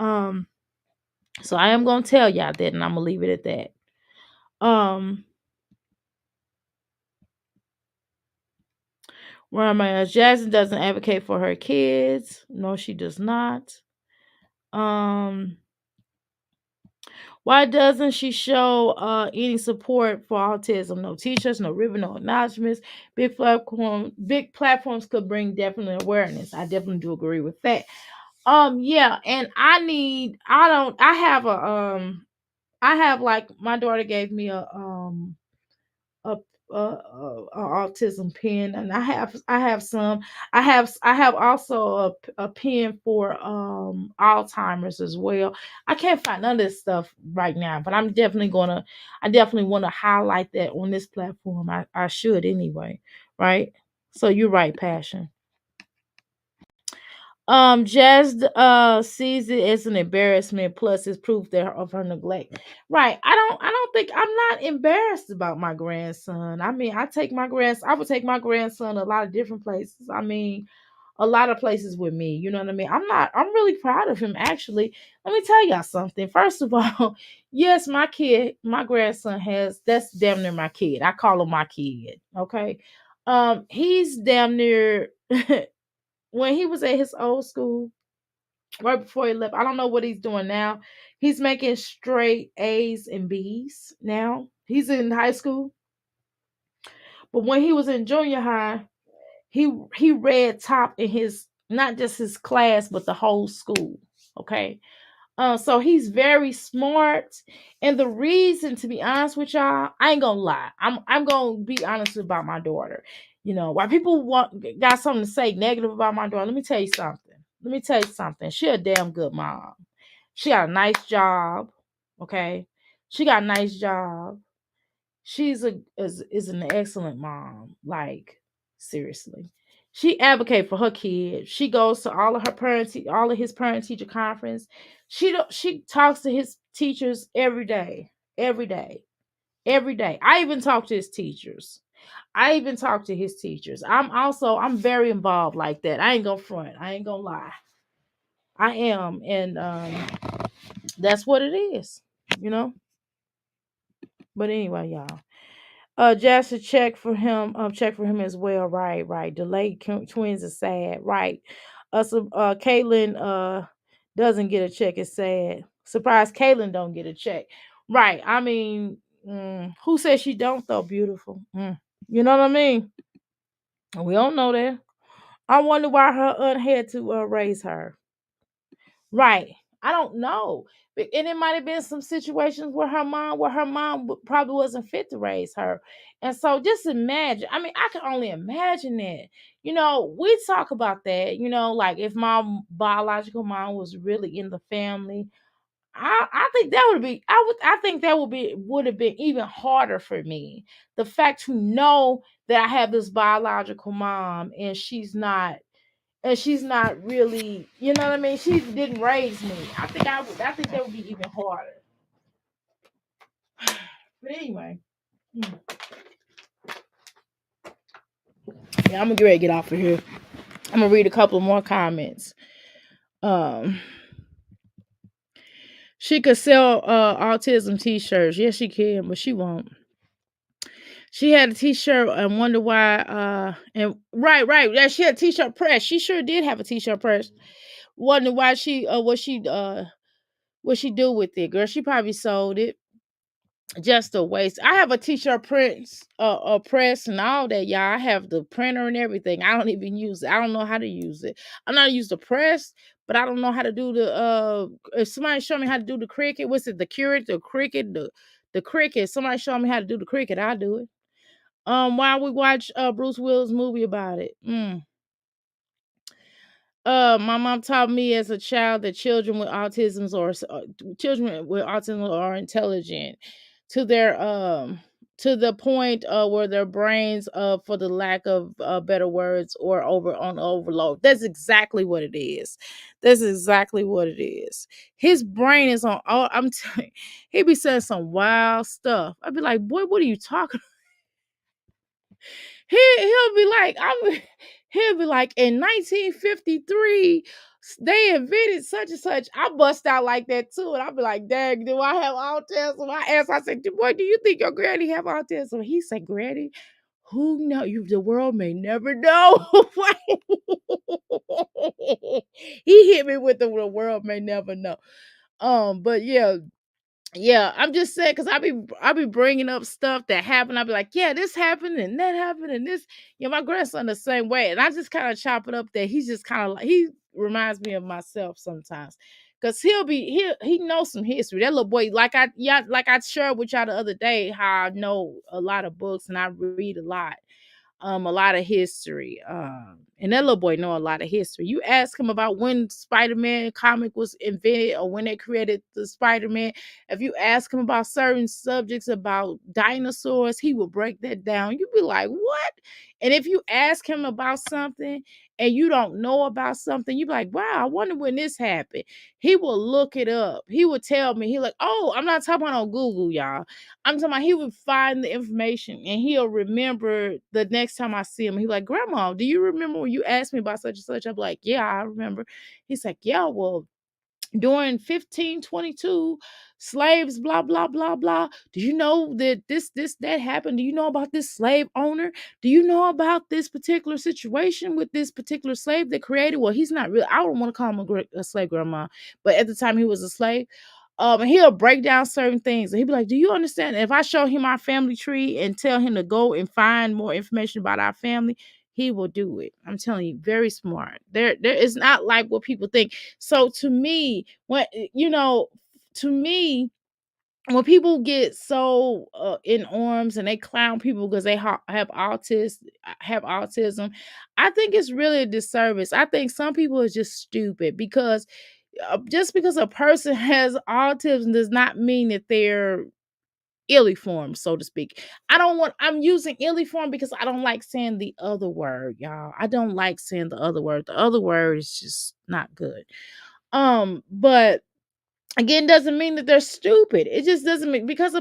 So I am gonna tell y'all that, and I'm gonna leave it at that. Where am I? Jasmine doesn't advocate for her kids. No, she does not. Um, why doesn't she show any support for autism? No t-shirts, no ribbon, no acknowledgments. Big platforms could bring definite awareness. I definitely do agree with that. Yeah, and I have like my daughter gave me a, a autism pen, and I have some. I have also a pen for Alzheimer's as well. I can't find none of this stuff right now, but I definitely want to highlight that on this platform. I should anyway, right? So you're right, Passion. Jazz sees it as an embarrassment, plus it's proof of her neglect. Right. I don't think I'm not embarrassed about my grandson. I mean, I would take my grandson a lot of different places. I mean, a lot of places with me. You know what I mean? I'm really proud of him actually. Let me tell y'all something. First of all, yes, my grandson that's damn near my kid. I call him my kid. Okay. He's damn near when he was at his old school, right before he left. I don't know what he's doing now. He's making straight A's and B's now. He's in high school. But when he was in junior high, he read top in his not just his class, but the whole school. Okay. So he's very smart. And the reason, to be honest with y'all, I ain't gonna lie. I'm gonna be honest about my daughter. You know, why people got something to say negative about my daughter. Let me tell you something. She a damn good mom. She got a nice job. Okay. She got a nice job. Is an excellent mom. Like, seriously. She advocates for her kids. She goes to all of his parent teacher conference. She talks to his teachers every day. Every day. Every day. I even talk to his teachers. I'm very involved like that. I ain't gonna front. I ain't gonna lie. I am. And that's what it is, you know? But anyway, y'all. Just to check for him as well. Right, right. Delayed twins is sad. Right. So Caitlin doesn't get a check. It's sad. Surprised Caitlin don't get a check. Right. I mean, who says she don't though? Beautiful. You know what I mean? We don't know that. I wonder why her aunt had to raise her. Right. I don't know. And it might have been some situations where her mom probably wasn't fit to raise her. And so just imagine. I mean, I can only imagine that. You know, we talk about that, you know, like if my biological mom was really in the family, I think that would be I think that would have been even harder for me. The fact to know that I have this biological mom and she's not really, you know what I mean? She didn't raise me. I think that would be even harder. But anyway, yeah, I'm gonna get ready to get off of here. I'm gonna read a couple more comments. Um, she could sell autism t-shirts. Yes, she can, but she won't. She had a t-shirt and wonder why and right. Yeah, she had a t-shirt press. She sure did have a t-shirt press. Wonder why what she do with it, girl. She probably sold it. Just a waste. I have a t-shirt press and all that, y'all. I have the printer and everything. I don't even use it. I don't know how to use it. I know how to use the press, but I don't know how to do the if somebody show me how to do the cricket, what's it, the Cricut, The cricket. Somebody show me how to do the cricket. I'll do it. While we watch Bruce Willis movie about it. My mom taught me as a child that children with children with autism are intelligent to their to the point where their brains for the lack of better words or on overload. That's exactly what it is. That's exactly what it is. His brain is on all. I'm telling. He be saying some wild stuff. I'd be like, boy, what are you talking? He'll be like, he'll be like, in 1953, they invented such and such. I bust out like that too. And I'll be like, dang, do I have autism? I said, boy, do you think your granny have autism? He said, granny, who know you? The world may never know. He hit me with the world may never know. But yeah, I'm just saying because I be bringing up stuff that happened. I'll be like, yeah, this happened and that happened and this. My grandson the same way, and I just kind of chop it up that he's just kind of like he reminds me of myself sometimes because he knows some history. That little boy, like I shared with y'all the other day, how I know a lot of books and I read a lot of history. And that little boy know a lot of history. You ask him about when Spider-Man comic was invented or when they created the Spider-Man. If you ask him about certain subjects about dinosaurs, he will break that down. You'd be like, what? And if you ask him about something and you don't know about something, you'd be like, wow, I wonder when this happened. He will look it up. He will tell me, he like, oh, I'm not talking about on Google, y'all. I'm talking about he would find the information and he'll remember the next time I see him. He's like, Grandma, do you remember when you asked me about such and such? I'm like, yeah, I remember. He's like, yeah, well, during 1522, slaves, blah, blah, blah, blah. Do you know that that happened? Do you know about this slave owner? Do you know about this particular situation with this particular slave that created? Well, he's not really, I don't want to call him a slave, Grandma, but at the time he was a slave. And he'll break down certain things. And he'll be like, do you understand? If I show him our family tree and tell him to go and find more information about our family, he will do it. I'm telling you, very smart. There is not like what people think. So to me, to me, when people get so in arms and they clown people because they have autism, I think it's really a disservice. I think some people are just stupid because just because a person has autism does not mean that they're illiform, so to speak. I'm using illiform because I don't like saying the other word, y'all. I don't like saying the other word. The other word is just not good. But again, doesn't mean that they're stupid. It just doesn't mean because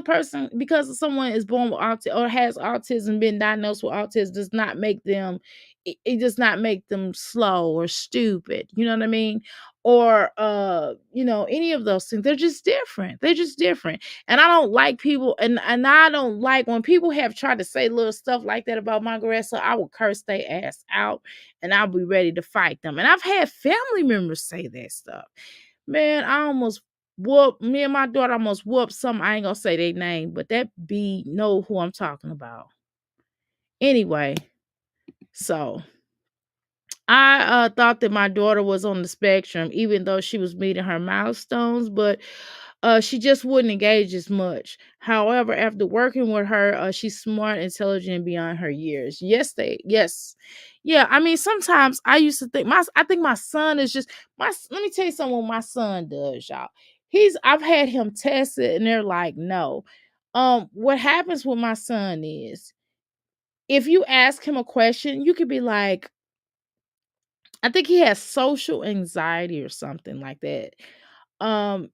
someone is born with autism or has autism, been diagnosed with autism, does not make them it does not make them slow or stupid. You know what I mean? Or any of those things. They're just different. They're just different. And I don't like people and I don't like when people have tried to say little stuff like that about my grandson. I will curse their ass out and I'll be ready to fight them. And I've had family members say that stuff. Man, I almost me and my daughter almost whooped some. I ain't gonna say their name, but that be know who I'm talking about. Anyway, so I thought that my daughter was on the spectrum, even though she was meeting her milestones, but she just wouldn't engage as much. However, after working with her, she's smart, intelligent, and beyond her years. Yes. Yeah, I mean, sometimes I used to think I think my son is just let me tell you something what my son does, y'all. I've had him tested and they're like, no. What happens with my son is if you ask him a question, you could be like, I think he has social anxiety or something like that. Um,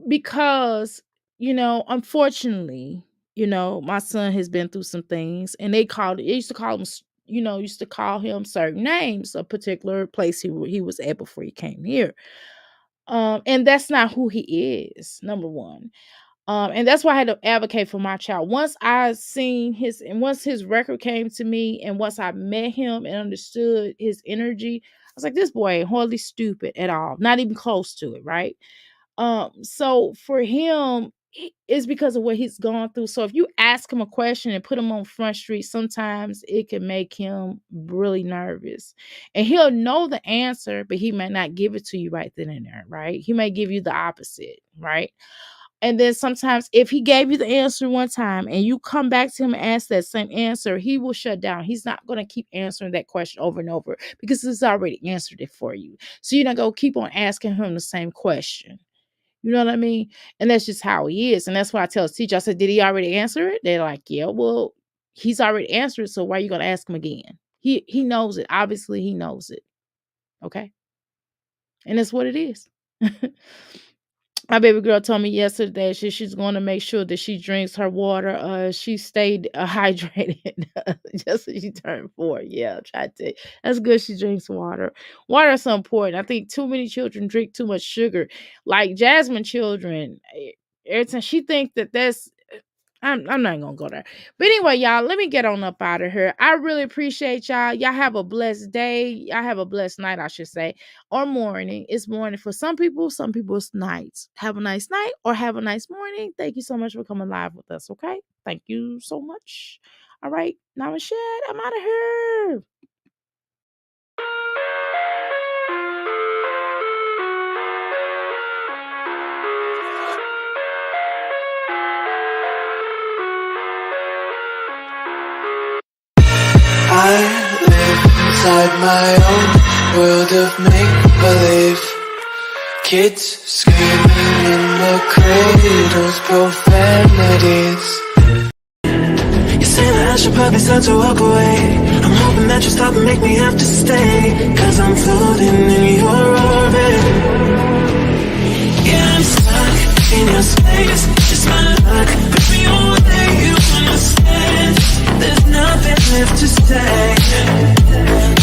because unfortunately, my son has been through some things, and they used to call him, used to call him certain names, a particular place he was at before he came here. And that's not who he is, number one. And that's why I had to advocate for my child. Once his record came to me, and once I met him and understood his energy, I was like, this boy ain't hardly stupid at all, not even close to it, right? So for him, it's because of what he's gone through. So if you ask him a question and put him on Front Street, sometimes it can make him really nervous. And he'll know the answer, but he may not give it to you right then and there, right? He may give you the opposite, right? And then sometimes if he gave you the answer one time and you come back to him and ask that same answer, he will shut down. He's not going to keep answering that question over and over because he's already answered it for you. So you're not going to keep on asking him the same question. You know what I mean? And that's just how he is. And that's why I tell his teacher, I said, did he already answer it? They're like, yeah, well, he's already answered it. So why are you going to ask him again? He knows it. Obviously, he knows it. Okay. And that's what it is. My baby girl told me yesterday she's going to make sure that she drinks her water. She stayed hydrated just as she turned 4. Yeah, try to. That's good. She drinks water. Water is so important. I think too many children drink too much sugar. Like Jasmine children, every time she thinks that's. I'm not gonna go there. But anyway, y'all, let me get on up out of here. I really appreciate y'all. Y'all have a blessed day. Y'all have a blessed night, I should say, or morning. It's morning for some people it's nights. Have a nice night or have a nice morning. Thank you so much for coming live with us. Okay, thank you so much. All right, namaste. I'm out of here. I live inside my own world of make-believe. Kids screaming in the cradles, profanities. You say that I should probably start to walk away. I'm hoping that you stop and make me have to stay, 'cause I'm floating in your orbit. Yeah, I'm stuck in your space. It's my luck, baby, you're there, you understand. There's nothing left to say.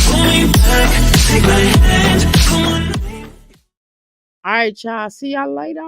Pull me back, take my hand, come on. All right, y'all. See y'all later.